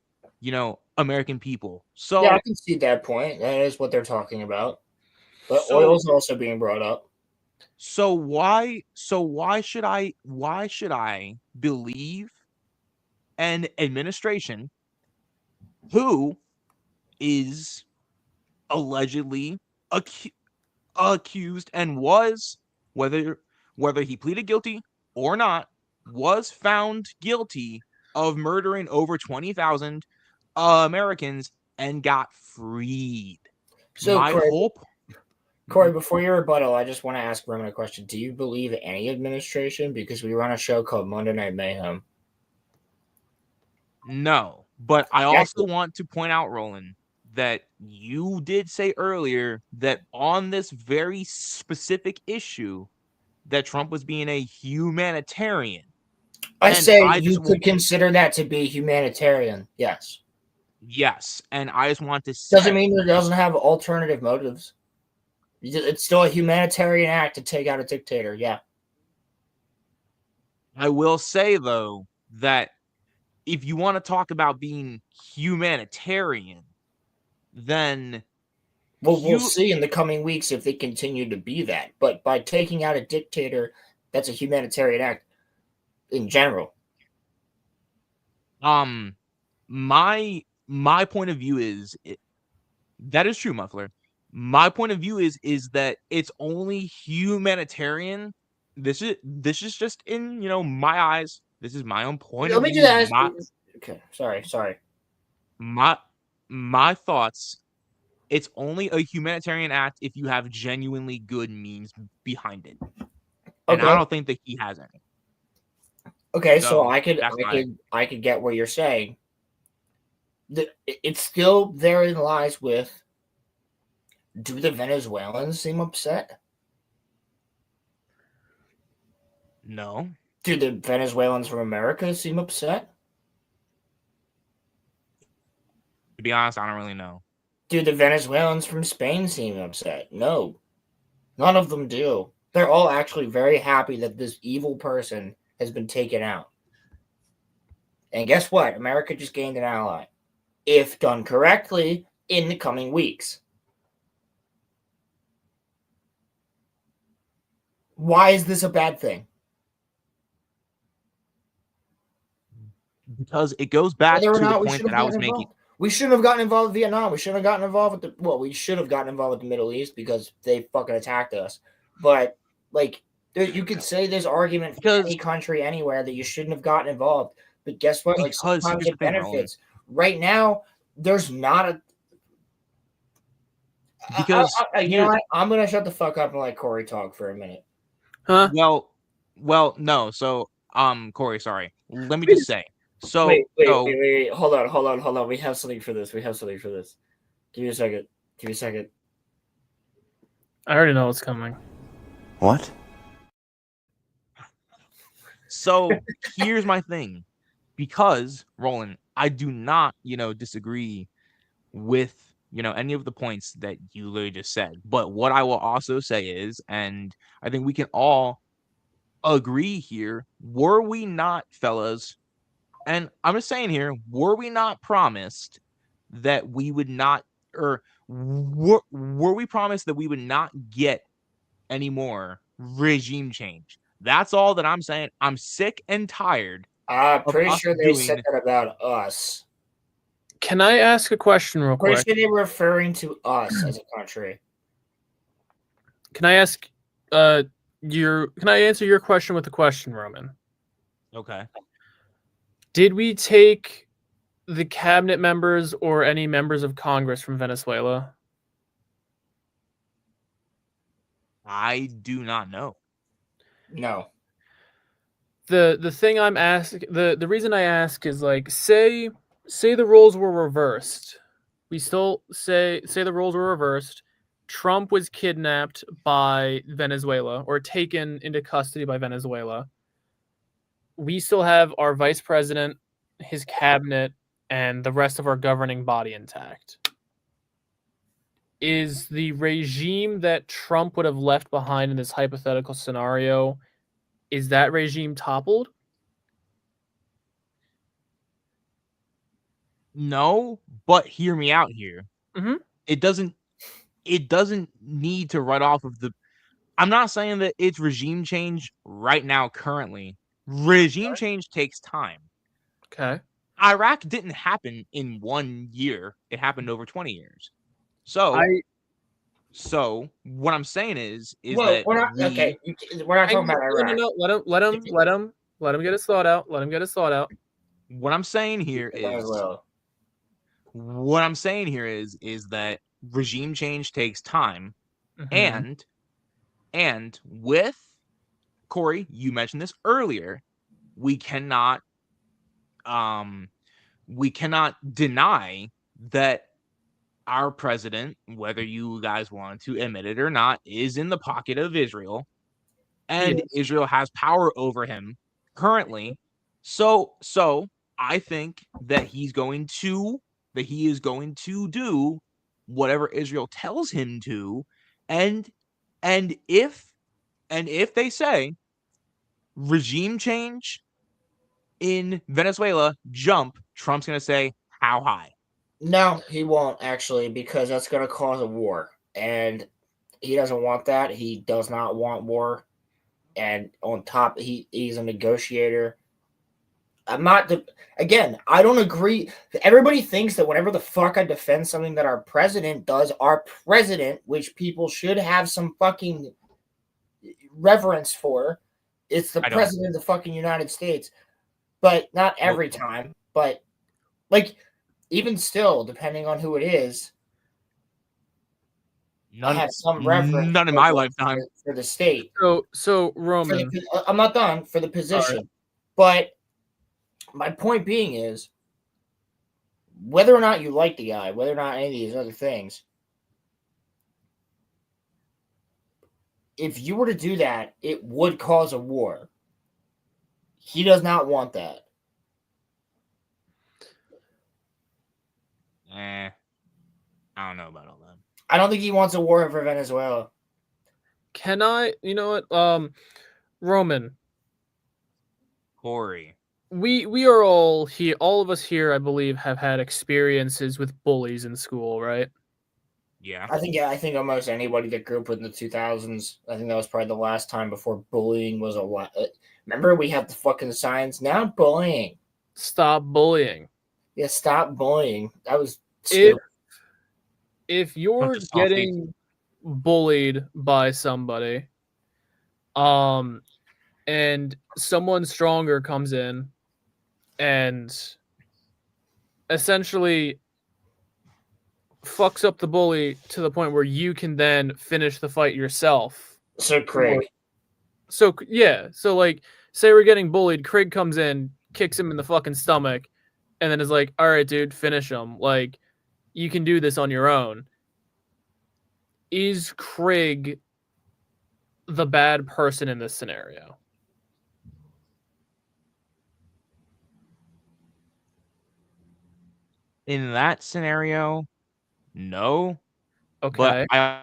American people. So yeah, I can see that point. That is what they're talking about. But So- oil's also being brought up. So why should I believe an administration who is allegedly accused and was, whether he pleaded guilty or not, was found guilty of murdering over 20,000 Americans and got freed? So My hope. Corey, before your rebuttal, I just want to ask Roman a question. Do you believe any administration? Because we run a show called Monday Night Mayhem. No, but I also want to point out, Roland, that you did say earlier that on this very specific issue that Trump was being a humanitarian. I say you could consider that to be humanitarian. Yes. Yes, and I just want to say... Doesn't mean it doesn't have alternative motives. It's still a humanitarian act to take out a dictator, yeah. I will say, though, that if you want to talk about being humanitarian, then... Well, we'll see in the coming weeks if they continue to be that. But by taking out a dictator, that's a humanitarian act in general. My point of view is... that is true, Muffler. My point of view is that it's only humanitarian. This is just in, my eyes. This is my own point of view. Let me just ask you. Okay, sorry. My thoughts. It's only a humanitarian act if you have genuinely good means behind it. And I don't think that he has any. Okay, so I could get what you're saying. It's still therein lies with, do the Venezuelans seem upset? No. Do the Venezuelans from America seem upset? To be honest, I don't really know. Do the Venezuelans from Spain seem upset? No. None of them do. They're all actually very happy that this evil person has been taken out. And guess what? America just gained an ally. If done correctly in the coming weeks. Why is this a bad thing? Because it goes back Whether to or not the we point should that have I was gotten making. involved. We shouldn't have gotten involved with Vietnam. We shouldn't have gotten involved with we should have gotten involved with the Middle East because they fucking attacked us. But like, you could say there's argument for Because any country anywhere that you shouldn't have gotten involved. But guess what? Like Because sometimes here's it the thing, Roland. benefits. Right now, there's not a. Because You know what? I'm gonna shut the fuck up and let Corey talk for a minute. Huh? Well, no. So, Corey, sorry. Let me just say. So, Wait. so Hold on. We have something for this. Give me a second. I already know what's coming. What? So here's my thing. Because, Roland, I do not, disagree with, any of the points that you literally just said. But what I will also say is, and I think we can all agree here, were we not, fellas, and I'm just saying here, were we not promised that we would not, or were we promised that we would not get any more regime change? That's all that I'm saying. I'm sick and tired. I'm pretty us sure they said doing- that about us. Can I ask a question real Pretty quick? sure they were referring to us as a country. Can I ask can I answer your question with a question, Roman? Okay. Did we take the cabinet members or any members of Congress from Venezuela? I do not know. No. The thing I'm asking, the reason I ask is like, say the roles were reversed. We still say the roles were reversed. Trump was kidnapped by Venezuela or taken into custody by Venezuela. We still have our vice president, his cabinet, and the rest of our governing body intact. Is the regime that Trump would have left behind in this hypothetical scenario, is that regime toppled? No, but hear me out here. Mm-hmm. It doesn't need to write off of the. I'm not saying that it's regime change right now, currently. Regime change takes time. Okay. Iraq didn't happen in 1 year. It happened over 20 years. So what I'm saying is that we're not okay. We're not talking about Iraq. No. Let him get his thought out. What I'm saying here is that regime change takes time, Mm-hmm. and with Corey, you mentioned this earlier, we cannot deny that our president, whether you guys want to admit it or not, is in the pocket of Israel, and Israel has power over him currently. So I think that he is going to do whatever Israel tells him to, and if they say regime change in Venezuela, jump, Trump's going to say, how high? No, he won't actually, because that's going to cause a war, and he doesn't want that. He does not want war, and on top, he's a negotiator. I don't agree. Everybody thinks that whenever the fuck I defend something that our president does, which people should have some fucking reverence for, it's the president of the fucking United States. But not every time. But like, even still, depending on who it is, I have some reverence. None in my lifetime for the state. So Roman, I'm not done for the position, but my point being is, whether or not you like the guy, whether or not any of these other things, if you were to do that, it would cause a war. He does not want that. I don't know about all that. I don't think he wants a war for Venezuela. Can I? You know what? Roman, Corey. we are all here. All of us here, I believe, have had experiences with bullies in school, right? Yeah. I think almost anybody that grew up in the 2000s. I think that was probably the last time before bullying was a lot. Remember, we had the fucking signs. Now bullying. Stop bullying. Yeah, stop bullying. That was stupid. If you're Bunch of softies. getting bullied by somebody, and someone stronger comes in and essentially fucks up the bully to the point where you can then finish the fight yourself. So Craig. So yeah, so like say we're getting bullied, Craig comes in, kicks him in the fucking stomach, and then is like, "All right, dude, finish him. Like you can do this on your own." Is Craig the bad person in this scenario? In that scenario, no. Okay. But I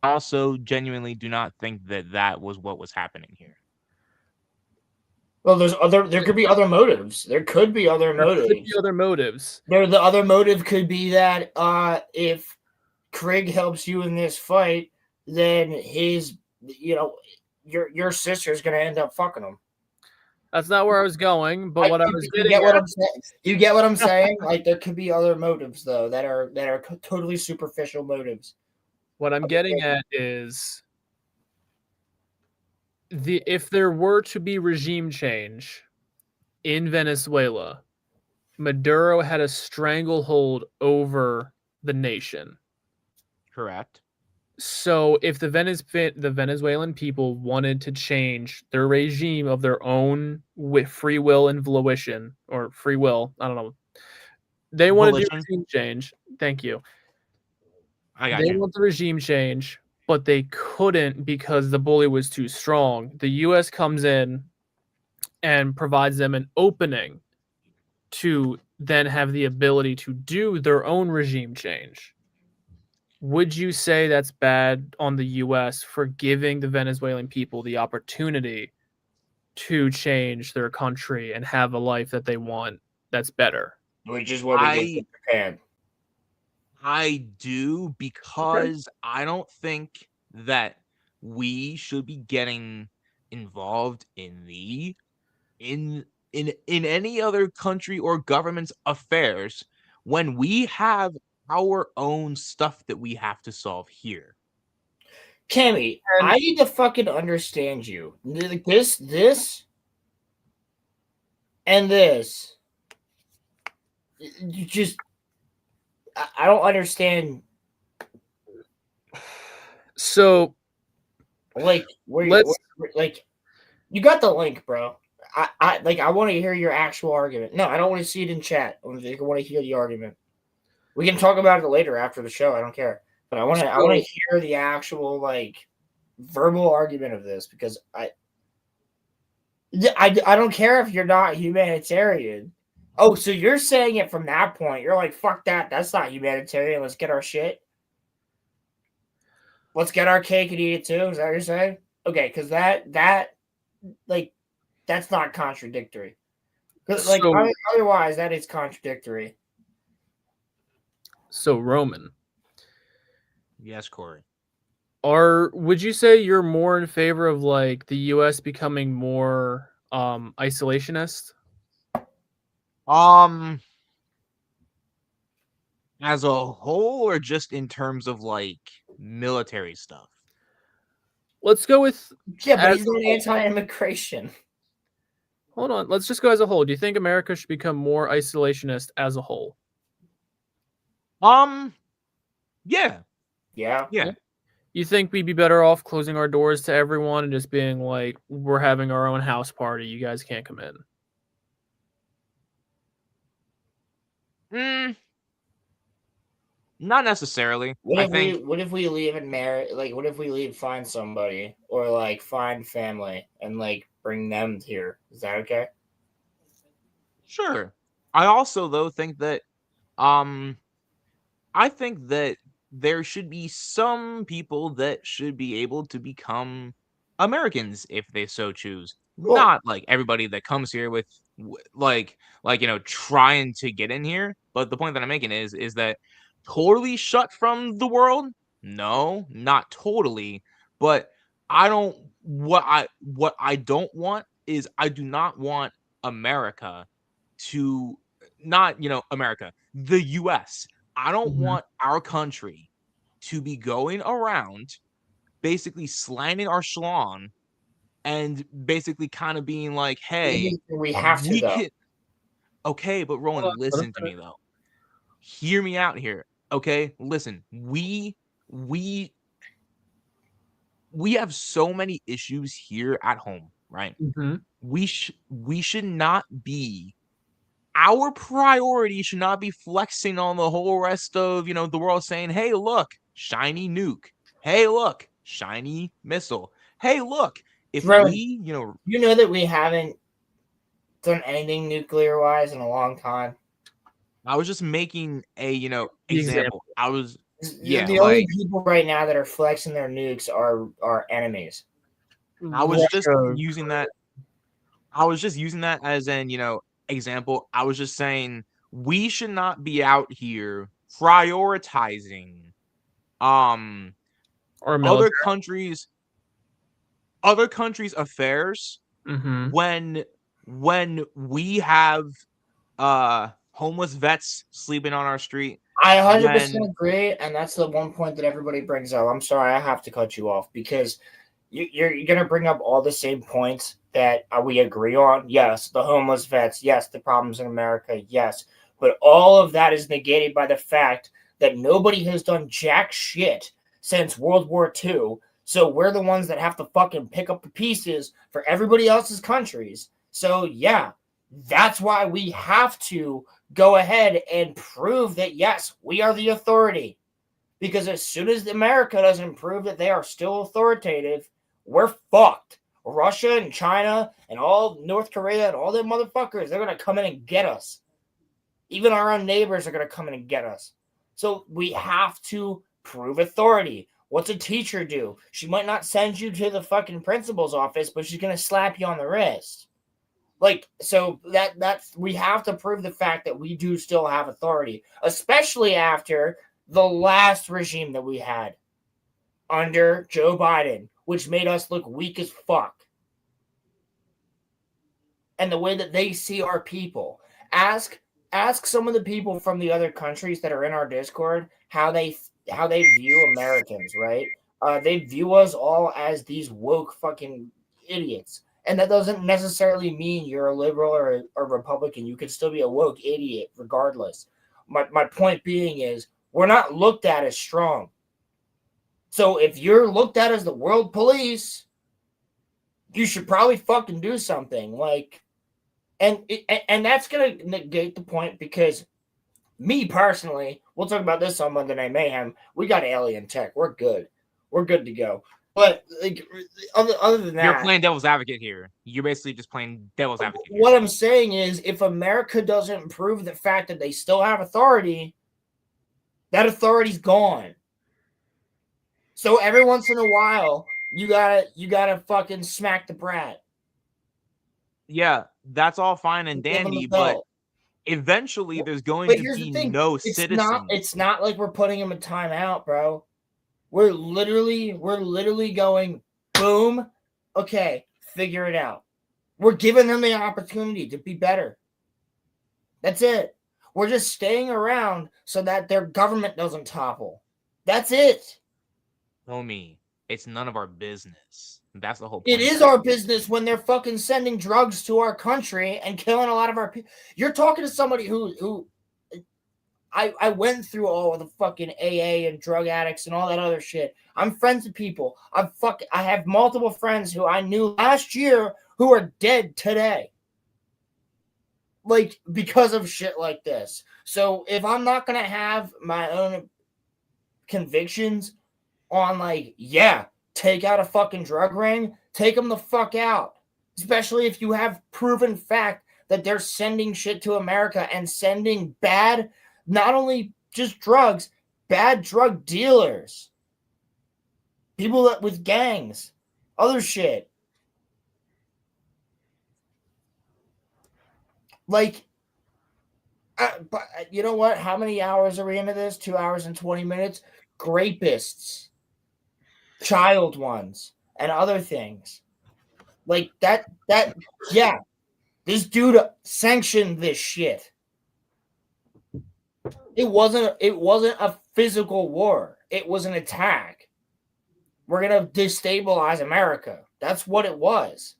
also genuinely do not think that that was what was happening here. Well, there could be other motives. There could be other motives. There could be other motives. The other motive could be that if Craig helps you in this fight, then your sister's gonna end up fucking him. That's not where I was going, but what I was You getting get what at, I'm saying? You get what I'm saying? Like there could be other motives though that are totally superficial motives. what I'm getting at is if there were to be regime change in Venezuela, Maduro had a stranglehold over the nation. Correct. So if the Venezuelan people wanted to change their regime of their own with free will and volition, or free will, I don't know. They want to do regime change. Thank you. They want the regime change, but they couldn't because the bully was too strong. The U.S. comes in and provides them an opening to then have the ability to do their own regime change. Would you say that's bad on the U.S. for giving the Venezuelan people the opportunity to change their country and have a life that they want that's better? Which is what we did in Japan. I do, because I don't think that we should be getting involved in any other country or government's affairs when we have our own stuff that we have to solve here. Cammy, I need to fucking understand you. This, and this. You just, I don't understand. So, like, you got the link, bro. I want to hear your actual argument. No, I don't want to see it in chat. I want to hear the argument. We can talk about it later after the show. I don't care, but I want to hear the actual verbal argument of this because I don't care if you're not humanitarian. Oh, so you're saying it from that point? You're like, fuck that. That's not humanitarian. Let's get our shit. Let's get our cake and eat it too. Is that what you're saying? Okay, because that's not contradictory. Because otherwise, that is contradictory. So Roman. Yes, Corey. Would you say you're more in favor of like the US becoming more isolationist? As a whole, or just in terms of like military stuff? Let's go with but he's not anti-immigration. Hold on, let's just go as a whole. Do you think America should become more isolationist as a whole? Yeah. You think we'd be better off closing our doors to everyone and just being like, we're having our own house party, you guys can't come in? Not necessarily. I think What if we leave and marry? Like, what if we leave, find somebody, or like find family and like bring them here? Is that okay? sure. I also though think that um I think that there should be some people that should be able to become Americans if they so choose. Well, Not like everybody that comes here with trying to get in here. But the point that I'm making is that totally shut from the world? No, not totally. But I don't what I don't want is I do not want America to not, America, the US. I don't Mhm. want our country to be going around basically slamming our schlong and basically kind of being like, hey, we have to we though. can. Okay, but Hold on, Roland, let him listen to finish. me though. Hear me out here. Okay, listen. We we have so many issues here at home, right? Mhm. We should not be our priority should not be flexing on the whole rest of, the world saying, "Hey, look, shiny nuke. Hey, look, shiny missile. Hey, look, if Bro, we, you know that we haven't done anything nuclear wise in a long time. I was just making a, The example. example. I was yeah, The only like people right now that are flexing their nukes are enemies. I was just Russia. using that I was just using that as an, example. I was just saying we should not be out here prioritizing um Or other military. countries' affairs Mhm. when we have homeless vets sleeping on our street, I 100% when agree, and that's the one point that everybody brings up. I'm sorry, I have to cut you off because you're going to bring up all the same points that we agree on. Yes, the homeless vets. Yes, the problems in America. Yes, but all of that is negated by the fact that nobody has done jack shit since World War II. So we're the ones that have to fucking pick up the pieces for everybody else's countries. So yeah, that's why we have to go ahead and prove that yes, we are the authority. Because as soon as America doesn't prove that they are still authoritative, we're fucked. Russia and China and all North Korea and all them motherfuckers, they're gonna come in and get us. Even our own neighbors are gonna come in and get us. So we have to prove authority. What's a teacher do? She might not send you to the fucking principal's office, but she's gonna slap you on the wrist. Like, so that's we have to prove the fact that we do still have authority, especially after the last regime that we had under Joe Biden, which made us look weak as fuck. And the way that they see our people. Ask some of the people from the other countries that are in our Discord how they view Americans, right? They view us all as these woke fucking idiots. And that doesn't necessarily mean you're a liberal or a Republican. You can still be a woke idiot regardless. My point being is we're not looked at as strong. So if you're looked at as the world police, you should probably fucking do something. Like, and that's gonna negate the point because me personally, we'll talk about this on Monday Night Mayhem. We got alien tech. We're good. We're good to go. But like, other than you're that, playing devil's advocate here. You're basically just playing devil's advocate here. what I'm saying is, if America doesn't prove the fact that they still have authority, that authority's gone. So every once in a while, you gotta fucking smack the brat. Yeah, that's all fine and Give him a dandy, but belt. eventually there's going But to here's the be thing: no it's citizens. not like we're putting him in timeout, bro. We're literally going boom. Okay, figure it out. We're giving them the opportunity to be better. That's it. We're just staying around so that their government doesn't topple. That's it. Homie, it's none of our business. That's the whole It point. is our business when they're fucking sending drugs to our country and killing a lot of our people. You're talking to somebody who I went through all of the fucking AA and drug addicts and all that other shit. I'm friends with people. I have multiple friends who I knew last year who are dead today. Like because of shit like this. So if I'm not gonna have my own convictions on like, yeah, take out a fucking drug ring, take them the fuck out. Especially if you have proven fact that they're sending shit to America and sending bad, not only just drugs, bad drug dealers, people that with gangs, other shit. Like, but you know what? How many hours are we into this? 2 hours and 20 minutes. Grapists, child ones, and other things like that. Yeah, this dude sanctioned this shit. It wasn't a physical war. It was an attack. We're gonna destabilize America. That's what it was.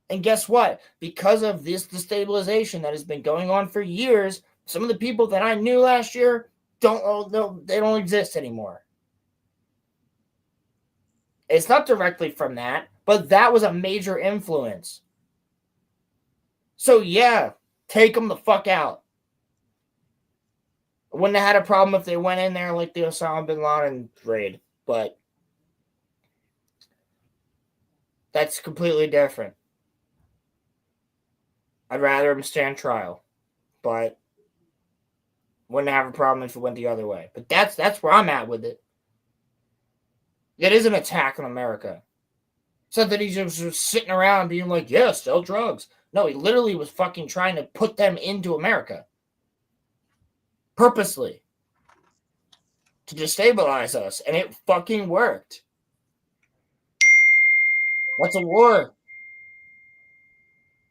And guess what? Because of this destabilization that has been going on for years, some of the people that I knew last year they don't exist anymore. It's not directly from that, but that was a major influence. So yeah, take them the fuck out. I wouldn't have had a problem if they went in there like the Osama bin Laden raid, but that's completely different. I'd rather him stand trial, but wouldn't have a problem if it went the other way. But that's where I'm at with it. It is an attack on America. It's not that he's just sitting around being like, yeah, sell drugs. No, he literally was fucking trying to put them into America. Purposely. To destabilize us. And it fucking worked. That's a war.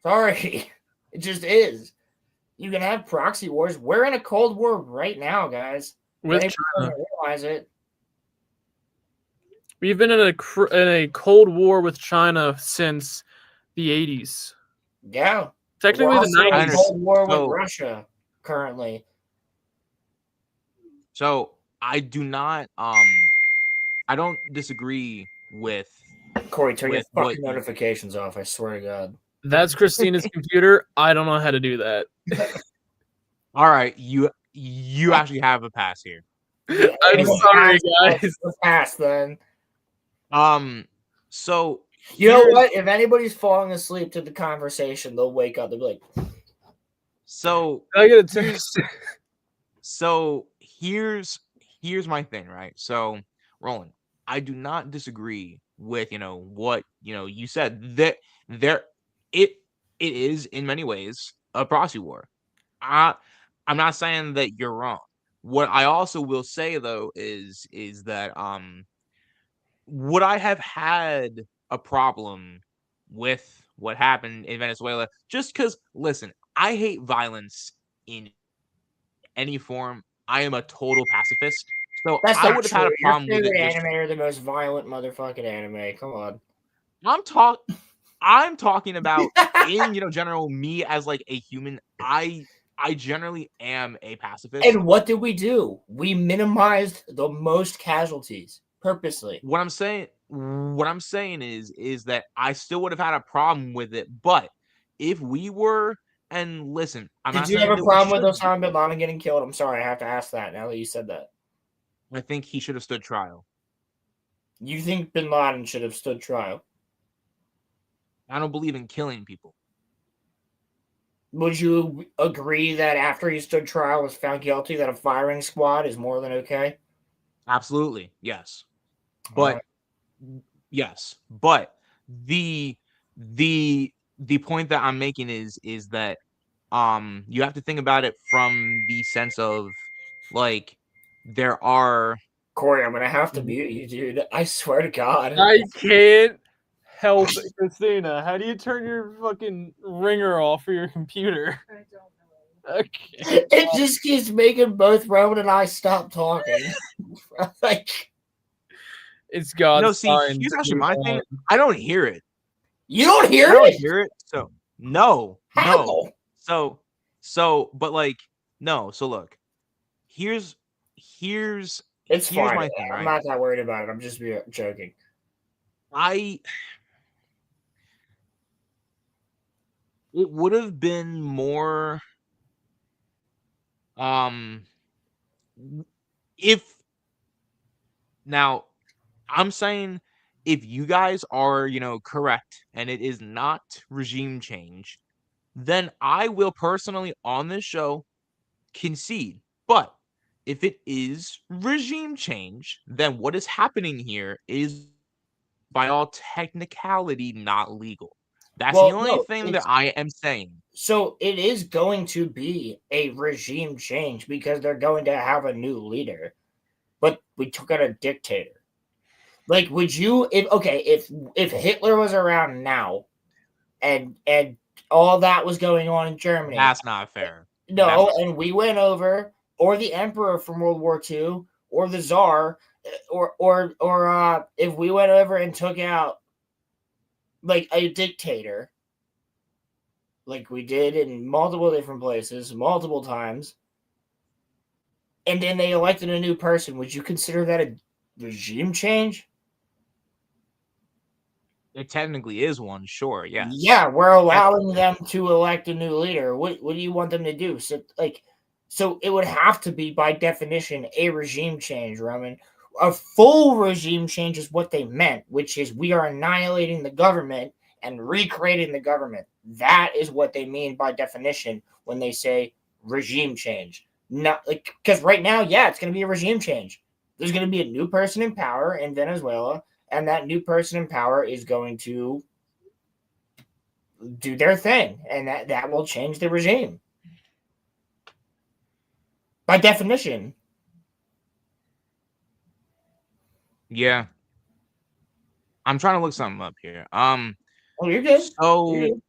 Sorry. It just is. You can have proxy wars. We're in a Cold War right now, guys. With China. China. Realize it. We've been in a Cold War with China since the 80s. Yeah. Technically, We're the also in a 90s. Cold War with So- Russia currently. So I do not I don't disagree with Corey, turn your with what fucking you- notifications off. I swear to God. That's Christina's computer. I don't know how to do that. All right, you actually have a pass here. I'm sorry, guys. We're past then. So You know here's- what? If anybody's falling asleep to the conversation, they'll wake up. They'll be like, So I get a text. So here's my thing, right? So Roland, I do not disagree with what you said that it is in many ways a proxy war. I'm not saying that you're wrong. What I also will say though is that would I have had a problem with what happened in Venezuela? Just because, listen, I hate violence in any form. I am a total pacifist, so that's I not would have had a true. problem Your with favorite it. anime are the most violent motherfucking anime. Come on. I'm talking about in general, me as like a human. I generally am a pacifist. And what did we do? We minimized the most casualties purposely. What I'm saying is that I still would have had a problem with it. But if we were, and listen, I'm Did not you saying have a that we problem with should. Osama bin Laden getting killed? I'm sorry, I have to ask that now that you said that. I think he should have stood trial. You think bin Laden should have stood trial? I don't believe in killing people. Would you agree that after he stood trial was found guilty that a firing squad is more than okay? Absolutely, yes. All But right. yes, but the point that I'm making is that you have to think about it from the sense of like there are Corey, I'm gonna have to mute you, dude. I swear to God. I can't help it, Christina. How do you turn your fucking ringer off for your computer? I don't know. Okay. It just keeps making both Roman and I stop talking. Like, It's God's no. See, sign here's to actually move my on. thing. I don't hear it. you don't I hear don't it? hear it. So no. How? But like no. So look, here's It's here's fine. my thing, I'm right? not that worried about it. I'm just joking. It would have been more if Now, I'm saying if you guys are, correct and it is not regime change, then I will personally on this show concede. But if it is regime change, then what is happening here is by all technicality not legal. That's the Well, only no, thing that it's I am saying. so it is going to be a regime change because they're going to have a new leader. But we took out a dictator. Like, would you if Hitler was around now and all that was going on in Germany? That's not fair. No, That's and we went over, or the emperor from World War II, or the czar, or if we went over and took out like a dictator, like we did in multiple different places, multiple times, and then they elected a new person, would you consider that a regime change? it technically is one, sure, yes. Yeah, we're allowing them to elect a new leader. What do you want them to do? So it would have to be by definition a regime change, Roman. A full regime change is what they meant, which is we are annihilating the government and recreating the government. That is what they mean by definition when they say regime change. Not like because right now, yeah, it's going to be a regime change. There's going to be a new person in power in Venezuela, and that new person in power is going to do their thing, and that will change the regime by definition. Yeah. I'm trying to look something up here. Oh, you're good. You're good.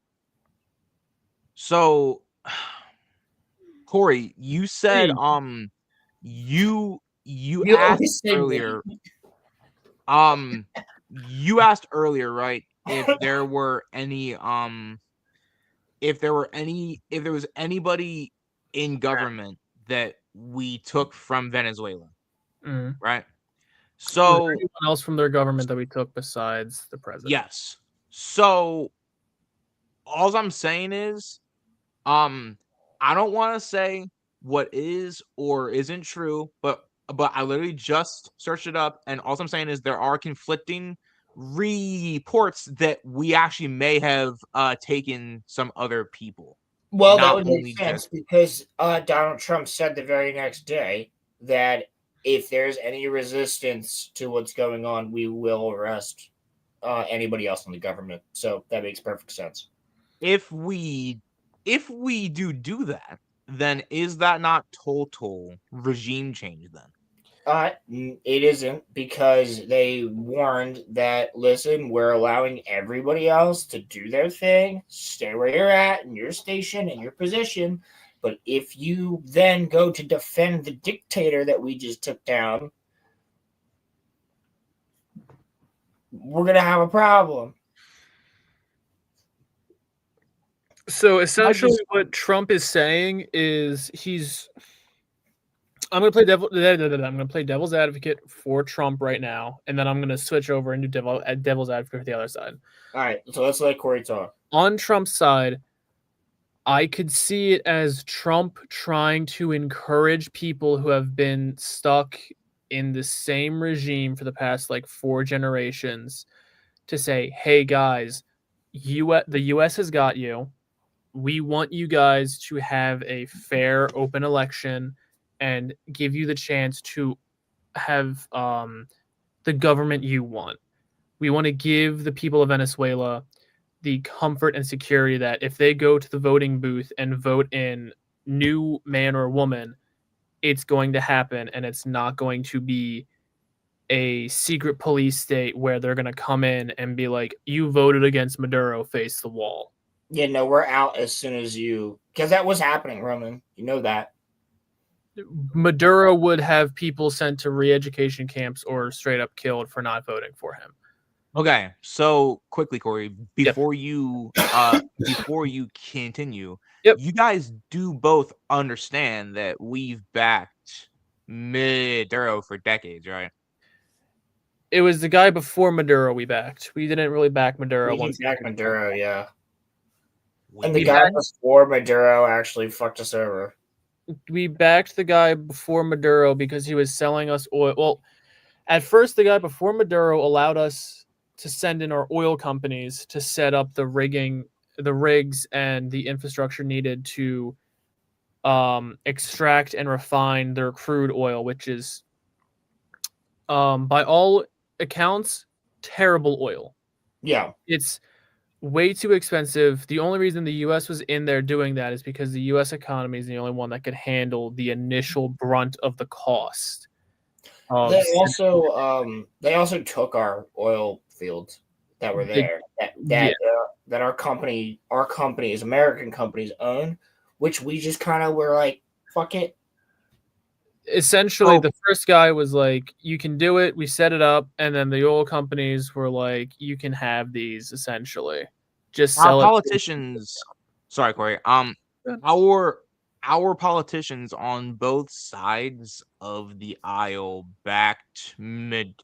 So Corey, you said Hey. you You asked always say earlier you asked earlier, right, if there was anybody in government that we took from Venezuela, Mhm. right? Was So there anyone else from their government that we took besides the president? yes. So all I'm saying is I don't want to say what is or isn't true, but I literally just searched it up, and all I'm saying is there are conflicting reports that we actually may have taken some other people. Well, that Not would make only sense just because Donald Trump said the very next day that if there's any resistance to what's going on, we will arrest anybody else in the government. So that makes perfect sense. if we do that, then is that not total regime change then? It isn't because they warned that, listen, we're allowing everybody else to do their thing, stay where you're at in your station and your position. But if you then go to defend the dictator that we just took down, we're going to have a problem. So essentially, what Trump is saying is I'm going to play devil's advocate for Trump right now, and then I'm going to switch over and do devil's advocate for the other side. All right, so let's let Corey talk. On Trump's side, I could see it as Trump trying to encourage people who have been stuck in the same regime for the past 4 generations to say, hey guys, the US has got you. We want you guys to have a fair, open election and give you the chance to have the government you want. We want to give the people of Venezuela the comfort and security that if they go to the voting booth and vote in new man or woman, it's going to happen, and it's not going to be a secret police state where they're going to come in and be like, you voted against Maduro, face the wall. Yeah, no, we're out as soon as you... Because that was happening, Roman. You know that. Maduro would have people sent to re-education camps or straight up killed for not voting for him. Okay, so quickly, Corey, before you continue, you guys do both understand that we've backed Maduro for decades, right? It was the guy before Maduro we backed. We didn't really back Maduro. We backed Maduro, yeah. We And the guy before Maduro actually fucked us over. We backed the guy before Maduro because he was selling us oil. Well, At first, the guy before Maduro allowed us to send in our oil companies to set up the rigs, and the infrastructure needed to extract and refine their crude oil, which is, by all accounts, terrible oil. Yeah. It's way too expensive. The only reason the U.S. was in there doing that is because the U.S. economy is the only one that could handle the initial brunt of the cost. They also took our oil fields that were there that our companies, American companies own, which we just kind of were like, fuck it. Essentially, the first guy was like, you can do it. We set it up. And then the oil companies were like, you can have these, essentially. Just sell our politicians. Sorry, Corey. Our politicians on both sides of the aisle backed Maduro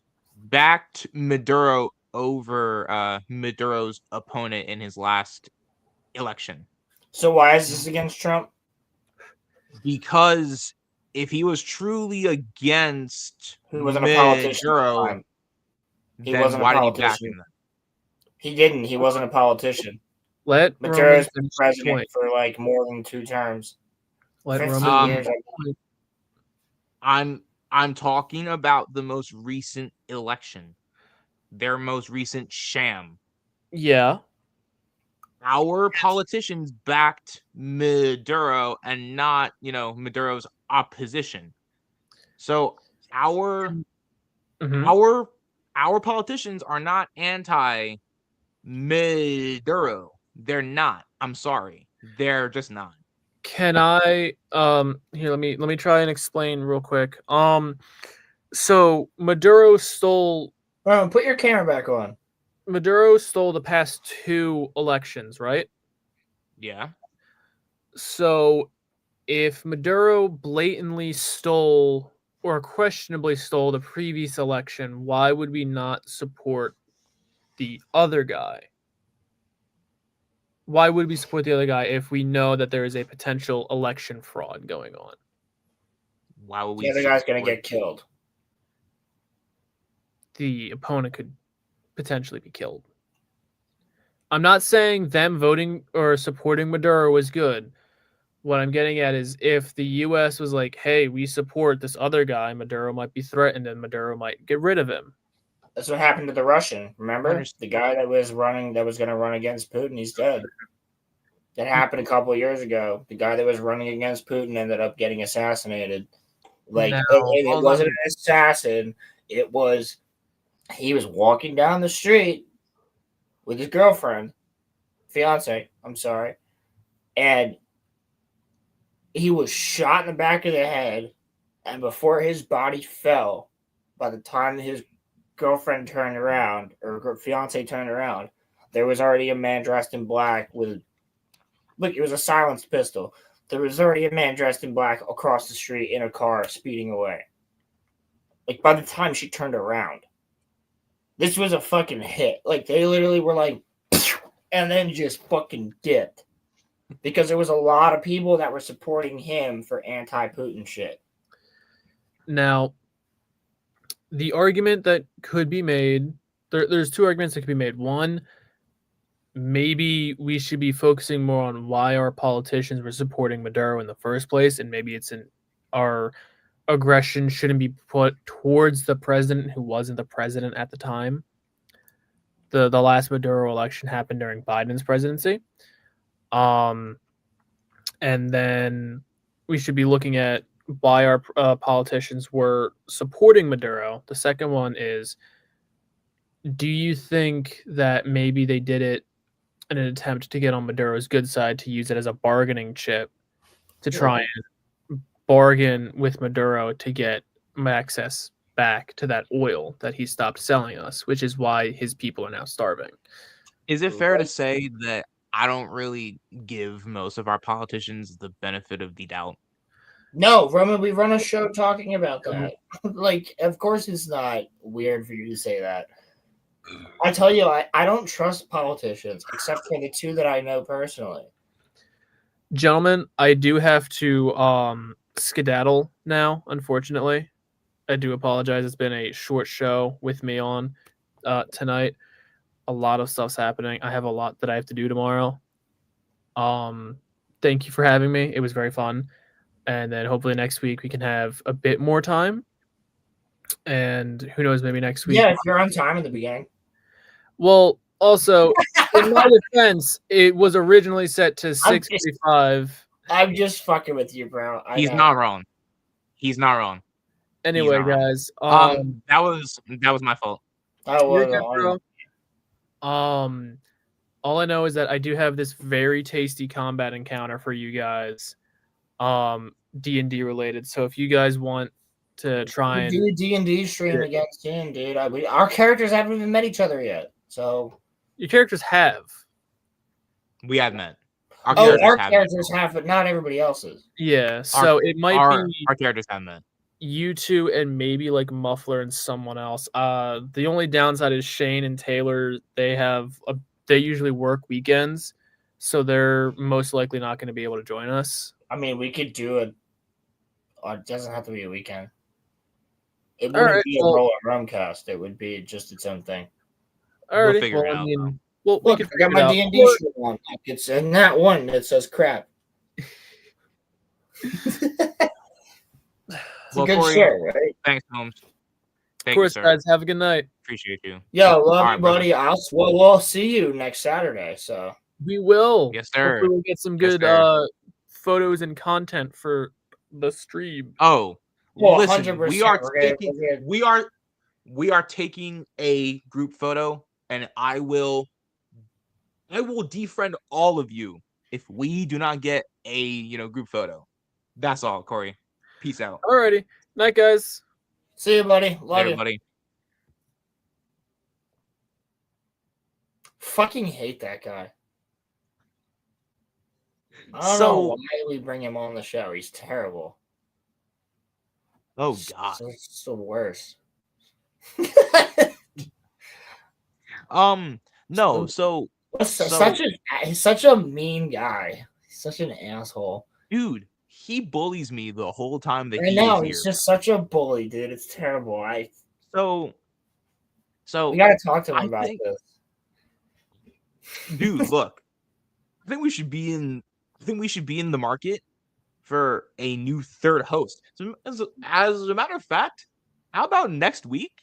over Maduro's opponent in his last election. So why is this against Trump? Because if he was truly against He wasn't a politician at the Maduro, time. He then wasn't a why did he back politician. him then? He didn't. He wasn't a politician. Let Maduro's Roman been finish his president point. for like more than 2 terms. Let 15 Roman years. finish his point. I'm talking about the most recent election, their most recent sham. Yeah. Our politicians backed Maduro and not, Maduro's opposition. So our politicians are not anti Maduro. They're not. I'm sorry. They're just not. Can I here, let me try and explain real quick. So Maduro stole Put your camera back on. Maduro stole the past 2 elections, right? Yeah. So if Maduro blatantly stole or questionably stole the previous election, why would we not support the other guy? Why would we support the other guy if we know that there is a potential election fraud going on? Why would we? The other guy's gonna get killed. The opponent could potentially be killed. I'm not saying them voting or supporting Maduro was good. What I'm getting at is if the U.S. was like, hey, we support this other guy, Maduro might be threatened and Maduro might get rid of him. That's what happened to the Russian. Remember? The guy that was going to run against Putin, he's dead. That happened a couple of years ago. The guy that was running against Putin ended up getting assassinated. It wasn't an assassin. He was walking down the street with his fiance, I'm sorry, and he was shot in the back of the head, and before his body fell, by the time his girlfriend turned around, or fiance turned around, there was already a man dressed in black it was a silenced pistol. There was already a man dressed in black across the street in a car speeding away. Like, by the time she turned around. This was a fucking hit. Like, they literally were like, and then just fucking dipped. Because there was a lot of people that were supporting him for anti-Putin shit. Now, the argument that could be made, there's 2 arguments that could be made. One, maybe we should be focusing more on why our politicians were supporting Maduro in the first place, and maybe our aggression shouldn't be put towards the president who wasn't the president at the time. The last Maduro election happened during Biden's presidency. And then we should be looking at why our politicians were supporting Maduro. The second one is, do you think that maybe they did it in an attempt to get on Maduro's good side, to use it as a bargaining chip to try and bargain with Maduro to get access back to that oil that he stopped selling us, which is why his people are now starving? Is it fair to say that I don't really give most of our politicians the benefit of the doubt? No, Roman, we run a show talking about that. Like, of course it's not weird for you to say that. I tell you, I don't trust politicians, except for the 2 that I know personally. Gentlemen, I do have to skedaddle now, unfortunately. I do apologize. It's been a short show with me on tonight. A lot of stuff's happening. I have a lot that I have to do tomorrow. Thank you for having me. It was very fun. And then hopefully next week we can have a bit more time. And who knows, maybe next week. Yeah, if you're on time in the beginning. Well, also, in my defense, it was originally set to 6:45. I'm just fucking with you, bro. He's not wrong. He's not wrong. Anyway, not wrong. guys, that was my fault. You're good, bro. All I know is that I do have this very tasty combat encounter for you guys, D&D related. So if you guys want to try and do a D&D stream against him, dude. Our characters haven't even met each other yet, so your characters have. We have met. Our characters have, but not everybody else's. Yeah, so it might be our characters have met. You two and maybe like Muffler and someone else. The only downside is Shane and Taylor. They usually work weekends, so they're most likely not going to be able to join us. I mean, we could do it. It doesn't have to be a weekend. It wouldn't be a RoloRome cast. It would be just its own thing. All right, we'll figure it out. Look, I got my D&D shirt on. It's in that one that says crap. It's a good Corey, shirt, right? Thanks, Holmes. Of course, guys. Have a good night. Appreciate you. Yo, love you, buddy. We'll see you next Saturday. So we will. Yes, sir. Hopefully we'll get some good photos and content for the stream. Oh, well, listen, 100%. We are taking a group photo, and I will defriend all of you if we do not get a group photo. That's all, Corey. Peace out. Alrighty. Night, guys. See you, buddy. Love you. Buddy. Fucking hate that guy. I don't know why we bring him on the show. He's terrible. Oh God. It's the worst. No. He's such a mean guy. He's such an asshole, dude. He bullies me the whole time that he's just such a bully, dude. It's terrible. So we gotta talk to him about this. Dude, look. I think we should be in the market for a new third host. So as a matter of fact, how about next week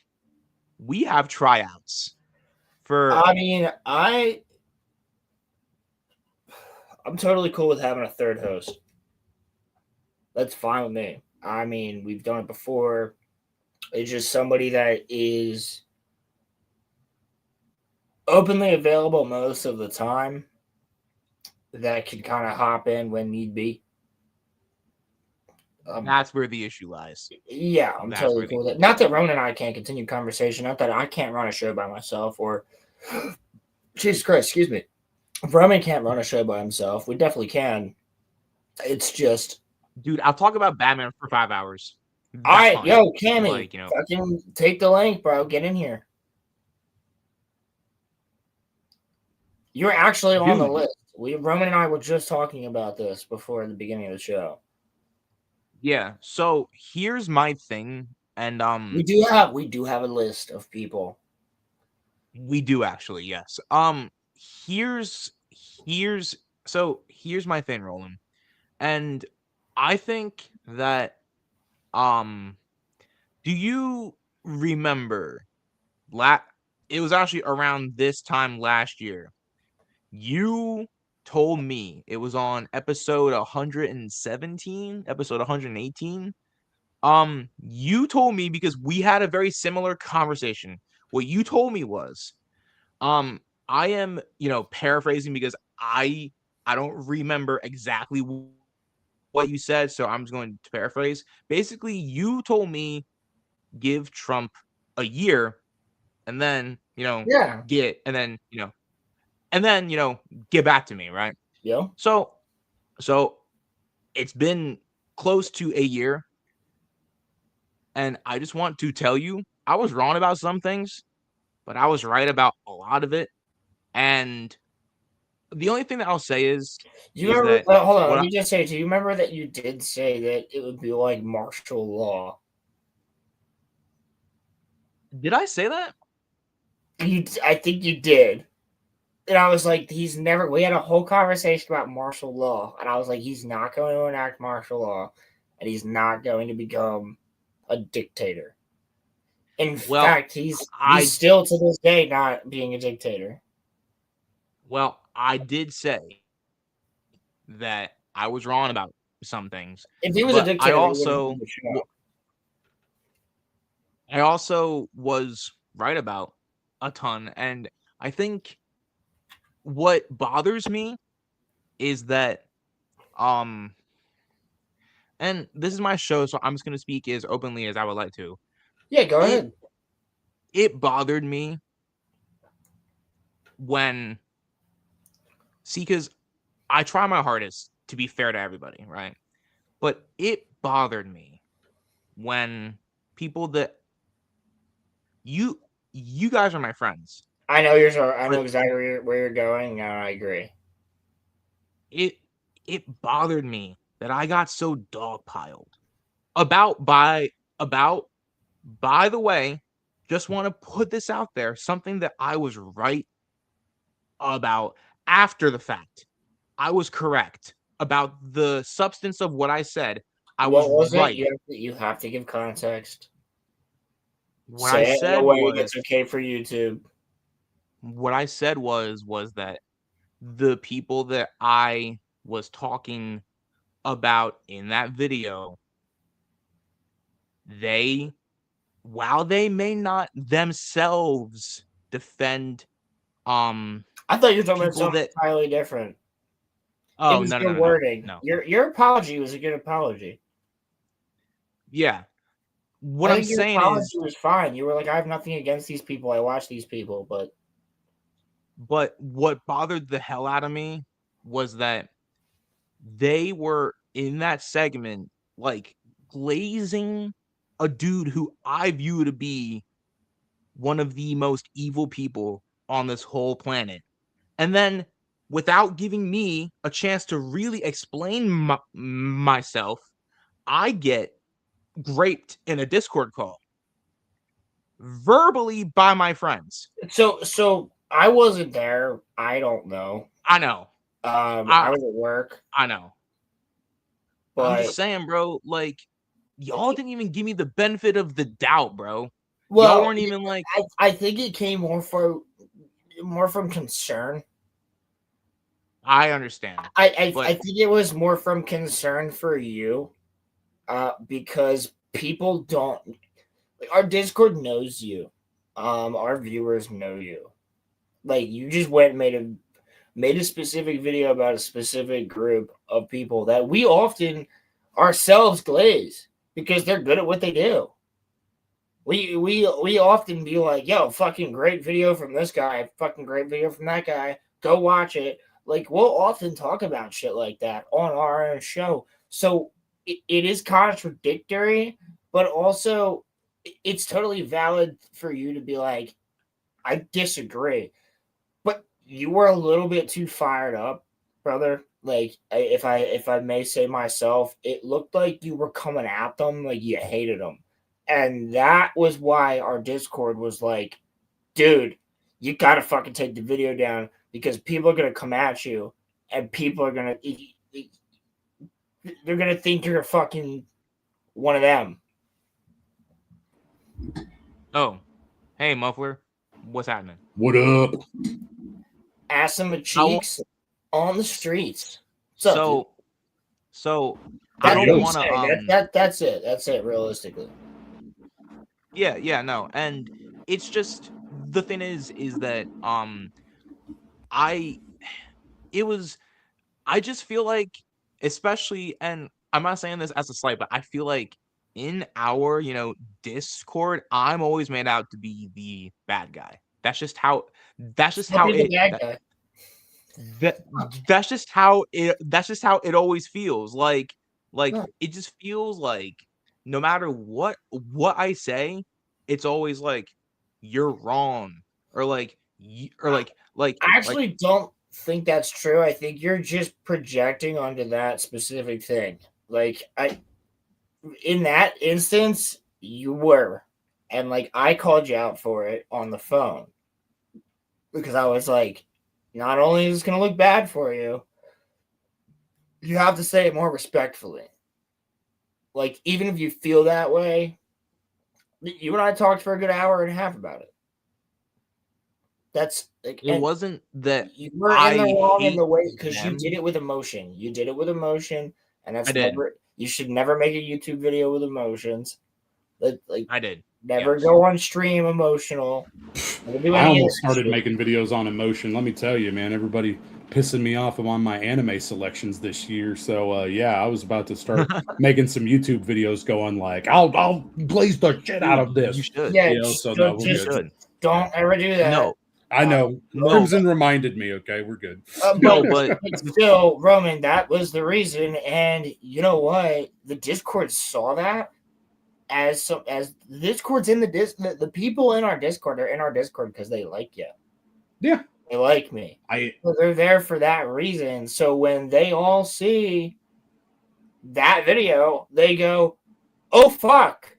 we have tryouts for I'm totally cool with having a third host. That's fine with me. I mean, we've done it before. It's just somebody that is openly available most of the time that can kind of hop in when need be. That's where the issue lies. Yeah, I'm totally cool with it. Not that Roman and I can't continue conversation. Not that I can't run a show by myself or Jesus Christ, excuse me. If Roman can't run a show by himself, we definitely can. It's just, dude, I'll talk about Batman for 5 hours. All right, yo, Cammy, fucking take the link, bro. Get in here. You're actually on the list. Roman and I were just talking about this before the beginning of the show. Yeah. So here's my thing, and we do have a list of people. We do actually, yes. Here's my thing, Roland, and I think that do you remember it was actually around this time last year. You told me it was on episode 117, episode 118. You told me, because we had a very similar conversation. What you told me was, I am, paraphrasing because I don't remember exactly what you said, so I'm just going to paraphrase. Basically, you told me give Trump a year and then, get back to me, right? Yeah. So it's been close to a year, and I just want to tell you, I was wrong about some things, but I was right about a lot of it. And the only thing that I'll say is, hold on, let me just say, do you remember that you did say that it would be like martial law? Did I say that? I think you did. And I was like, we had a whole conversation about martial law. And I was like, he's not going to enact martial law. And he's not going to become a dictator. In Well, fact, he's I still to this day not being a dictator. well, I did say that I was wrong about some things. If he was a But dictator, it wouldn't be the show. I also was right about a ton. And I think what bothers me is that, and this is my show, so I'm just going to speak as openly as I would like to. Yeah, go ahead. It bothered me because I try my hardest to be fair to everybody, right? But it bothered me when people that you guys are my friends. I know exactly where you're going, and I agree. It bothered me that I got so dogpiled by the way, just want to put this out there, something that I was right about after the fact. I was correct about the substance of what I said. I was right. You have to give context. What I said in a way was that's okay for YouTube. What I said was that the people that I was talking about in that video, while they may not themselves defend I thought you were talking about something entirely different. Oh, no, wording. No. Your apology was a good apology. Yeah. What I'm saying is, was fine. You were like, I have nothing against these people. I watch these people, but what bothered the hell out of me was that they were in that segment, like glazing a dude who I view to be one of the most evil people on this whole planet. And then, without giving me a chance to really explain myself, I get graped in a Discord call verbally by my friends. So I wasn't there. I don't know. I know. I was at work. I know. But I'm just saying, bro, like, y'all didn't even give me the benefit of the doubt, bro. Well, y'all weren't even like. I think it came more from concern. I understand. I think it was more from concern for you, because people don't. Our Discord knows you. Our viewers know you. Like, you just went and made a specific video about a specific group of people that we often ourselves glaze because they're good at what they do. We often be like, yo, fucking great video from this guy, fucking great video from that guy. Go watch it. Like, we'll often talk about shit like that on our own show. So it is contradictory, but also it's totally valid for you to be like, I disagree. But you were a little bit too fired up, brother. Like, if I may say myself, it looked like you were coming at them like you hated them. And that was why our Discord was like, dude, you gotta fucking take the video down because people are gonna come at you and people are gonna they're gonna think you're fucking one of them. Oh, hey, Muffler, what's happening? What up? Ass them cheeks on the streets. So I don't want to. That's it. That's it. Realistically. Yeah, no, and it's just the thing is that I just feel like, especially, and I'm not saying this as a slight, but I feel like in our Discord, I'm always made out to be the bad guy. That's just how it that's just how it always feels like it just feels like no matter what I say, it's always like you're wrong or like I actually don't think that's true. I think you're just projecting onto that specific thing. Like, in that instance, you were. And like I called you out for it on the phone because I was like, not only is this going to look bad for you, you have to say it more respectfully. Like, even if you feel that way, you and I talked for a good hour and a half about it. That's like, It wasn't that you were in the wrong in the way because you them. did it with emotion. You did it with emotion, and that's I did. never. You should never make a YouTube video with emotions. Like I did. never Yes. go on stream emotional. Never do I any of almost this started shit. making videos on emotion. Let me tell you, man, everybody pissing me off on my anime selections this year. So yeah, I was about to start making some YouTube videos going like, I'll blaze the shit out of this. You should. Yeah, You know, so no, we're just good. don't ever do that. No. I know. No. Crimson reminded me. Okay, we're good. No, but still, Roman, that was the reason. And you know what? The Discord saw that as the Discord's in the people in our Discord are in our Discord because they like you. Yeah, they like me. So they're there for that reason. So when they all see that video, they go, "Oh fuck,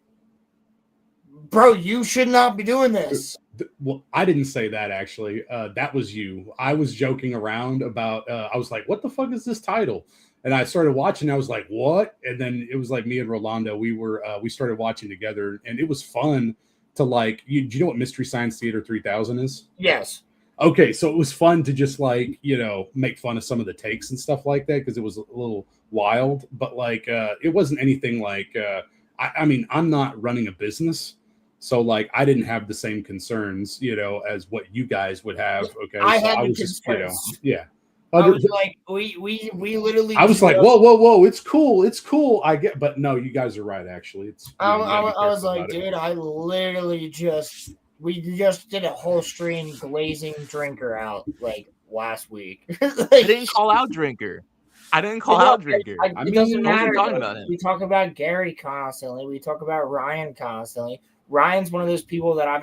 bro, you should not be doing this." Well, I didn't say that actually. That was you. I was joking around about. I was like, "What the fuck is this title?" And I started watching. I was like, "What?" And then it was like me and Rolando. We started watching together, and it was fun to like. Do you know what Mystery Science Theater 3000 is? Yes. Okay, so it was fun to just like make fun of some of the takes and stuff like that because it was a little wild. But like, it wasn't anything like. I mean, I'm not running a business. So like I didn't have the same concerns, as what you guys would have. Okay, I so had I the was just, concerns. yeah. I was like, we literally. I was like, whoa, it's cool. I get, but no, you guys are right. Actually, it's. I was like, dude, I literally we just did a whole stream glazing Drinker out like last week. I didn't call out Drinker. It doesn't matter. Talking about him. We talk about Gary constantly. We talk about Ryan constantly. Ryan's one of those people that I've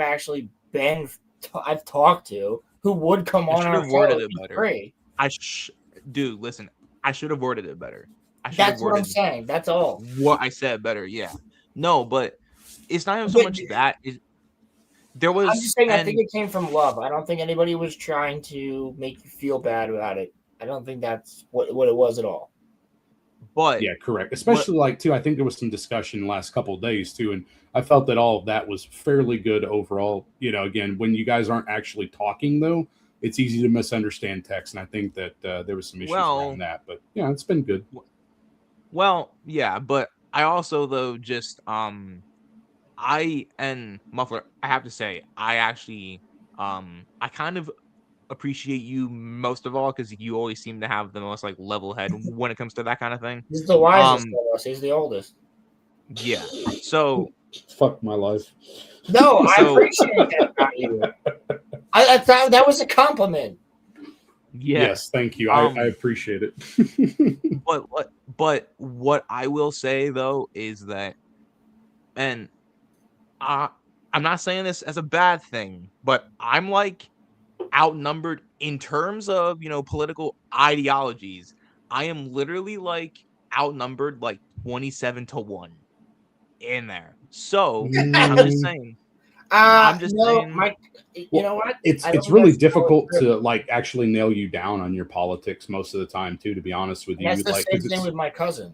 talked to who would come on our worded show. it better. Dude, listen, I should have worded it better. That's what I'm saying. That's all. What I said better, yeah. No, but it's not even so much that. There was. I'm just saying. I think it came from love. I don't think anybody was trying to make you feel bad about it. I don't think that's what it was at all. But yeah, correct. Especially too, I think there was some discussion the last couple of days too, and I felt that all of that was fairly good overall. Again, when you guys aren't actually talking though, it's easy to misunderstand text, and I think that there was some issues around that. But yeah, it's been good. Well, yeah, but I also though just and Muffler, I have to say, I actually I kind of appreciate you most of all because you always seem to have the most like level head when it comes to that kind of thing. He's the wisest of us. He's the oldest. Yeah. So fuck my life. No, I appreciate that about you. I thought that was a compliment. Yeah. Yes, thank you. I appreciate it. But what I will say though is that, and I'm not saying this as a bad thing, but I'm like outnumbered in terms of political ideologies. I am literally like outnumbered like 27-1 in there. So I'm just saying. You know what? It's really difficult to like actually nail you down on your politics most of the time too. To be honest with you, that's the like same thing with my cousin.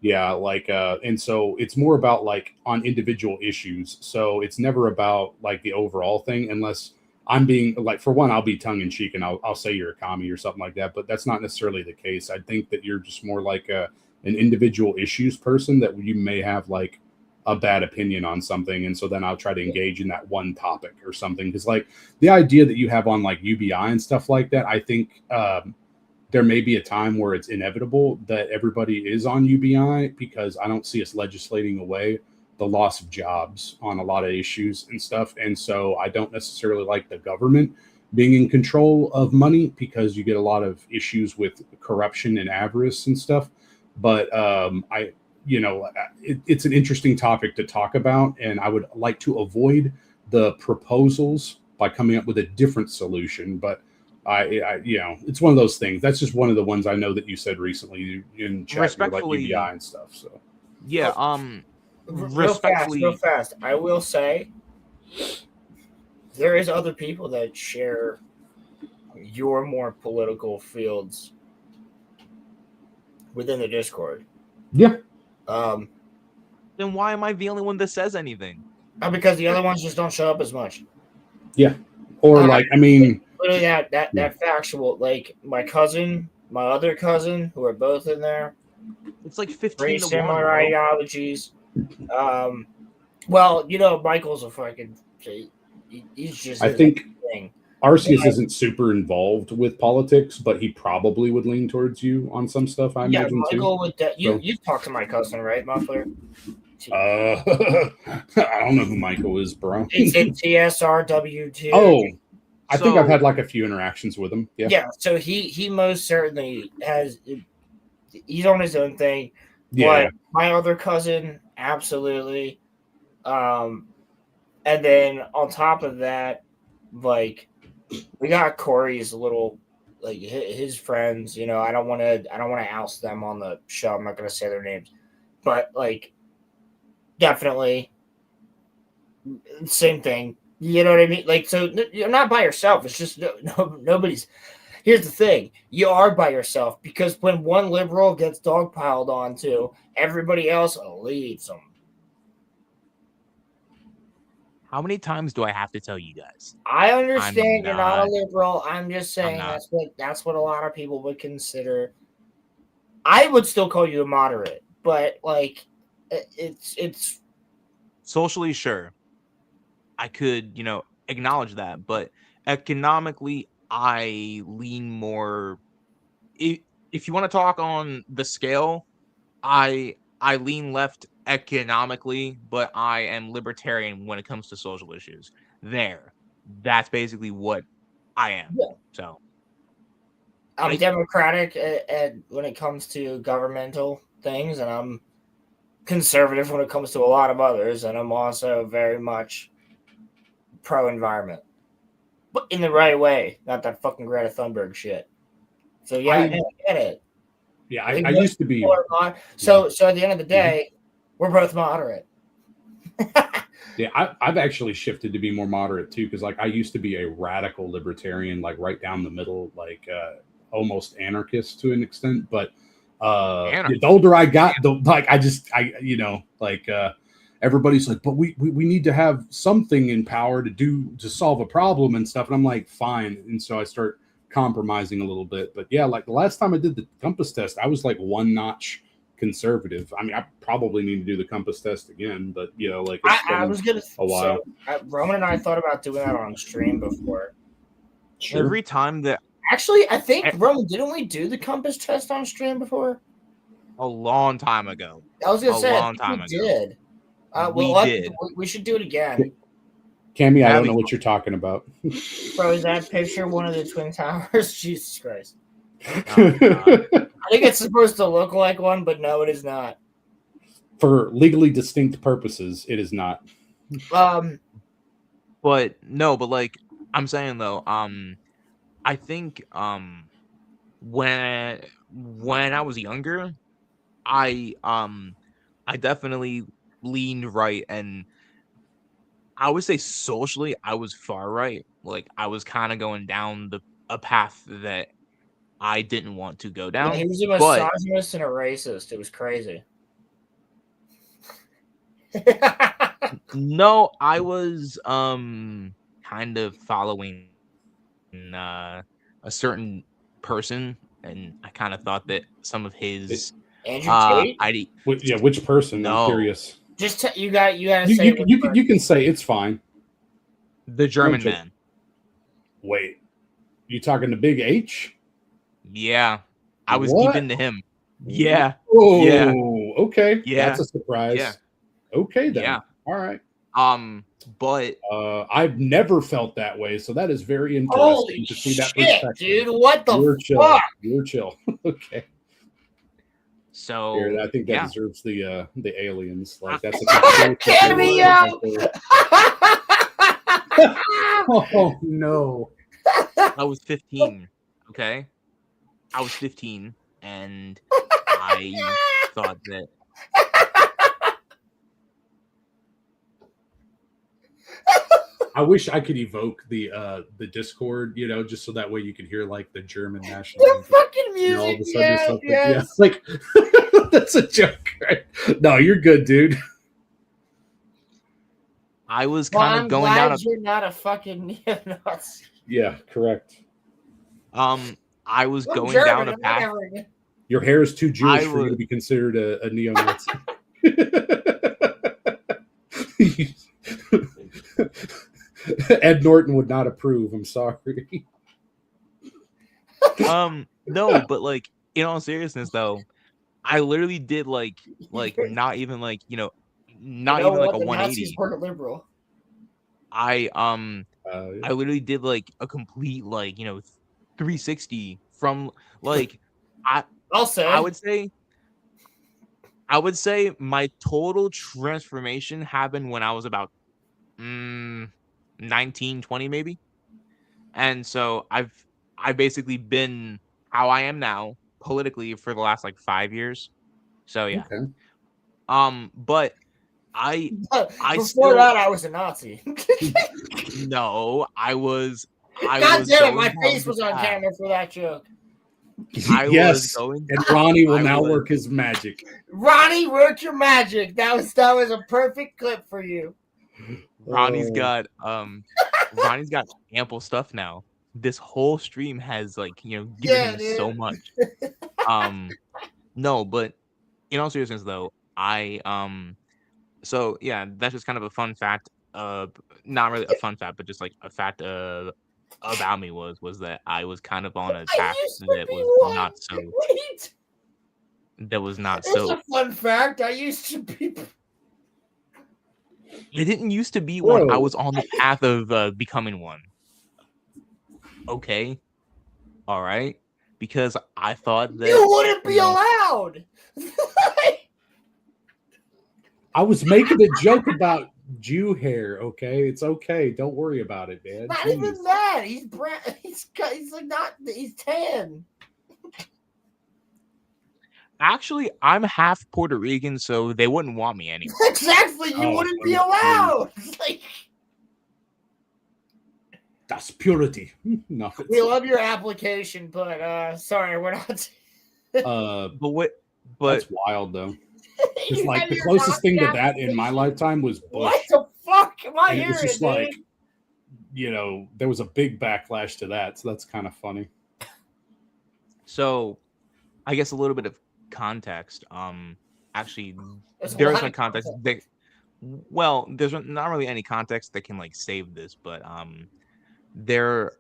Yeah, like and so it's more about like on individual issues. So it's never about like the overall thing unless I'm being like, for one, I'll be tongue in cheek and I'll say you're a commie or something like that, but that's not necessarily the case. I think that you're just more like an individual issues person that you may have like a bad opinion on something. And so then I'll try to engage in that one topic or something. Cause like the idea that you have on like UBI and stuff like that, I think there may be a time where it's inevitable that everybody is on UBI because I don't see us legislating away the loss of jobs on a lot of issues and stuff. And so I don't necessarily like the government being in control of money because you get a lot of issues with corruption and avarice and stuff. But it's an interesting topic to talk about. And I would like to avoid the proposals by coming up with a different solution. But it's one of those things. That's just one of the ones I know that you said recently in chat, like UBI and stuff. So yeah, real fast. I will say there is other people that share your more political fields within the Discord. Yeah. Then why am I the only one that says anything? Because the other ones just don't show up as much. Yeah. Or like, I mean, literally that factual, like my cousin, my other cousin, who are both in there. It's like 15 Very to 1. similar Bro. ideologies. Well, you know, Michael's a fucking. He's just. I his think thing. Arceus isn't super involved with politics, but he probably would lean towards you on some stuff. I imagine Michael too. would. You've talked to my cousin, right, Muffler? I don't know who Michael is, bro. It's TSRW2. Oh, I think I've had like a few interactions with him. Yeah. Yeah. So he most certainly has. He's on his own thing. Yeah. But my other cousin, absolutely. And then on top of that, like we got Corey's little, like his friends. You know, I don't want to oust them on the show. I'm not going to say their names, but like definitely same thing. You know what I mean? Like, so you're not by yourself. It's just nobody's. Here's the thing: you are by yourself because when one liberal gets dogpiled onto, everybody else leaves them. How many times do I have to tell you guys? I understand you're not a liberal. I'm just saying that's what a lot of people would consider. I would still call you a moderate, but like it's socially sure. I could, acknowledge that, but economically, I lean more. If you want to talk on the scale, I lean left economically, but I am libertarian when it comes to social issues. That's basically what I am. Yeah. So I'm democratic when it comes to governmental things, and I'm conservative when it comes to a lot of others, and I'm also very much pro-environment, but in the right way, not that fucking Greta Thunberg shit. So yeah, I get it. Yeah, I used to be. So at the end of the day, we're both moderate. Yeah, I've actually shifted to be more moderate too, because like I used to be a radical libertarian, like right down the middle, like almost anarchist to an extent. But the older I got, everybody's like, but we need to have something in power to solve a problem and stuff. And I'm like, fine. And so I start compromising a little bit. But yeah, like the last time I did the compass test, I was like one notch conservative. I mean, I probably need to do the compass test again, but I was gonna a while. So, Roman and I thought about doing that on stream before. Sure. Every time that actually, I think Roman, didn't we do the compass test on stream before? A long time ago. I was gonna say, long time ago. Did. We did. We should do it again. Cammy, I don't know what you're talking about. Bro, is that picture one of the Twin Towers? Jesus Christ. I think it's supposed to look like one, but no, it is not. For legally distinct purposes, it is not. But like I'm saying though, I think when I was younger, I definitely leaned right, and I would say socially I was far right. Like I was kind of going down a path that I didn't want to go down. Yeah, he was a misogynist and a racist. It was crazy. No, I was kind of following a certain person, and I kind of thought that some of his Andrew Tate? Which person? No. I'm curious. Just you gotta say you can say it's fine. The German man. Wait, you talking to Big H? Yeah, I was deep into him. Yeah. Oh, yeah. Okay. Yeah, that's a surprise. Yeah. Okay then. Yeah. All right. But I've never felt that way, so that is very interesting to see that perspective. Dude, what the fuck? You're chill. Okay. So here, I think that deserves the aliens. Like that's a cameo. Oh no. I was 15. Okay. I was 15 and I thought that I wish I could evoke the Discord, just so that way you could hear like the German national The anthem. fucking And all of music, a sudden yes, something, yes. like that's a joke, right? No, you're good, dude. I was Well, kind of I'm going down glad you're not a fucking neo-Nazi. Yeah, correct. I was I'm going down German. a I'm path. never again. Your hair is too Jewish I for you to was be considered a neo-Nazi. Ed Norton would not approve. I'm sorry. no, but like in all seriousness though, I literally did like not even like You not know even like what? a The Nazis 180. weren't liberal. I Yeah. I literally did like a complete 360 from like I I'll I say. would say my total transformation happened when I was about 19, 20 maybe. And so I've basically been how I am now politically for the last like 5 years. So yeah. Okay. But I But I before still that, I was a Nazi. no, I was God damn it, going my down face the was on path. camera for that joke. I was Yes. going And Ronnie will I now was- work his magic. Ronnie, work your magic. That was a perfect clip for you. Ronnie's Oh. got ample stuff now. This whole stream has given Yeah, him dude. so much. No, but in all seriousness though, so yeah, that's just kind of a fun fact. Not really a fun fact, but just like a fact about me was that I was kind of on a I path used to that be was one. not so Wait, it's so. a fun fact. I used to be. It didn't used to be one. I Bro. was on the path of becoming one. Okay, all right, because I thought that You wouldn't be you know, allowed. I was making a joke about Jew hair, okay? It's okay. Don't worry about it, man. Not Jeez. even that. He's brown. He's like not. He's tan. actually, I'm half Puerto Rican, so they wouldn't want me anyway. Exactly. You Oh, wouldn't be okay. allowed. Like, That's purity. No. we love your application, but sorry, we're not. But That's wild though. Just You like have the your closest thing to Nazi that in my application. lifetime was Bush. What the fuck am I And it was hearing, just dude? like, there was a big backlash to that. So that's kind of funny. so I guess a little bit of context. Actually, There's a there is lot no of context. There's not really any context that can save this, but there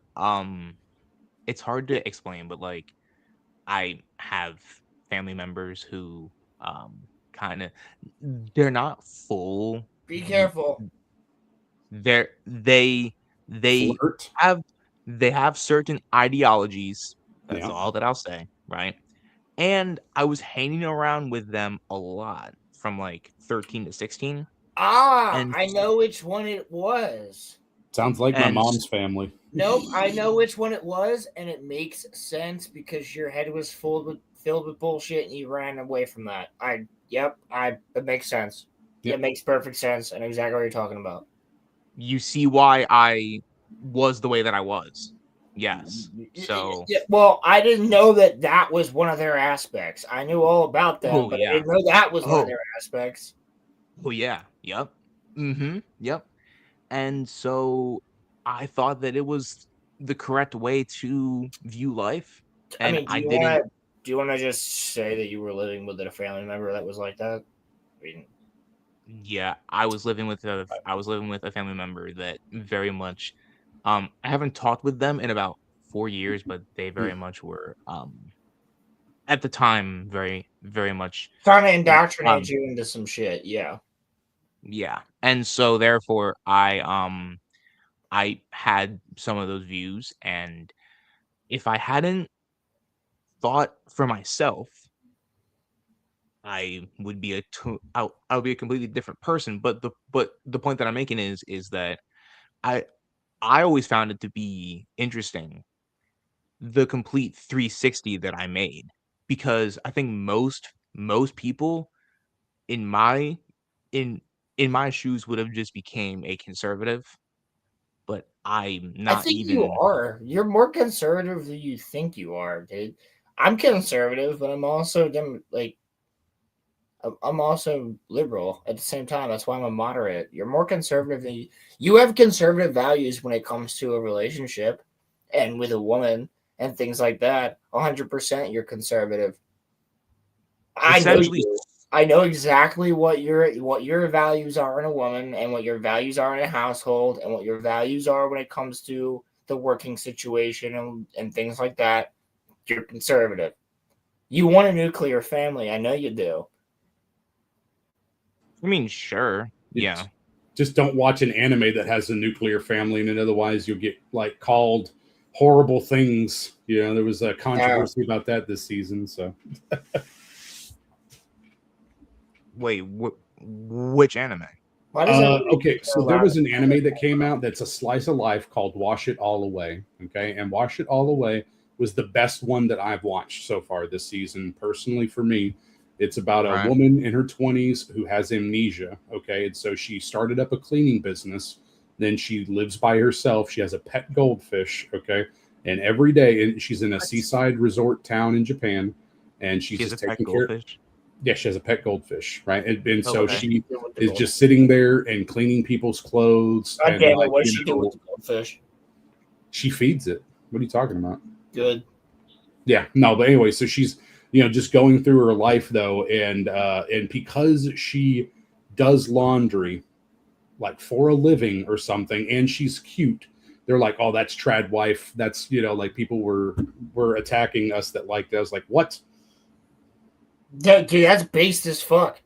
it's hard to explain, but I have family members who kind of they're not full. Be careful. They Flirt. have certain ideologies. That's Yeah. all that I'll say, right? And I was hanging around with them a lot from 13 to 16. And I know which one it was. Sounds like my And- mom's family. Nope, I know which one it was, and it makes sense because your head was filled with bullshit, and you ran away from that. It makes sense. Yep. It makes perfect sense. I know exactly what you're talking about. You see why I was the way that I was. Yes. So Yeah, well, I didn't know that was one of their aspects. I knew all about them, Oh, but yeah. I didn't know that was one Oh. of their aspects. oh yeah. Yep. Yep. And so I thought that it was the correct way to view life. And I mean, do you want to just say that you were living with a family member that was like that? I mean, Yeah, I was living with a family member that very much I haven't talked with them in about 4 years, but they very much were at the time very, very much trying to indoctrinate Um, you into some shit. Yeah. yeah. And so therefore I had some of those views, and if I hadn't thought for myself, I would be I would be a completely different person. But the point that I'm making is that I always found it to be interesting, the complete 360 that I made, because I think most people in my in my shoes would have just became a conservative, I'm I not think even. you are. You're more conservative than you think you are, dude. I'm conservative, but I'm also I'm also liberal at the same time. That's why I'm a moderate. You're more conservative than you have conservative values when it comes to a relationship and with a woman and things like that. 100% you're conservative. I know Essentially, you. I know exactly what your values are in a woman and what your values are in a household and what your values are when it comes to the working situation and things like that. You're conservative. You want a nuclear family. I know you do. I mean, sure, yeah. Just don't watch an anime that has a nuclear family in it. Otherwise, you'll get like called horrible things. You know, there was a controversy about that this season. So, Wait, which anime? Why does everybody okay, keep so so there loud? was an anime that came out that's a slice of life called Wash It All Away. Okay, and Wash It All Away was the best one that I've watched so far this season. Personally, for me, it's about a Right. woman in her 20s who has amnesia. Okay, and so she started up a cleaning business. Then she lives by herself. She has a pet goldfish. Okay, and every day, and she's in a seaside resort town in Japan, and she's She has just a pet taking care. goldfish. Yeah, she has a pet goldfish, right? And so Okay. she is just sitting there and cleaning people's clothes. God And damn it! like, What does she do with the goldfish? she feeds it. What are you talking about? Good. Yeah, no, but anyway, so she's just going through her life though, and because she does laundry like for a living or something, and she's cute, they're like, oh, that's trad wife. That's like people were attacking us that liked that. I was like, what? Dude, that's based as fuck.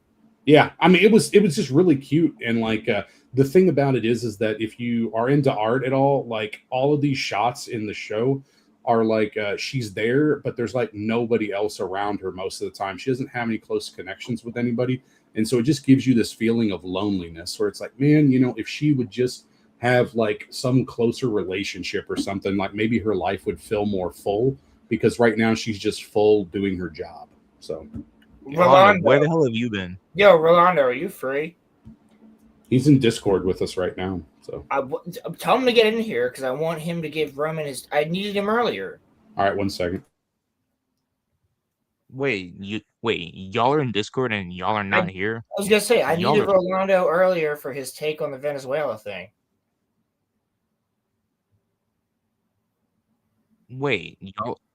Yeah, I mean, it was just really cute, and like the thing about it is that if you are into art at all, like all of these shots in the show are like she's there, but there's like nobody else around her most of the time. She doesn't have any close connections with anybody, and so it just gives you this feeling of loneliness, where it's like, man, if she would just have like some closer relationship or something, like maybe her life would feel more full, because right now she's just full doing her job. So. Rolando, where the hell have you been? Yo, Rolando, are you free? He's in Discord with us right now. So tell him to get in here because I want him to give Roman his. I needed him earlier. All right, 1 second. Wait, y'all are in Discord and y'all are not here? I was gonna say I needed Rolando earlier for his take on the Venezuela thing. Wait,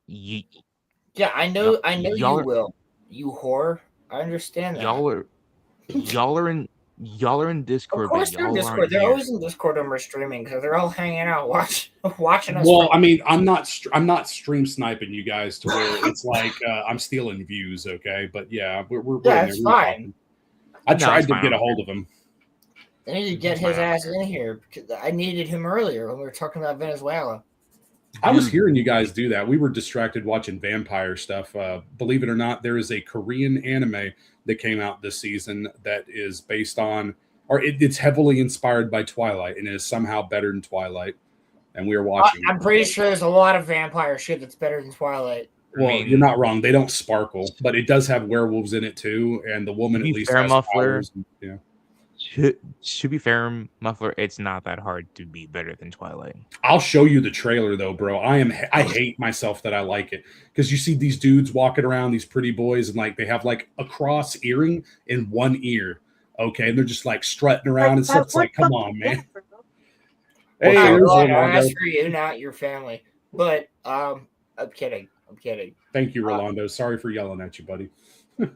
Yeah, I know you will. You whore. I understand that. Y'all are in Discord. Of course but they're in y'all Discord. aren't They're here. always in Discord when we're streaming because they're all hanging out, watching us. Well, I mean, I'm not stream sniping you guys to where it's like I'm stealing views, okay? But yeah, we're in there. It's fine. I tried to get a hold of him. I need to get his ass in here because I needed him earlier when we were talking about Venezuela. I was hearing you guys do that. We were distracted watching vampire stuff. Believe it or not, there is a Korean anime that came out this season that is based on, or it's heavily inspired by Twilight and is somehow better than Twilight. And we are watching. I'm pretty sure there's a lot of vampire shit that's better than Twilight. Well, you're not wrong. They don't sparkle, but it does have werewolves in it too. And the woman at least has powers. Yeah. To be fair, Muffler, it's not that hard to be better than Twilight. I'll show you the trailer though, bro. I hate myself that I like it because you see these dudes walking around, these pretty boys, and like they have like a cross earring in one ear. Okay, and they're just like strutting around and stuff. It's like, come on, man. Hey, I asked for you, not your family. But I'm kidding. Thank you, Rolando. Sorry for yelling at you, buddy. No,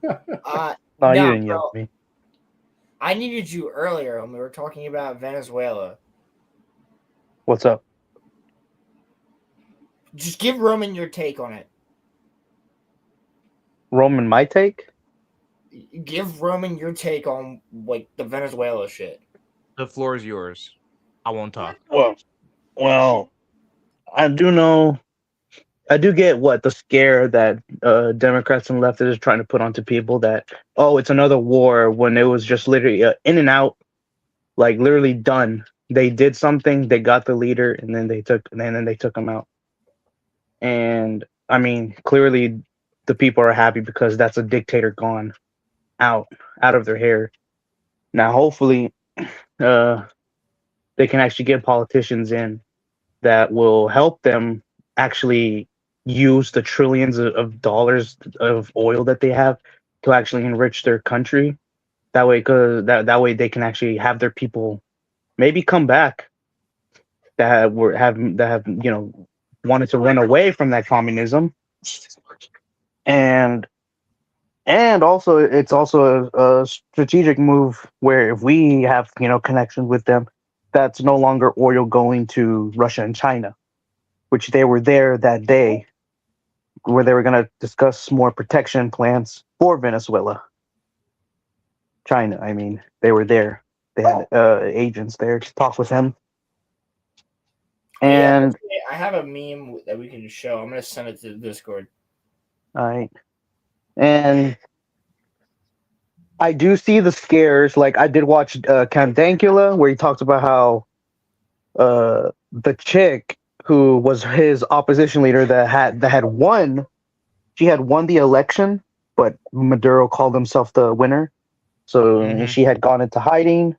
you didn't yell at me. I needed you earlier when we were talking about Venezuela. What's up? Just give Roman your take on it. Roman, my take? Give Roman your take on like the Venezuela shit. The floor is yours. I won't talk. Well, I do get the scare that Democrats and leftists are trying to put onto people that, oh, it's another war, when it was just literally in and out, like literally done. They did something, they got the leader, and then they took him out. And I mean, clearly the people are happy because that's a dictator gone out of their hair. Now, hopefully, they can actually get politicians in that will help them actually use the trillions of dollars of oil that they have to actually enrich their country. That way, because that way they can actually have their people maybe come back that have wanted to run away from that communism, and also it's also a strategic move where if we have connections with them, that's no longer oil going to Russia and China, which they were there that day where they were going to discuss more protection plans for Venezuela. China, I mean, they were there. They had agents there to talk with him. And I have a meme that we can show. I'm gonna send it to the Discord. all right, and I do see the scares. Like I did watch Candancula, where he talks about how the chick who was his opposition leader that had won, she had won the election, but Maduro called himself the winner. So she had gone into hiding.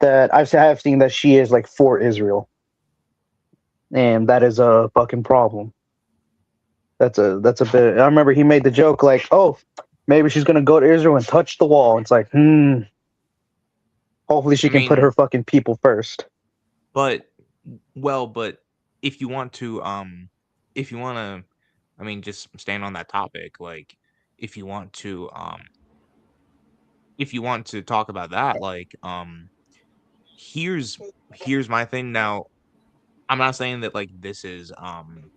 That I've seen that she is like for Israel, and that is a fucking problem. That's a bit. I remember he made the joke like, "Oh, maybe she's gonna go to Israel and touch the wall." It's like, hopefully she can put her fucking people first. But if you want to, I mean, just stand on that topic. Like, if you want to talk about that, like, here's my thing. Now, I'm not saying that like this is I'm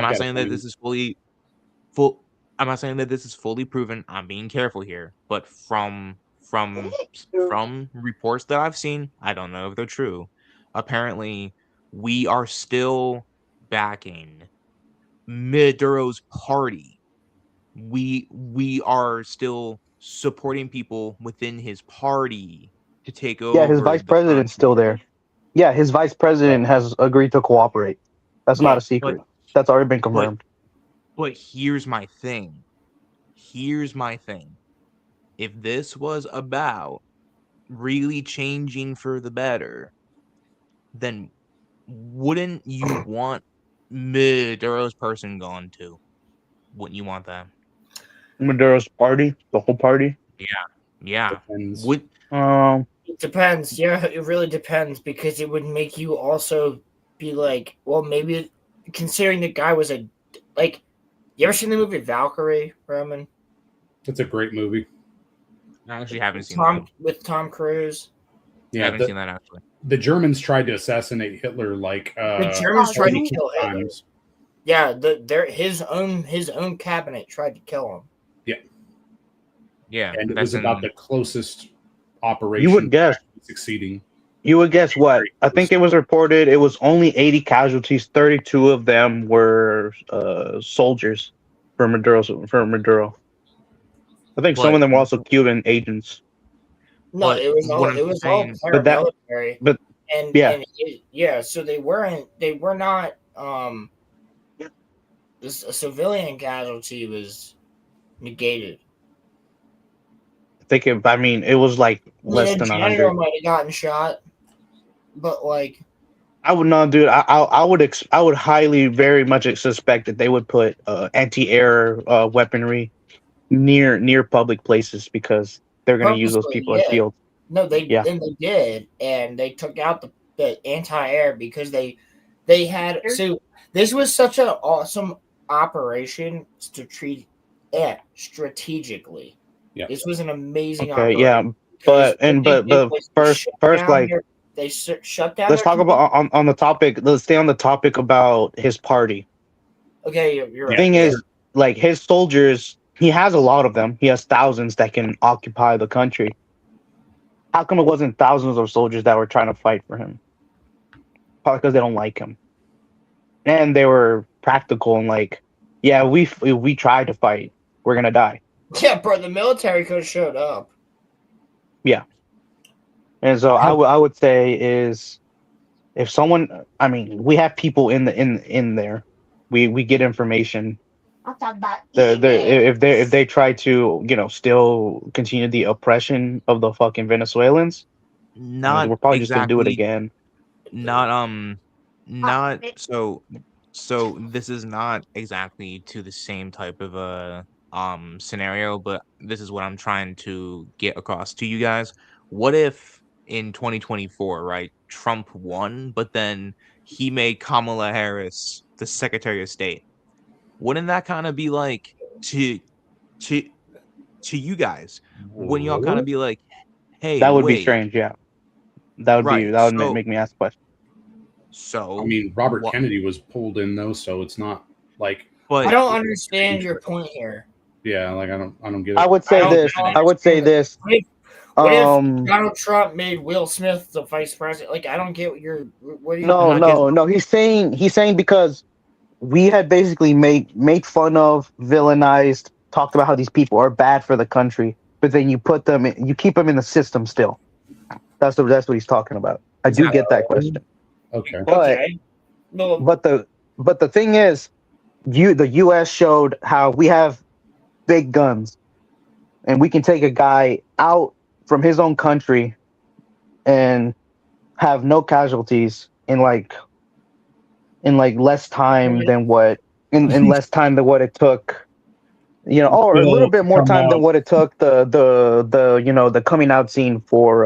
not saying that this is I'm not saying that this is fully proven. I'm being careful here, but from reports that I've seen, I don't know if they're true. Apparently, we are still backing Maduro's party. We are still supporting people within his party to take over. Yeah, his vice president's still there. Yeah, his vice president has agreed to cooperate. That's not a secret. That's already been confirmed. But here's my thing. If this was about really changing for the better, then wouldn't you want Maduro's person gone too? Wouldn't you want that? Maduro's party, the whole party. Yeah. It depends. Yeah, it really depends because it would make you also be like, well, maybe considering the guy was you ever seen the movie Valkyrie, Roman? It's a great movie. I actually haven't seen that. With Tom Cruise. Yeah, I haven't seen that actually. The Germans tried to assassinate Hitler the Germans tried to kill Hitler. times. Yeah, his own cabinet tried to kill him. Yeah, and it was about the closest operation. You would guess succeeding. You would guess what? I think it was reported it was only 80 casualties. 32 of them were soldiers for Maduro. I think some of them were also Cuban agents. No, it was all paramilitary. So they were not a civilian casualty was negated. It was like less than 100. General might have gotten shot, but like I would not, dude. I would highly, very much suspect that they would put anti-air weaponry near public places because they're going to use those people as shields. No, they did, and they took out the anti-air because they had. So this was such an awesome operation strategically. Yeah, this was an amazing. Okay, yeah, but first, like they shut down. Let's talk about on the topic. Let's stay on the topic about his party. Okay, you're right. The thing is, like his soldiers, he has a lot of them. He has thousands that can occupy the country. How come it wasn't thousands of soldiers that were trying to fight for him? Probably because they don't like him, and they were practical and like, yeah, we tried to fight, we're gonna die. Yeah, bro, the military could have showed up. Yeah. And so I would say is if someone, I mean, we have people in there, we get information. If they try to still continue the oppression of the fucking Venezuelans, we're probably just gonna do it again. not so this is not exactly to the same type of scenario, but this is what I'm trying to get across to you guys. What if in 2024, right, Trump won, but then he made Kamala Harris the Secretary of State? Wouldn't that kind of be like to to to you guys when y'all kind of be like, hey, That would be wait, strange. Yeah, that would right? make me ask questions. So I mean, Robert what? Kennedy was pulled in though, so it's not like. But I don't understand your point here. Yeah, like I don't get it. I would say this. I would say this. What if Donald Trump made Will Smith the vice president? Like, I don't get what you're. What do you? No. He's saying because we had basically made fun of, villainized, talked about how these people are bad for the country, but then you keep them in the system still. That's what he's talking about. I do get that question. Okay. But the thing is, the U.S. showed how we have big guns, and we can take a guy out from his own country and have no casualties in less time than what less time than what it took, or a little bit more time than what it took the coming out scene for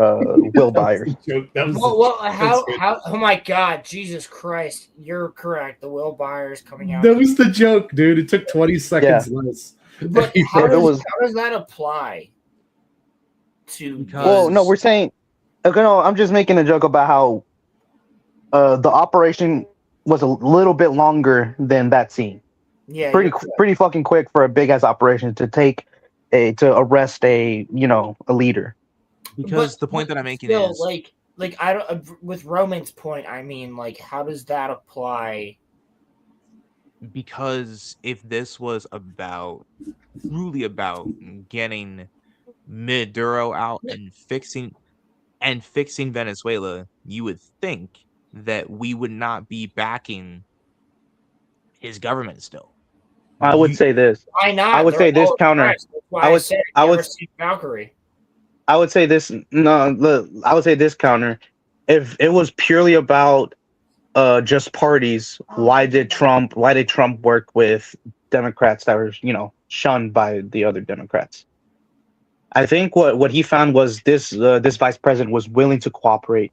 Will Byers. How? Oh my God, Jesus Christ! You're correct. The Will Byers coming out. That was the joke, dude. It took 20 seconds less. But how does that apply to? Well, no, we're saying. Okay, no, I'm just making a joke about how the operation was a little bit longer than that scene. Yeah, pretty fucking quick for a big ass operation to arrest a leader. Because the point that I'm making still, is like I don't with Roman's point. I mean, like, how does that apply? Because if this was truly about getting Maduro out and fixing Venezuela, you would think that we would not be backing his government still. I would say this. Why not? I would say this counter. I would Valkyrie. I would say this. No, I would say this counter. If it was purely about just parties, why did Trump work with Democrats that were shunned by the other Democrats? I think what he found was this vice president was willing to cooperate,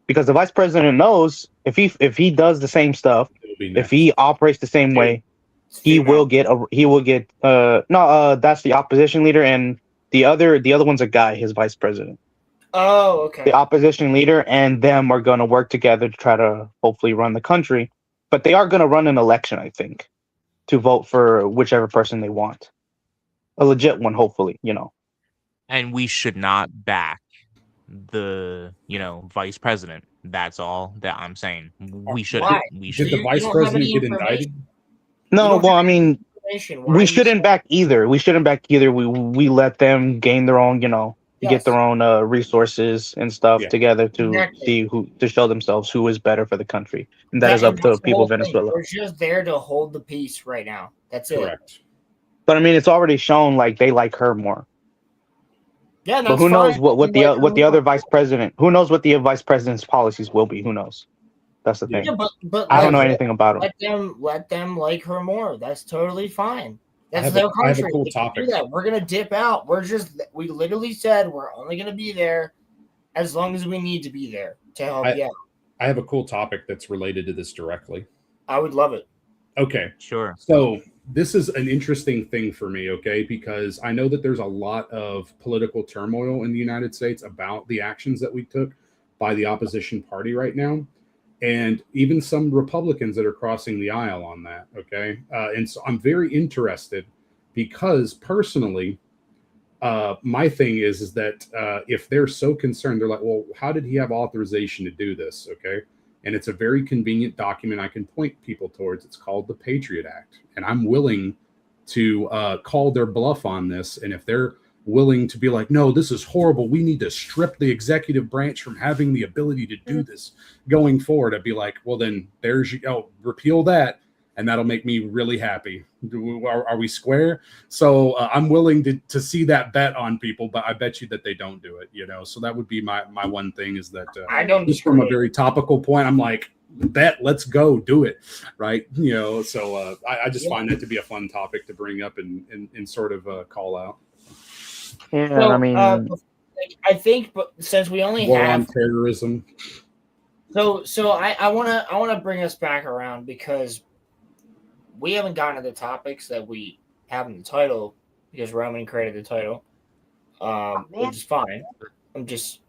because the vice president knows if he does the same stuff, if he operates the same way, he will get that's the opposition leader, and the other one's a guy, his vice president. Oh, okay. The opposition leader and them are going to work together to try to hopefully run the country, but they are going to run an election, I think, to vote for whichever person they want, a legit one, hopefully, And we should not back the vice president. That's all that I'm saying. We should. Did the vice president get indicted? No, well, I mean, we shouldn't back either. We We let them gain their own, get their own resources and stuff together to see to show themselves who is better for the country, and that is up to the people of Venezuela. We're just there to hold the peace right now. That's correct. It. But I mean, it's already shown like they like her more. Yeah, but who knows what the other vice president? Who knows what the vice president's policies will be? Who knows? That's the thing. Yeah, but I don't know anything about them. Let them like her more. That's totally fine. That's their country. I have a cool topic. Do that. We're gonna dip out. We literally said we're only gonna be there as long as we need to be there to help you out. I have a cool topic that's related to this directly. I would love it. Okay. Sure. So this is an interesting thing for me, okay? Because I know that there's a lot of political turmoil in the United States about the actions that we took by the opposition party right now. And even some Republicans that are crossing the aisle on that, okay? And so I'm very interested because personally, my thing is that if they're so concerned, they're like, well, how did he have authorization to do this, okay? And it's a very convenient document I can point people towards. It's called the Patriot Act. And I'm willing to call their bluff on this. And if they're willing to be like, no, this is horrible, we need to strip the executive branch from having the ability to do this going forward, I'd be like, well, then repeal that. And that'll make me really happy. Are we square? So I'm willing to see that bet on people, but I bet you that they don't do it, So that would be my one thing is that I don't just from a very topical point, I'm like, bet, let's go do it, right? You know, so I just find that to be a fun topic to bring up and sort of call out. Yeah, So, I mean, I think, but since we only War on have terrorism. so I wanna bring us back around because we haven't gotten to the topics that we have in the title because Roman created the title, which is fine. I'm just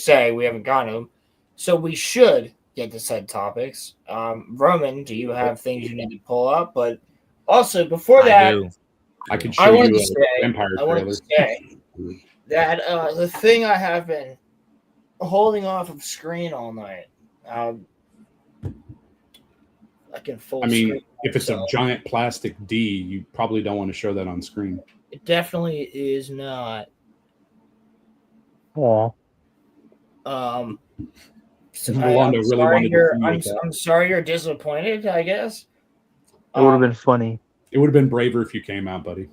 saying we haven't gotten them, so we should get to said topics. Roman, do you have things you need to pull up? But also before that, I can I show wanted you to a say, vampire trailer. That the thing I have been holding off of screen all night. I can full I mean, screen if it's a myself. giant plastic D, you probably don't want to show that on screen. It definitely is not. aw. So Rolando really wanted to see you with that. I'm sorry you're disappointed, I guess. It would have been funny. It would have been braver if you came out, buddy.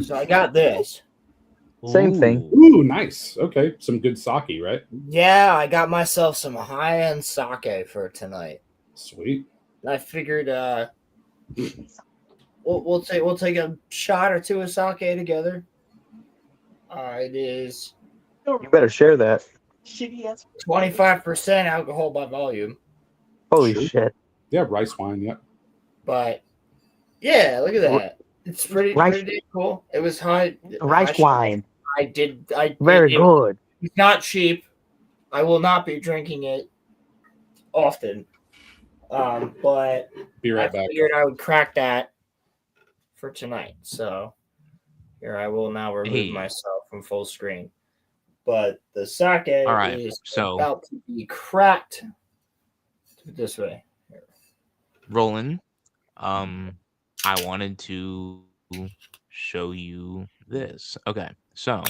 So I got this. Same thing. Ooh, nice. Okay, some good sake, right? Yeah, I got myself some high-end sake for tonight. Sweet. And I figured we'll take a shot or two of sake together. It is You better share that. 25% alcohol by volume. Holy Sure. shit. Yeah, rice wine. Yep. But yeah, look at that. It's pretty Rice- damn cool. It was high Rice wine. Very good. It's not cheap. I will not be drinking it often. But Be right I back. figured I would crack that for tonight. So here I will now remove myself from full screen. But the sake is about to be cracked. This way. Roland, I wanted to show you this. Okay, so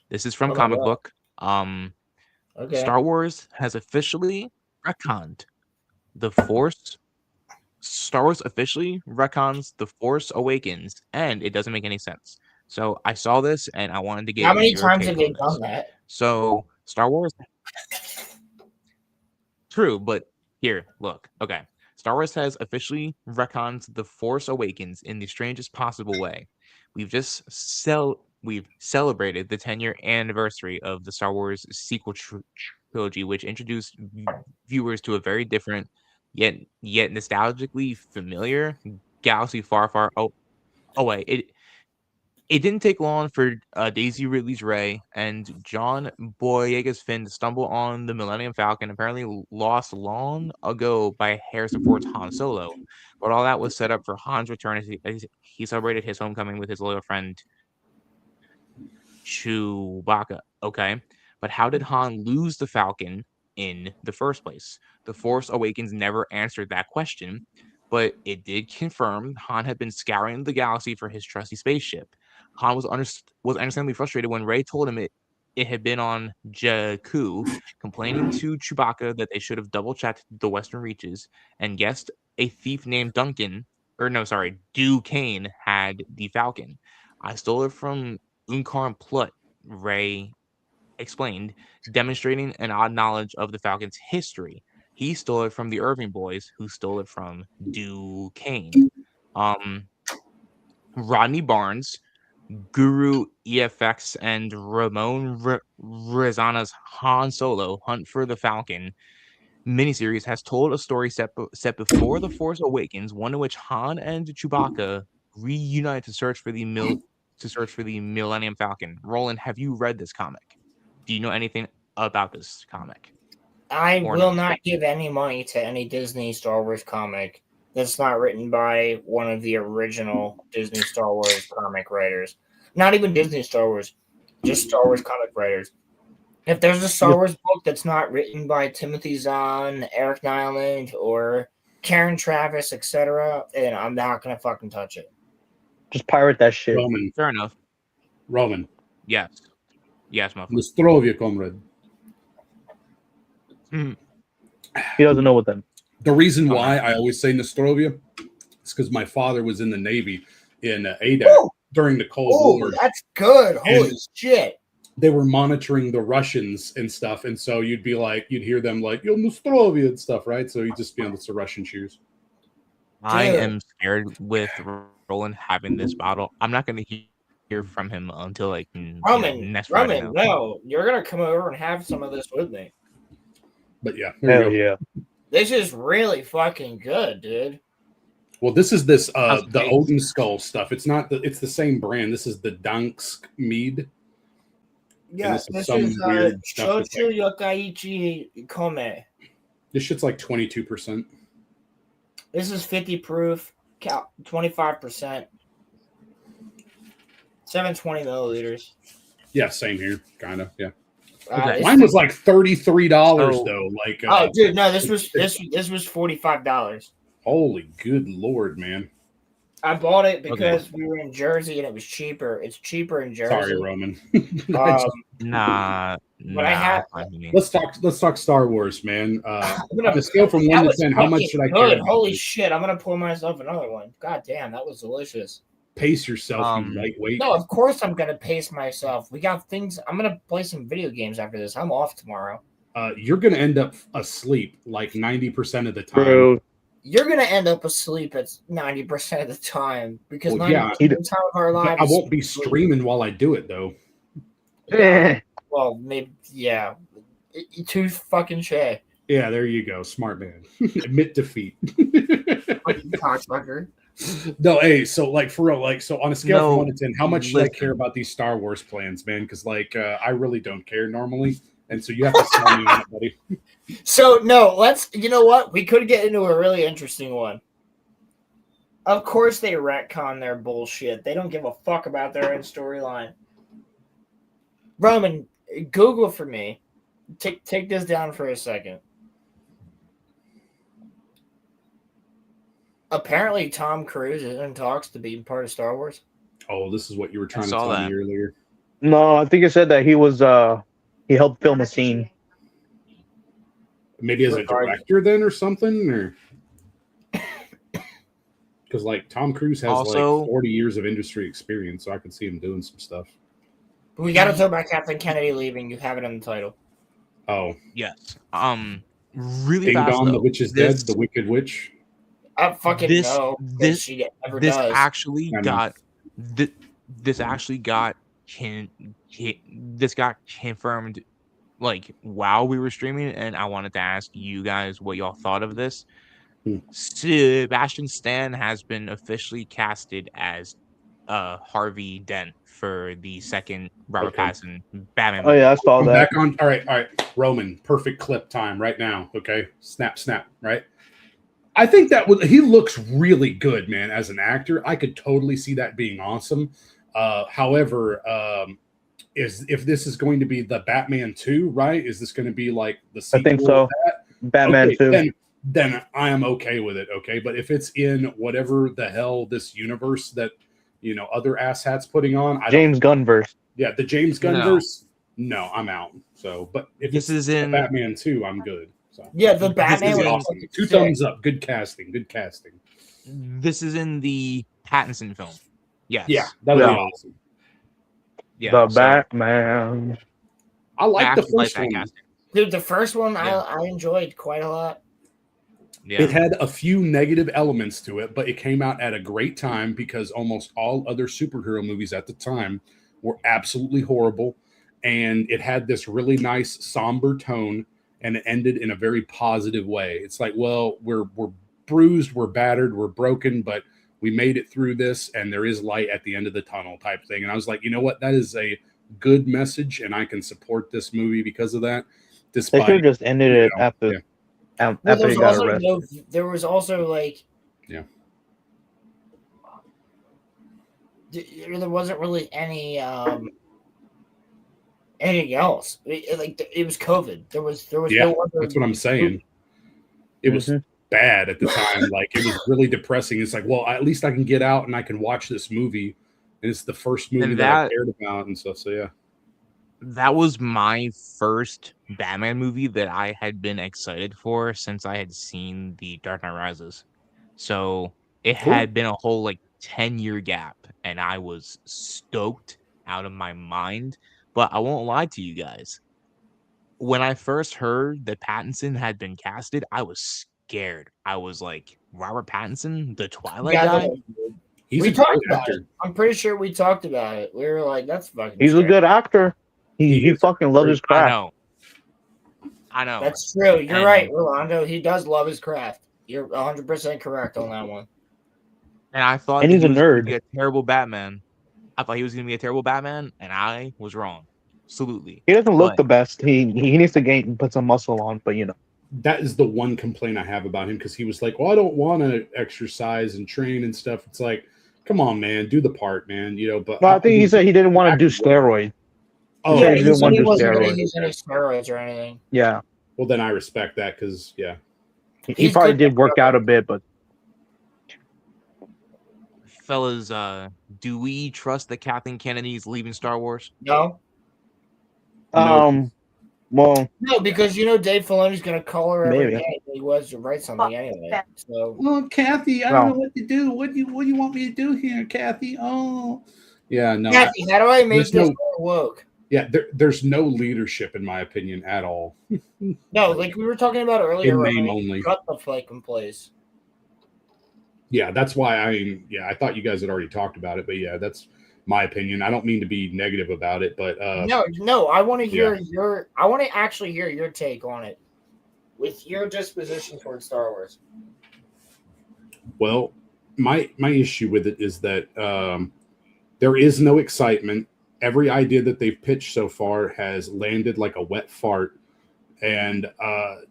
this is from Oh my Comic God. Book. Okay. Star Wars has officially retconned the Force. Star Wars officially retcons the Force Awakens, and it doesn't make any sense. So I saw this, and I wanted to get How many your times take have they on this. done that? So Star Wars. True, but here, look. Okay. Star Wars has officially retconned The Force Awakens in the strangest possible way. We've celebrated the 10-year anniversary of the Star Wars sequel trilogy, which introduced viewers to a very different, yet nostalgically familiar galaxy far away. It didn't take long for Daisy Ridley's Rey and John Boyega's Finn to stumble on the Millennium Falcon, apparently lost long ago by Harrison Ford's Han Solo. But all that was set up for Han's return as he celebrated his homecoming with his loyal friend Chewbacca. Okay, but how did Han lose the Falcon in the first place? The Force Awakens never answered that question, but it did confirm Han had been scouring the galaxy for his trusty spaceship. Han was understandably frustrated when Rey told him it had been on Jakku, complaining to Chewbacca that they should have double-checked the western reaches, and guessed a thief named Duquesne had the Falcon. I stole it from Unkar Plut, Rey explained, demonstrating an odd knowledge of the Falcon's history. He stole it from the Irving boys, who stole it from Duquesne. Rodney Barnes, Guru EFX, and Ramon Rizana's Han Solo Hunt for the Falcon miniseries has told a story set before The Force Awakens, one in which Han and Chewbacca reunite to search for the Millennium Falcon. Roland, have you read this comic? Do you know anything about this comic? I will not give any money to any Disney Star Wars comic that's not written by one of the original Disney Star Wars comic writers. Not even Disney Star Wars, just Star Wars comic writers. If there's a Star Wars book that's not written by Timothy Zahn, Eric Nyland, or Karen Travis, etc., then I'm not gonna fucking touch it. Just pirate that shit. Roman. Fair enough. Roman. Yes, my friend. Nostrovia, comrade. He doesn't know what them. The reason why I always say Nostrovia is because my father was in the Navy in AWAKENS during the Cold War. That's good. Holy shit. they were monitoring the Russians and stuff, and so you'd hear them like "Yo, Nostrovia" and stuff, right? So you'd just be on the Russian shoes. I Dude. am scared with Roland having this battle. I'm not going to hear from him until like next Friday. Roman, no, you're gonna come over and have some of this with me. But yeah, Hell yeah. This is really fucking good, dude. Well, this is the Okay. Odin Skull stuff. It's not it's the same brand. This is the Dansk mead. Yeah, this is weird stuff that's Shochu Yokaichi Kome. This shit's like 22%. This is 50 proof, 25%, 720 milliliters. Yeah, same here, kind of. Yeah, Okay. mine was like $33 So- though. Like, Oh, dude, no, this was $45. holy good lord, man! I bought it because we were in Jersey and it was cheaper. It's cheaper in Jersey. Sorry, Roman. Nah. But I have. Let's talk Star Wars, man. I'm On a scale from 1 to 10, how much should I care? Good. about Holy this? shit! I'm gonna pour myself another one. God damn, that was delicious. Pace yourself, you lightweight. No, of course I'm gonna pace myself. We got things. I'm gonna play some video games after this. I'm off tomorrow. You're gonna end up asleep like 90% of the time. Bro, You're gonna end up asleep at 90% of the time because Well, 90% of the time of our But lives. I won't be streaming while I do it though. Well, maybe yeah. Too fucking shay. Yeah, there you go. Smart man. Admit defeat. Cocksucker. No, hey, so like for real, like so on a scale No, from 1 to 10, how much should I listen. care about these Star Wars plans, man? Because like I really don't care normally, and so you have to sell me on it, buddy. So no, you know what? We could get into a really interesting one. Of course they retcon their bullshit. They don't give a fuck about their own storyline. Roman, Google for me. Take this down for a second. Apparently Tom Cruise is in talks to be part of Star Wars. Oh, this is what you were trying to saw tell that. me earlier. no, I think it said that he was he helped film a scene. Maybe as a Regarding- director then or something, or because like Tom Cruise has Also- like 40 years of industry experience, so I could see him doing some stuff. But we got to throw back Captain Kennedy leaving. You have it in the title. Oh, Yes. Really Ding fast. Dong, the though. witch is This- dead. The Wicked Witch. I fucking This- know this- that she never This does. actually I know. got. This actually got. This got confirmed. Like while we were streaming, and I wanted to ask you guys what y'all thought of this. Sebastian Stan has been officially casted as Harvey Dent for the second Robert Okay. Pattinson Batman. Oh yeah, I saw I'm that. back on. All right. Roman, perfect clip time right now. Okay, snap, right. I think he looks really good, man. As an actor, I could totally see that being awesome. However, if this is going to be the Batman 2, right? Is this going to be like the I sequel? think so. to that? Batman Okay, 2. Then I am okay with it. Okay, but if it's in whatever the hell this universe that other asshats putting on, James Gunn verse. yeah, the James Gunn No. verse. No, I'm out. So, but if This it's is the in. Batman 2, I'm good. So Yeah, the This Batman is was awesome. fucking 2 sick. thumbs up. Good casting. This is in the Pattinson film. Yes. Yeah, that would Yeah. be awesome. Yeah. The so Batman. I I like the actually like first that one. casting. Dude, the first one Yeah. I enjoyed quite a lot. Yeah. It had a few negative elements to it, but it came out at a great time because almost all other superhero movies at the time were absolutely horrible. And it had this really nice somber tone, and it ended in a very positive way. It's like, well, we're bruised, we're battered, we're broken, but we made it through this, and there is light at the end of the tunnel type thing. And I was like, you know what? That is a good message, and I can support this movie because of that. They Despite should have just ended it after yeah. Well, after he got arrested. there was also like Yeah. there wasn't really any anything else. It was COVID. There was Yeah, no other. that's what I'm saying. It was Mhm. bad at the time. Like it was really depressing. It's like, well, at least I can get out and I can watch this movie, and it's the first movie And that I that- cared about and stuff. So yeah, That was my first Batman movie that I had been excited for since I had seen The Dark Knight Rises. So it Cool. had been a whole like 10-year gap, and I was stoked out of my mind But I won't lie to you guys. When I first heard that Pattinson had been casted, I was scared. I was like, Robert Pattinson, the Twilight guy? He's we a talked great about actor. it. I'm pretty sure we talked about it. We were like, that's fucking He's a scary. good actor. He is fucking loves his I craft. know. I know. That's true. You're And- right, Rolando. He does love his craft. You're 100% correct on that one. And I thought And that he's he a was gonna nerd. be a terrible Batman. I thought he was going to be a terrible Batman, and I was wrong. Absolutely. He doesn't look But- the best. He needs to put some muscle on, but you know. That is the one complaint I have about him, because he was like, well, I don't want to exercise and train and stuff. It's like, come on, man, do the part, man. You know, but No, I think he said he didn't want to do steroids. Oh, Yeah, he he didn't said want he to do wasn't going to steroids. use any steroids or anything. Yeah, well, then I respect that, because yeah, he He's probably good did work out a bit, but Fellas, do we trust that Kathleen Kennedy's leaving Star Wars? No? No. well, No, because you know Dave Filoni's going to call her every Maybe. day that he was to write something anyway. So well, Kathy, I No. don't know what to do. What do you want me to do here, Kathy? Oh, yeah, no, Kathy, how do I make there's this no- more woke? yeah, there's no leadership in my opinion at all. No, like we were talking about earlier, In Ryan, name you only. cut the fucking place. Yeah, that's why I thought you guys had already talked about it, but yeah, that's my opinion. I don't mean to be negative about it, but No, I want to hear I want to actually hear your take on it with your disposition towards Star Wars. well, my issue with it is that there is no excitement. Every idea that they've pitched so far has landed like a wet fart, and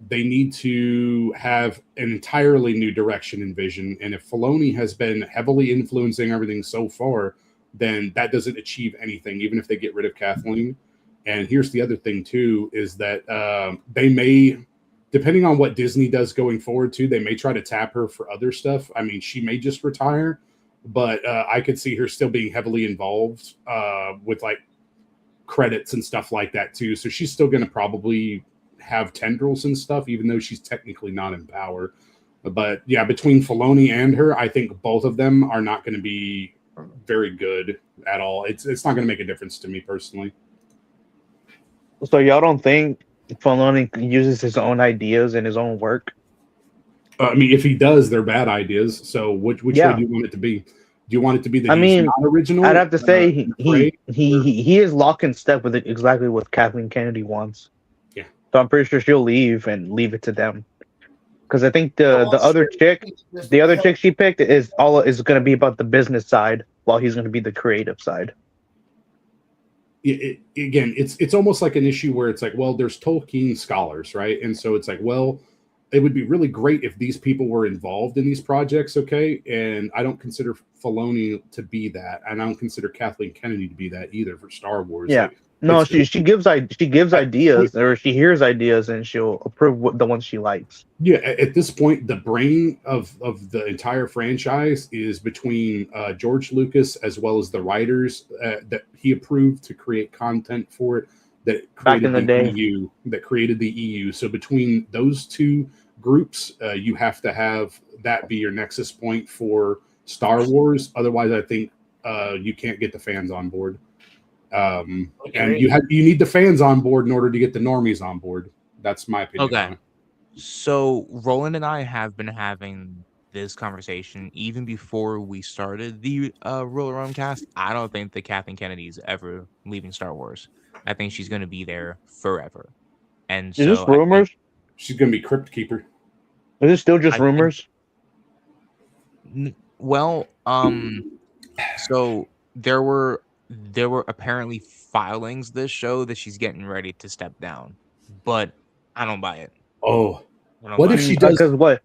they need to have an entirely new direction and vision. And if Filoni has been heavily influencing everything so far, then that doesn't achieve anything, even if they get rid of Kathleen. And here's the other thing too, is that they may, depending on what Disney does going forward too, they may try to tap her for other stuff. I mean, she may just retire, but I could see her still being heavily involved with like credits and stuff like that too. So she's still going to probably have tendrils and stuff, even though she's technically not in power. But yeah, between Filoni and her, I think both of them are not going to be very good at all. It's not going to make a difference to me personally. so y'all don't think Filoni uses his own ideas in his own work? I mean, if he does, they're bad ideas. So which way do you want it to be? Do you want it to be that he's not original? I'd have to say Craig? he is lock in step with exactly what Kathleen Kennedy wants. Yeah. So I'm pretty sure she'll leave and it to them. Because I think the other chick she picked is going to be about the business side, while he's going to be the creative side. Again, it's almost like an issue where it's like, well, there's Tolkien scholars, right? And so it's like, well, it would be really great if these people were involved in these projects, okay? And I don't consider Filoni to be that, and I don't consider Kathleen Kennedy to be that either for Star Wars. Yeah. Like, No, she gives ideas, or she hears ideas, and she'll approve the ones she likes. Yeah, at this point, the brain of the entire franchise is between George Lucas as well as the writers that he approved to create content for it that created Back in the day. EU. That created the EU. So between those two groups, you have to have that be your nexus point for Star Wars. Otherwise, I think you can't get the fans on board. And you need the fans on board in order to get the normies on board. That's my opinion. Okay. So Roland and I have been having this conversation even before we started the RoloRome cast. I don't think that Kathleen Kennedy is ever leaving Star Wars. I think she's going to be there forever. And Is this rumors? She's going to be Crypt Keeper. Is it still just rumors? Well, so there were apparently filings this show that she's getting ready to step down, but I don't buy it. Oh, I what if she does? Because what?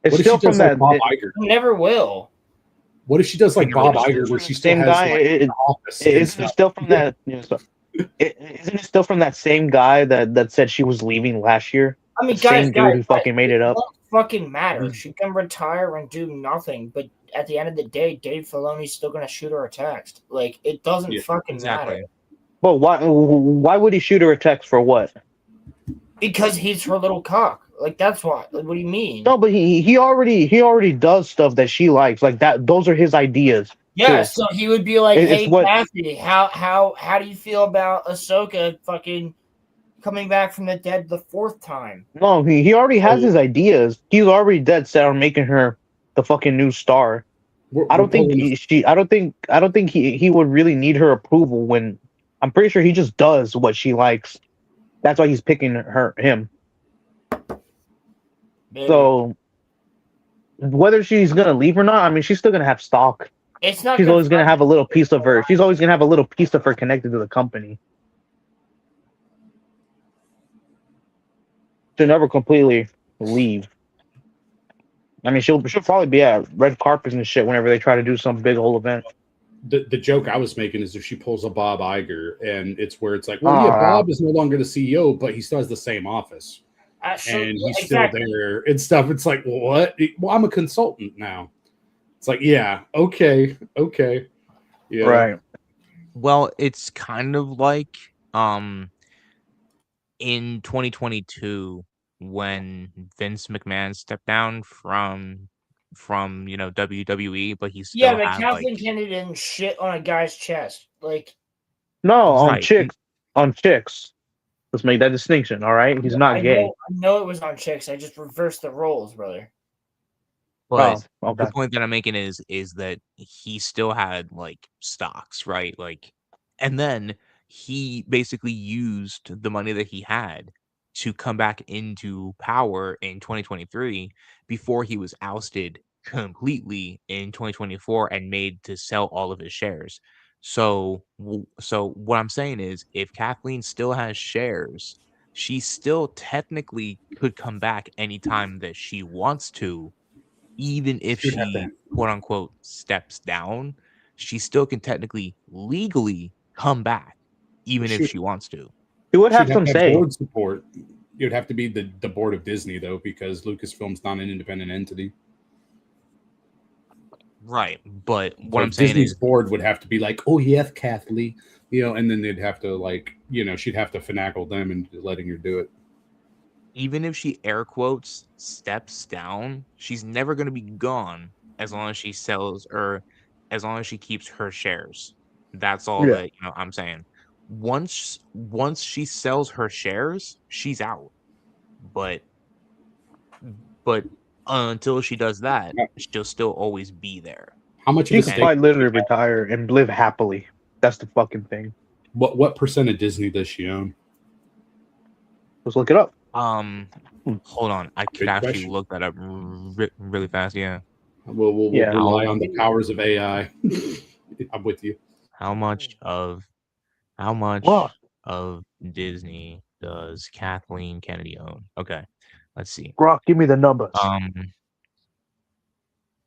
It's What if still she does from like that. Bob Iger? Never will. What if she does like Bob Iger, where she still Same has guy. like, an office? and Isn't it stuff? still from that? Isn't it still from that same guy that said she was leaving last year? I mean, The same dude who fucking made it up. doesn't fucking matter. She can retire and do nothing, but at the end of the day, Dave Filoni's still gonna shoot her a text. Like, it doesn't fucking matter. Well, why would he shoot her a text for what? Because he's her little cock. Like, that's why. Like, what do you mean? No, but he already does stuff that she likes. Like that. Those are his ideas. Yeah, too. so he would be like, It's "Hey, what Kathy, how do you feel about Ahsoka fucking coming back from the dead the 4th time?" no, he already has So his ideas. He's already dead set on making her the fucking new star. I we're don't think pulling this. I don't think he would really need her approval when I'm pretty sure he just does what she likes. That's why he's picking him. Maybe. So whether she's gonna leave or not, I mean, she's still gonna have stock. It's not She's good always for gonna us have a to little piece of her. lie. She's always gonna have a little piece of her connected to the company. She'll never completely leave. I mean, she'll probably be at red carpets and shit whenever they try to do some big old event. The joke I was making is if she pulls a Bob Iger, and it's where it's like, well, yeah, Ah, Bob is no longer the CEO, but he still has the same office, So, and yeah, he's exactly. still there and stuff. It's like, what? Well, I'm a consultant now. It's like, yeah, okay, yeah. right. Well, it's kind of like in 2022 when Vince McMahon stepped down from WWE, but he Yeah, still but had like Kathleen Kennedy didn't shit on a guy's chest. Like, No, on right. chicks. On chicks. Let's make that distinction. All right, he's not gay. I know it was on chicks. I just reversed the roles, brother. But Oh, the okay. point that I'm making is that he still had like stocks, right? Like, and then he basically used the money that he had to come back into power in 2023 before he was ousted completely in 2024 and made to sell all of his shares. So what I'm saying is if Kathleen still has shares, she still technically could come back anytime that she wants to, even if She would have to. she quote unquote steps down, she still can technically legally come back, even if Should she wants to. He would should have have some to have say. board support. It would have to be the board of Disney though, because Lucasfilm's not an independent entity. Right. But what So I'm saying Disney's is, board would have to be like, oh yes, Kathleen, and then they'd have to she'd have to finagle them into letting her do it. even if she air quotes steps down, she's never going to be gone as long as she sells or as long as she keeps her shares. That's all Yeah. that I'm saying. Once she sells her shares, she's out. But but until she does that, she'll still always be there. How much of She a could stake? quite literally retire and live happily. That's the fucking thing. What percent of Disney does she own? Let's look it up. Hold on, I could Good actually question. look that up really fast. Yeah. We'll Yeah. rely on the powers of AI. I'm with you. How much of What? Disney does Kathleen Kennedy own? Okay, let's see. Brock, give me the numbers.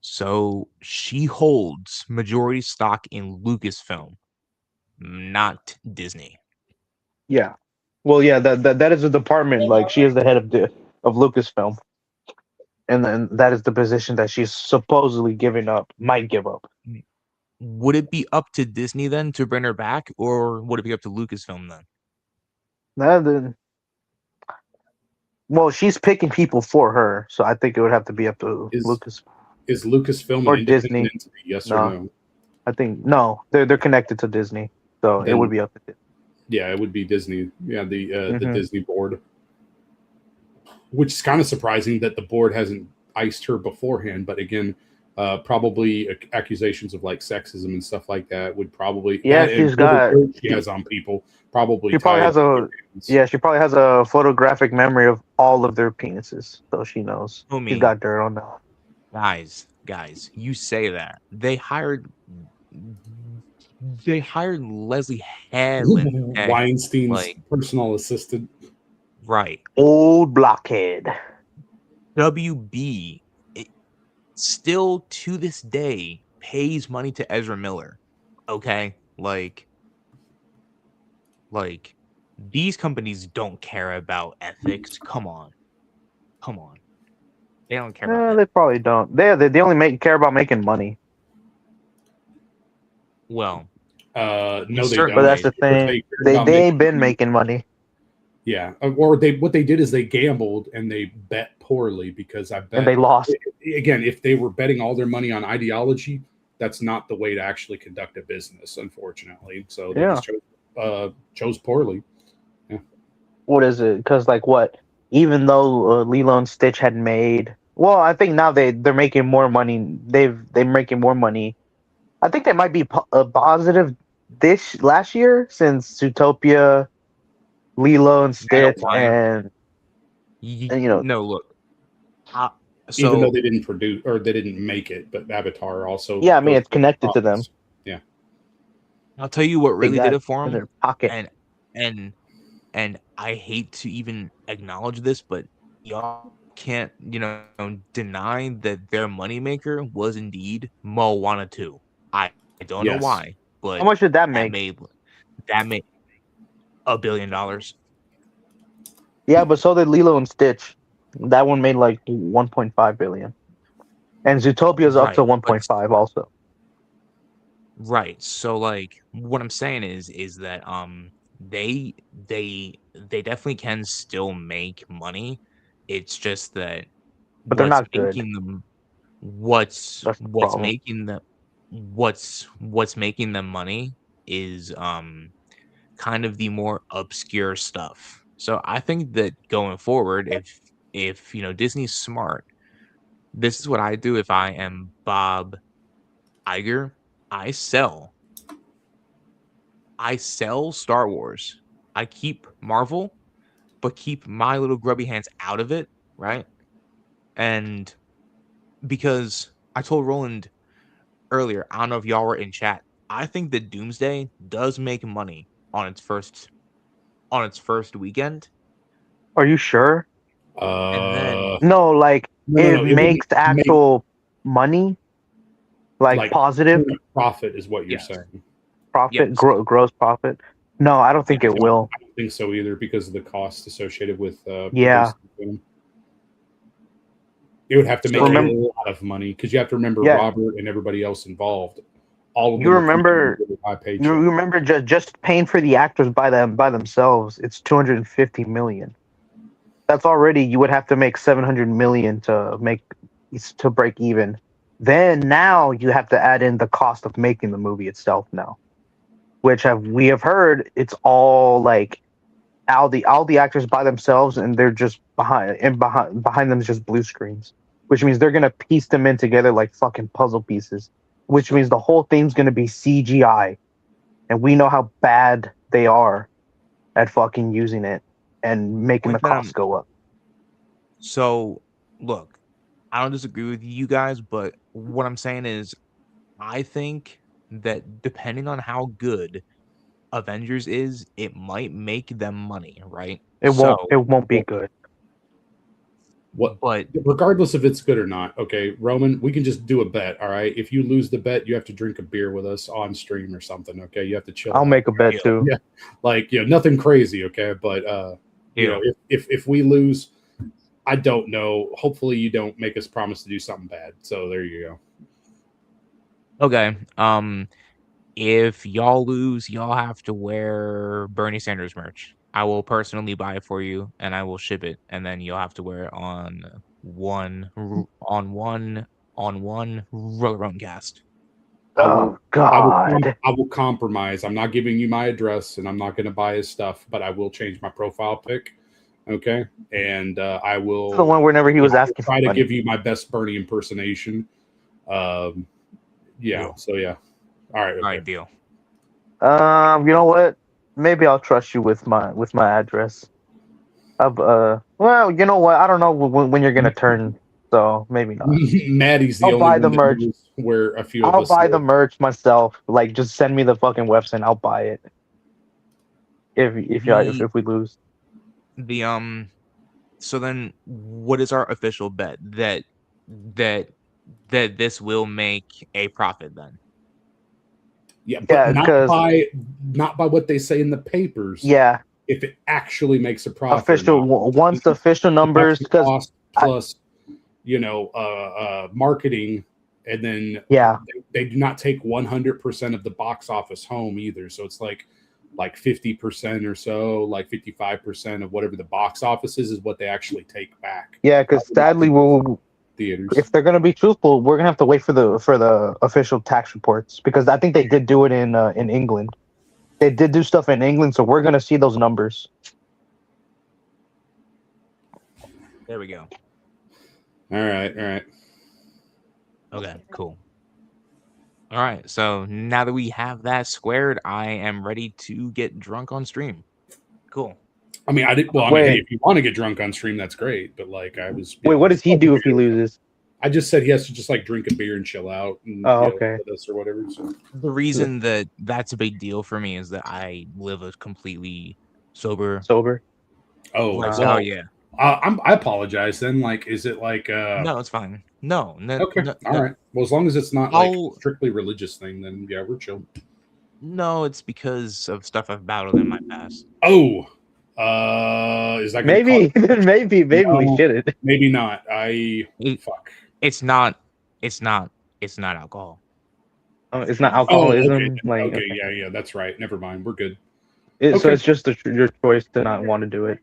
So she holds majority stock in Lucasfilm, not Disney. Yeah. Well, yeah, that is a department. Like she is the head of Lucasfilm, and then that is the position that she's supposedly might give up. Would it be up to Disney then to bring her back, or would it be up to Lucasfilm then? Well, she's picking people for her, so I think it would have to be up to Lucas. Is Lucasfilm or an independent Disney? entity? Yes or no? I think no. They're connected to Disney, so it would be up to Disney. Yeah, it would be Disney. Yeah, the Mhm. Disney board, which is kind of surprising that the board hasn't iced her beforehand. But again, probably accusations of like sexism and stuff like that would probably Yeah, she has on people probably. She probably has she probably has a photographic memory of all of their penises, so she knows. Homie. She's got dirt on that. Guys, you say that. They hired Leslie Hanlon, okay? Weinstein's personal assistant. Right. Old blockhead. WB still to this day pays money to Ezra Miller. Okay? Like these companies don't care about ethics. Come on. They don't care about that. They probably don't. They only care about making money. Well, no, they don't. But that's the thing. They ain't been making money. Yeah, or what they did is they gambled and they bet poorly because I bet And they lost. Again, if they were betting all their money on ideology, that's not the way to actually conduct a business, unfortunately. So they Yeah. just chose poorly. What is it? Because like what? Even though Lilo and Stitch had made, well, I think now they're making more money. They're making more money. I think they might be positive this last year since Zootopia, Lilo and Stitch, and you know, no, look. Even though So they didn't produce or they didn't make it, but Avatar also. yeah, I mean goes it's connected to them. Yeah. I'll tell you what They really got did it for in them, their pocket. and I hate to even acknowledge this, but y'all can't, deny that their moneymaker was indeed Moana 2. I don't know Yes. why, How but much did that that make? made $1 billion. Yeah, but so did Lilo and Stitch. That one made like 1.5 billion, and Zootopia's up to Right, but 1.5 also. right. So like what I'm saying is that they definitely can still make money. It's just that But they're what's not good. making them what's That's the what's problem. making them what's making them money is kind of the more obscure stuff. So I think that going forward, if Disney's smart, this is what I do if I am Bob Iger. I sell Star Wars. I keep Marvel, but keep my little grubby hands out of it, right? And because I told Roland earlier, I don't know if y'all were in chat. I think that Doomsday does make money on its first weekend, Are you sure? and then No, like No. it It would makes make actual money, like positive profit is what you're yes, saying. profit, yes, gross profit. No, I don't think it will. I don't think so either because of the costs associated with Yeah. producing them. It would have to make So a lot of money because you have to remember Yeah. Robert and everybody else involved. All of You them are coming remember? in with a high paycheck. You remember just paying for the actors by themselves? It's 250 million. That's already you would have to make 700 million to break even. Then now you have to add in the cost of making the movie itself now, which we have heard it's all like all the actors by themselves and they're just behind them is just blue screens, which means they're gonna piece them in together like fucking puzzle pieces, which means the whole thing's gonna be CGI, and we know how bad they are at fucking using it and making the point that costs go up. So look, I don't disagree with you guys, but what I'm saying is I think that depending on how good Avengers is, it might make them money, right? It won't be good. But regardless if it's good or not, okay, Roman, we can just do a bet. All right, if you lose the bet, you have to drink a beer with us on stream or something. Okay, you have to chill. I'll out. make a bet too. Yeah, like nothing crazy. Okay, but if we lose, I don't know. Hopefully, you don't make us promise to do something bad. So there you go. Okay. If y'all lose, y'all have to wear Bernie Sanders merch. I will personally buy it for you, and I will ship it, and then you'll have to wear it on one RoloRome cast. Oh God! I will compromise. I'm not giving you my address, and I'm not going to buy his stuff, but I will change my profile pic. Okay, and I will. The one whenever he was asking. Try to give you my best Bernie impersonation. Yeah. Deal. So yeah. All right. Okay. All right. Deal. You know what? Maybe I'll trust you with my address. Well, you know what? I don't know when you're gonna turn, so maybe not. Maddie's the I'll only buy one the that merch. knows where a few. I'll buy the merch myself. Like, just send me the fucking website. I'll buy it. If we lose. So then, what is our official bet that this will make a profit then? Yeah, but not by what they say in the papers. Yeah. If it actually makes a profit. Once the official numbers, because plus, marketing, and then they do not take 100% of the box office home either. So it's like 50% or so, like 55% of whatever the box office is what they actually take back. Yeah, because sadly theaters. If they're gonna be truthful, we're gonna have to wait for the official tax reports, because I think they did do it in England. They did do stuff in England, so we're gonna see those numbers. There we go. All right. Okay, cool. All right, so now that we have that squared, I am ready to get drunk on stream. Cool. I mean, hey, if you want to get drunk on stream, that's great. But like, Wait, what does he do if he loses? I just said he has to just like drink a beer and chill out. And, okay. With us or whatever. So. The reason that's a big deal for me is that I live a completely sober. Oh, well, yeah. I apologize. Then, like, is it like? No, it's fine. No. Okay. All right. Well, as long as it's not like a strictly religious thing, then yeah, we're chill. No, it's because of stuff I've battled in my past. Oh. Is that maybe we shouldn't. Maybe not. Fuck. It's not alcohol. Oh, it's not alcoholism. Okay. Yeah, that's right. Never mind. We're good. So it's just your choice to not want to do it.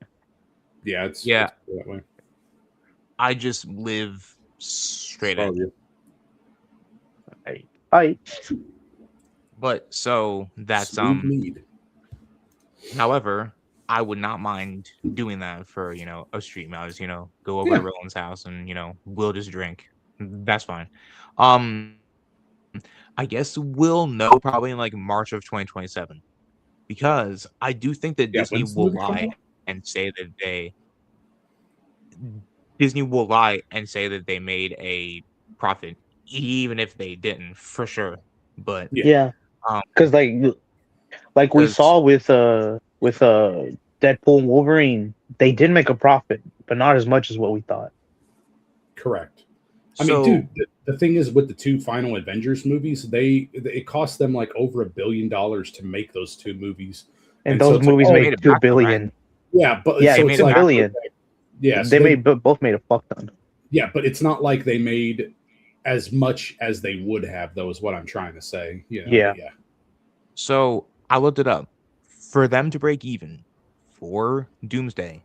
Yeah, it's that way. I just live straight up. Hi. But so that's however, I would not mind doing that for a stream. I'll just go over to Roland's house and we'll just drink. That's fine. I guess we'll know probably in like March of 2027, because I do think that Disney will lie and say that they made a profit, even if they didn't, for sure. But because like we saw with Deadpool and Wolverine, they did make a profit, but not as much as what we thought. Correct. I mean, dude, the thing is with the two final Avengers movies, it cost them like over $1 billion to make those two movies, and those movies made $2 billion. Right? Yeah, but yeah, so it's $1 billion. Yeah, so they both made a fuck ton. Yeah, but it's not like they made as much as they would have, though, is what I'm trying to say. Yeah. So I looked it up. For them to break even for Doomsday,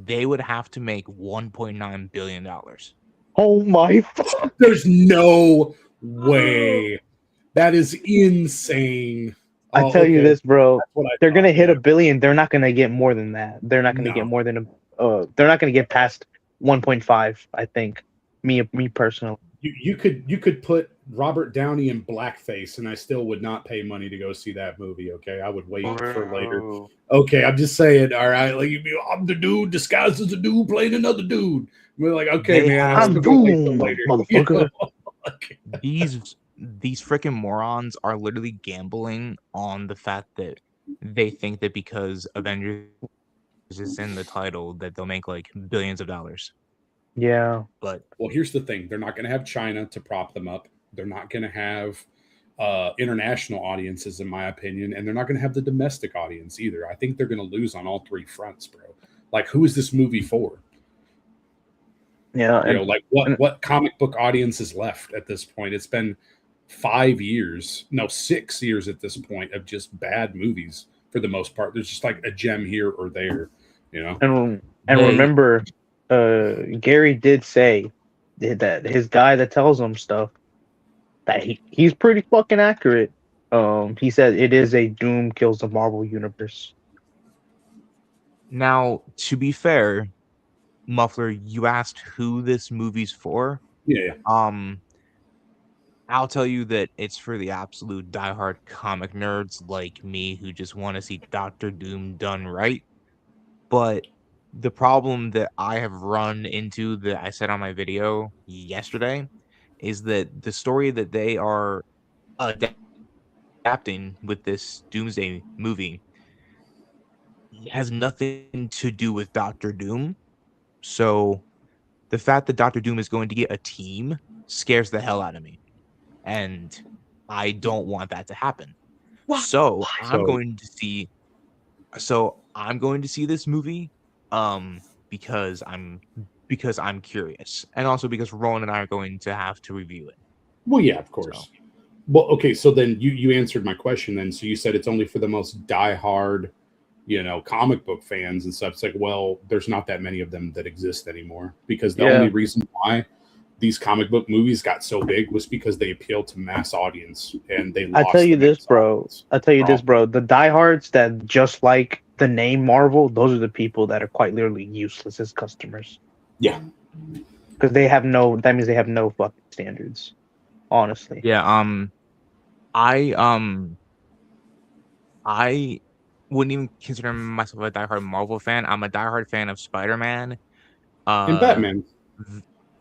they would have to make $1.9 billion. Oh my fuck. There's no way. That is insane. I tell you this, bro. They're gonna hit $1 billion. They're not gonna get more than that. They're not gonna get more than they're not gonna get past 1.5. I think. Me personally. You could put Robert Downey in blackface, and I still would not pay money to go see that movie. Okay, I would wait for later. Okay, I'm just saying. All right, like I'm the dude disguised as a dude playing another dude. We're like, okay, man, I'm Doom, motherfucker. These freaking morons are literally gambling on the fact that they think that because Avengers is in the title that they'll make like billions of dollars. Yeah. Well, here's the thing. They're not going to have China to prop them up. They're not going to have international audiences, in my opinion, and they're not going to have the domestic audience either. I think they're going to lose on all three fronts, bro. Like, who is this movie for? Yeah. What comic book audience is left at this point? It's been 6 years at this point of just bad movies for the most part. There's just like a gem here or there, And remember, Gary did say that his guy that tells him stuff, that he's pretty fucking accurate. He said it is a Doom kills the Marvel universe. Now, to be fair, Muffler, you asked who this movie's for. Yeah. I'll tell you that it's for the absolute diehard comic nerds like me who just want to see Doctor Doom done right. But the problem that I have run into, that I said on my video yesterday, is that the story that they are adapting with this Doomsday movie has nothing to do with Doctor Doom. So the fact that Doctor Doom is going to get a team scares the hell out of me. And I don't want that to happen. So I'm going to see this movie because I'm curious, and also because Roland and I are going to have to review it. Well, yeah, of course. So. Well, okay, so then you answered my question then. So you said it's only for the most diehard, comic book fans and stuff. It's like, well, there's not that many of them that exist anymore, because the only reason why these comic book movies got so big was because they appealed to mass audience and they I lost tell you the this, mass bro. audience. I tell you this, bro. The diehards that just like the name Marvel, those are the people that are quite literally useless as customers. Yeah. Because they have no. That means they have no fucking standards. Honestly. Yeah. I wouldn't even consider myself a diehard Marvel fan. I'm a diehard fan of Spider-Man. And Batman.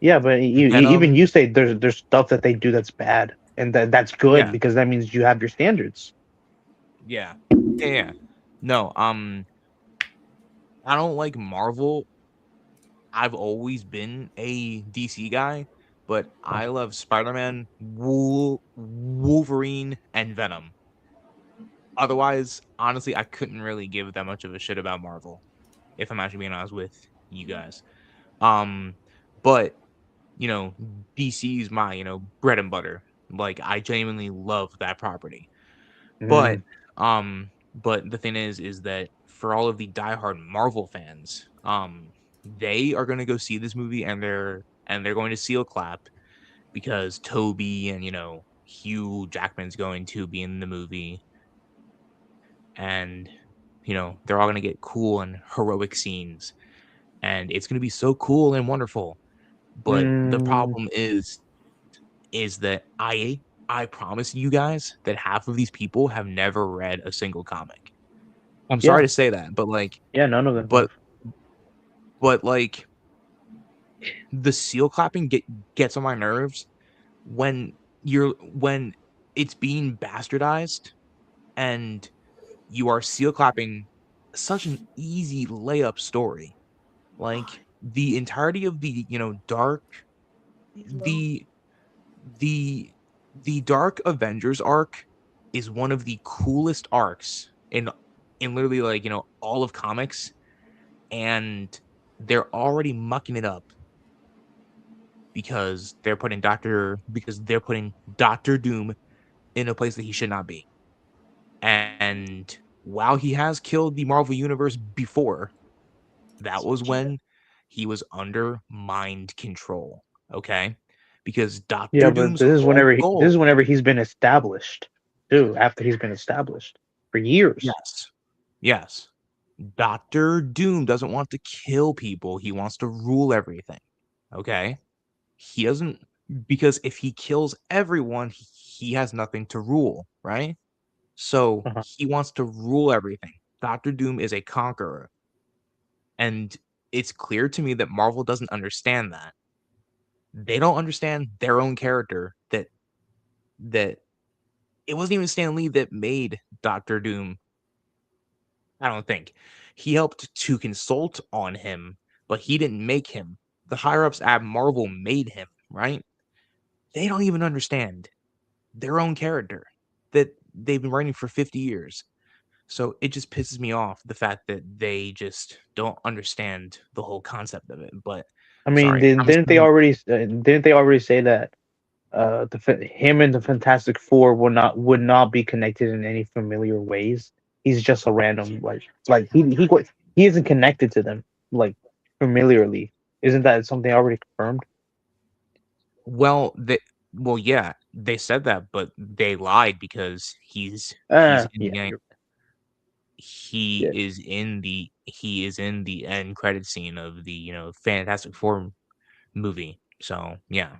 Yeah, but even Venom. you say there's stuff that they do that's bad, and that's good Yeah. because that means you have your standards. Yeah. Yeah. No, I don't like Marvel. I've always been a DC guy, but I love Spider-Man, Wolverine, and Venom. Otherwise, honestly, I couldn't really give that much of a shit about Marvel, if I'm actually being honest with you guys. But you know, DC is my, bread and butter. Like I genuinely love that property. But but the thing is that for all of the diehard Marvel fans, they are gonna go see this movie and they're going to seal clap because Toby and Hugh Jackman's going to be in the movie, and they're all gonna get cool and heroic scenes, and it's gonna be so cool and wonderful. But the Mm, problem is that I promise you guys that half of these people have never read a single comic. I'm sorry yeah, to say that, but like, yeah, none of them but have. but like the seal clapping gets on my nerves when when it's being bastardized and you are seal clapping such an easy layup story. Like the entirety of the dark the the the Dark Avengers arc is one of the coolest arcs in literally like all of comics, and they're already mucking it up because they're putting Doctor Doom in a place that he should not be. And while he has killed the Marvel universe before, that was when he was under mind control. Okay, because Yeah, Doctor but Doom's whole this is goal. whenever he's been established too. After he's been established for years. Yes. Yes. Doctor Doom doesn't want to kill people. He wants to rule everything. Okay? He doesn't, because if he kills everyone, he has nothing to rule, right? So Uh-huh. he wants to rule everything. Doctor Doom is a conqueror. And it's clear to me that Marvel doesn't understand that. They don't understand their own character, that it wasn't even Stan Lee that made Doctor Doom. I don't think. He helped to consult on him, but he didn't make him. The higher ups at Marvel made him, right? They don't even understand their own character that they've been writing for 50 years. So it just pisses me off the fact that they just don't understand the whole concept of it. But I mean, sorry, I'm assuming. didn't they already say that him and the Fantastic Four would not be connected in any familiar ways? He's just a random he isn't connected to them like familiarly. Isn't that something already confirmed? Well, yeah, they said that, but they lied because he's in Yeah, the yeah. he is in the end credit scene of the Fantastic Four movie. So yeah,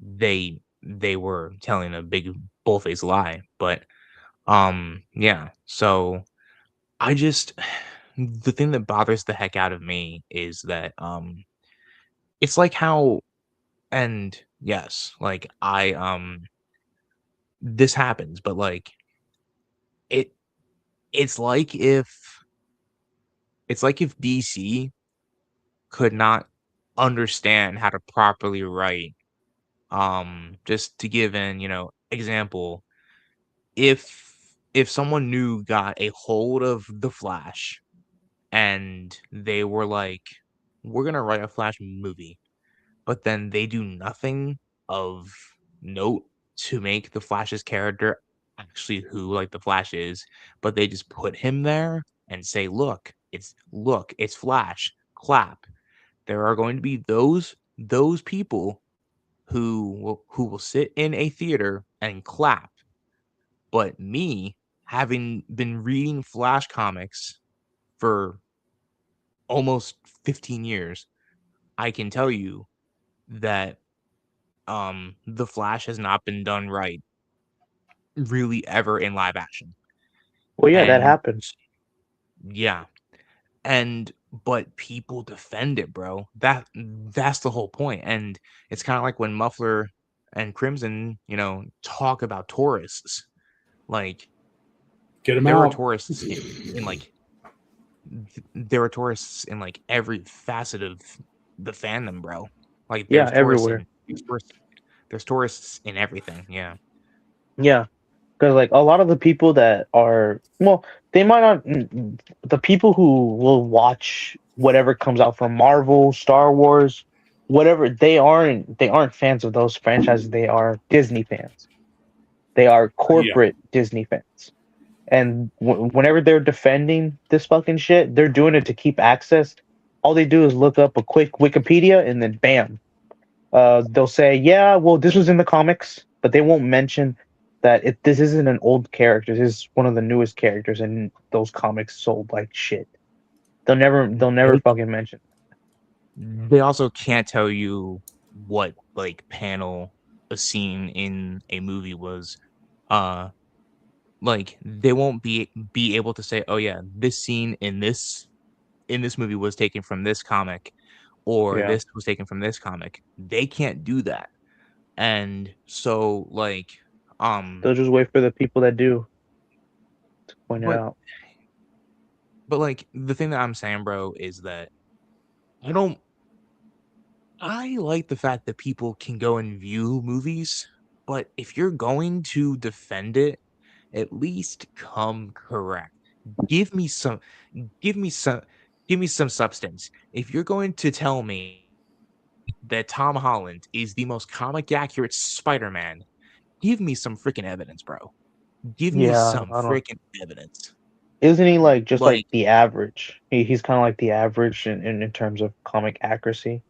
they were telling a big bullface lie, but yeah. So I just the thing that bothers the heck out of me is that it's like how, and yes, like this happens, but like it it's like if DC could not understand how to properly write. Just to give an, example, if someone new got a hold of the Flash and they were like, we're gonna write a Flash movie, but then they do nothing of note to make the Flash's character actually who like the Flash is, but they just put him there and say, look, it's Flash, clap. There are going to be those those people who will sit in a theater and clap. But me, having been reading Flash comics for almost 15 years, I can tell you that the Flash has not been done right really ever in live action. Well, yeah, that And happened. yeah, and but people defend it, bro. That's the whole point. And it's kind of like when Muffler and Crimson, talk about tourists. Like Get them there are out. tourists in like there are tourists in like every facet of the fandom, bro. Like Yeah, everywhere. There's tourists in everything. Yeah. Yeah, because like a lot of the people that are, well, they might not. The people who will watch whatever comes out from Marvel, Star Wars, whatever, they aren't fans of those franchises. They are Disney fans. They are Yeah. corporate Disney fans. And whenever they're defending this fucking shit, they're doing it to keep access. All they do is look up a quick Wikipedia and then bam, they'll say, yeah, well, this was in the comics, but they won't mention that this isn't an old character. This is one of the newest characters, and those comics sold like shit. They'll never fucking mention. They also can't tell you what like panel a scene in a movie was. Like they won't be able to say, oh yeah, this scene in this movie was taken from this comic, or Yeah, this was taken from this comic. They can't do that. And so like they'll just wait for the people that do to point it but out. like the thing that I'm saying, bro, is that I don't I like the fact that people can go and view movies, but if you're going to defend it, at least come correct. Give me some give me some give me some substance. If you're going to tell me that Tom Holland is the most comic accurate Spider-Man, give me some freaking evidence, bro. Give me Yeah, some I don't. freaking evidence. Isn't he like just like Like the average? He's kind of like the average in terms of comic accuracy.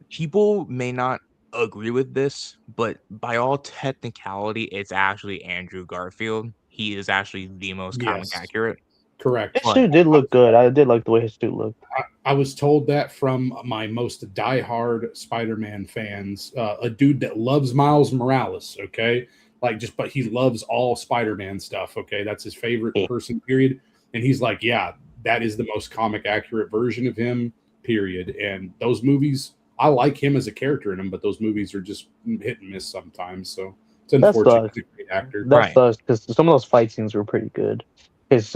people may not agree with this, but by all technicality, it's actually Andrew Garfield. He is actually the most comic Yes. accurate. Correct. His But suit did look good. I did like the way his suit looked. I was told that from my most diehard Spider-Man fans, a dude that loves Miles Morales. Okay, but he loves all Spider-Man stuff. Okay, that's his favorite Yeah. person. Period. And he's like, yeah, that is the most comic accurate version of him. Period. And those movies, I like him as a character in them, but those movies are just hit and miss sometimes. So it's That unfortunate. sucks. He's a great actor. That right, sucks because some of those fight scenes were pretty good. His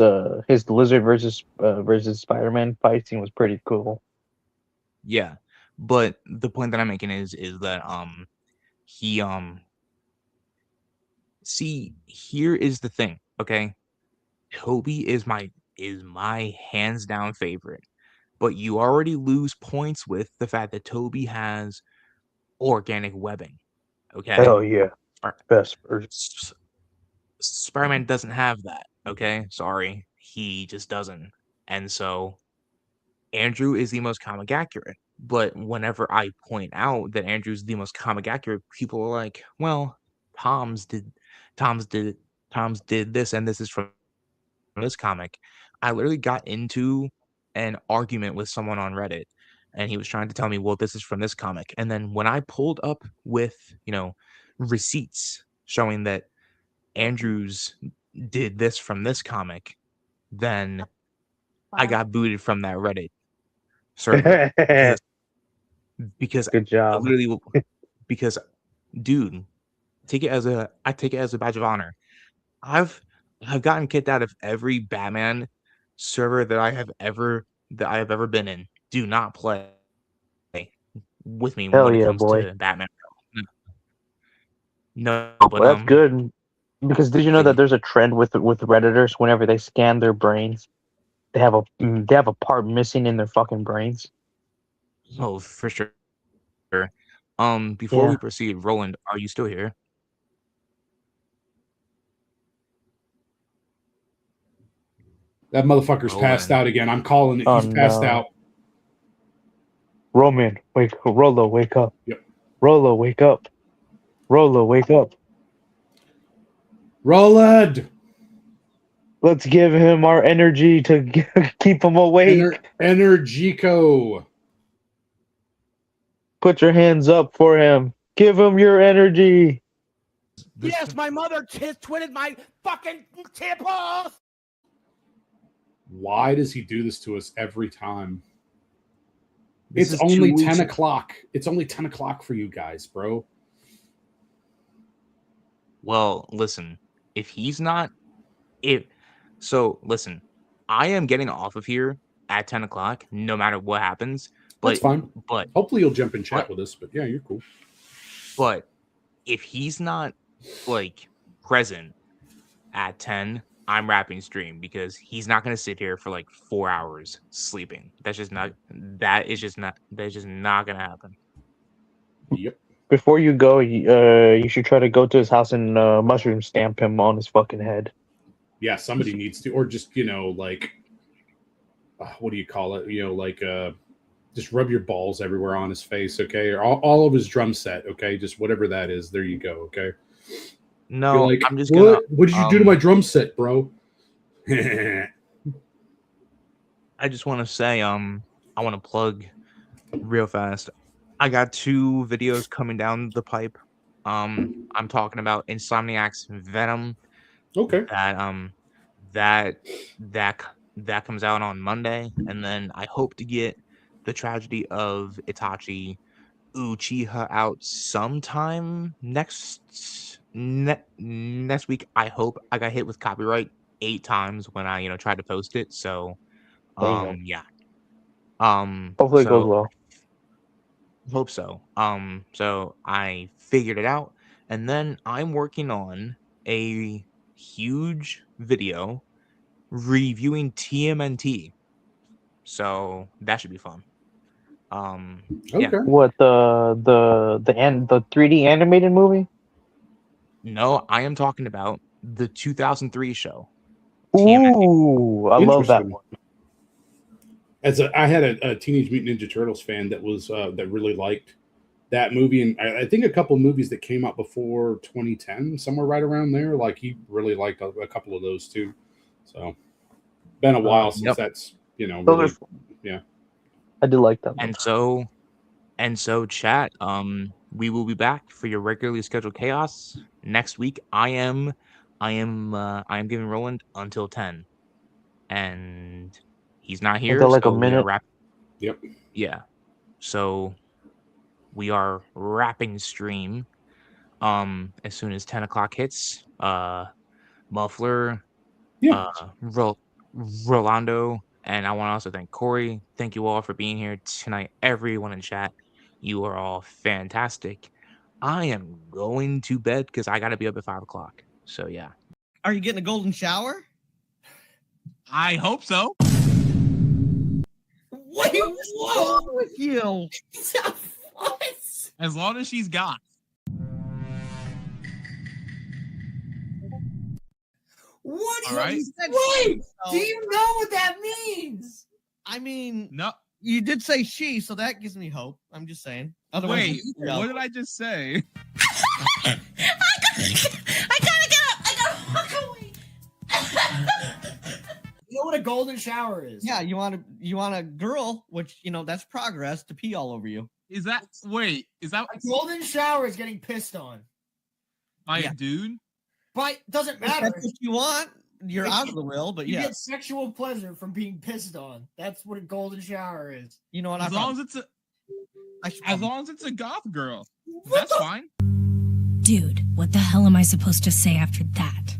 Lizard versus Spider-Man fight scene was pretty cool. yeah. But the point that I'm making is that he see, here is the thing, okay? Toby is my hands down favorite. But you already lose points with the fact that Toby has organic webbing. Okay? Hell yeah, Sp- best version. S- Spider-Man doesn't have that. Okay? Sorry. He just doesn't. And so Andrew is the most comic accurate. But whenever I point out that Andrew's the most comic accurate, people are like, well, Tom's did Tom's did Tom's did this and this is from this comic. I literally got into an argument with someone on Reddit and he was trying to tell me, well, this is from this comic. And then when I pulled up with, receipts showing that Andrews did this from this comic, then I got booted from that Reddit server because Good I job. literally because dude, I take it as a badge of honor. I've I've gotten kicked out of every Batman server that I have ever been in. Do not play with me Hell when it yeah, comes boy. to Batman. No, but Well, that's good. Because did you know like that there's a trend with Redditors whenever they scan their brains, they have a part missing in their fucking brains. oh for sure. Before we Yeah. proceed, Roland, are you still here? That motherfucker's passed Roland. out again. I'm calling it. Oh He's passed no. out. Roman, Rolo, wake up. Yep. Rolo, wake up. Rolo, wake up. Roland! Let's give him our energy to keep him awake. Energico. Put your hands up for him. Give him your energy. Yes, my mother twitted my fucking temples. Why does he do this to us every time? This It's is 2 only weeks 10 ago. o'clock. It's only 10 o'clock for you guys, bro. Well, listen, if he's not, listen, I am getting off of here at 10 o'clock, no matter what happens. That's fine. But hopefully you'll jump in chat with us. But yeah, you're cool. But if he's not like present at 10, I'm wrapping stream because he's not gonna sit here for like 4 hours sleeping. That is just not gonna happen. Yep. Before you go, you should try to go to his house and mushroom stamp him on his fucking head. Yeah, somebody needs to, or just like, what do you call it? Just rub your balls everywhere on his face, okay? Or all of his drum set, okay? Just whatever that is. There you go, okay? No, like, I'm just gonna. What did you do to my drum set, bro? I just want to say, I want to plug real fast. I got 2 videos coming down the pipe. I'm talking about Insomniac's Venom. Okay. That comes out on Monday, and then I hope to get the Tragedy of Itachi Uchiha out sometime next week. I hope. I got hit with copyright 8 times when I tried to post it. So yeah. Hopefully it goes well. Hope so. So I figured it out, and then I'm working on a huge video reviewing TMNT. So that should be fun. Yeah. What the 3D animated movie? No, I am talking about the 2003 show. Ooh, I love that one. I had a Teenage Mutant Ninja Turtles fan that was that really liked that movie, and I think a couple movies that came out before 2010, somewhere right around there. Like he really liked a couple of those too. So been a while since that's really, yeah. I do like that. And so chat. We will be back for your regularly scheduled chaos next week. I am giving Roland until 10, and he's not here. Until like so a minute. Yep. Yeah. So we are wrapping stream. As soon as 10 o'clock hits. Muffler. Yeah. Rolando. And I want to also thank Corey. Thank you all for being here tonight. Everyone in chat. You are all fantastic. I am going to bed because I got to be up at 5 o'clock. So yeah. Are you getting a golden shower? I hope so. Wait, what's wrong with you? What? As long as she's got. What? All right. Wait, do you know what that means? I mean, no. You did say she, so that gives me hope. I'm just saying. Wait, what did I just say? I gotta get up. I gotta walk away. You know what a golden shower is? Yeah, you want a girl, which that's progress, to pee all over you. Is that a golden shower is getting pissed on by a dude? But doesn't matter. That's what you want. You're out of the will, but you yeah. get sexual pleasure from being pissed on. That's what a golden shower is. You know what? As long as it's a goth girl, that's fine. Dude, what the hell am I supposed to say after that?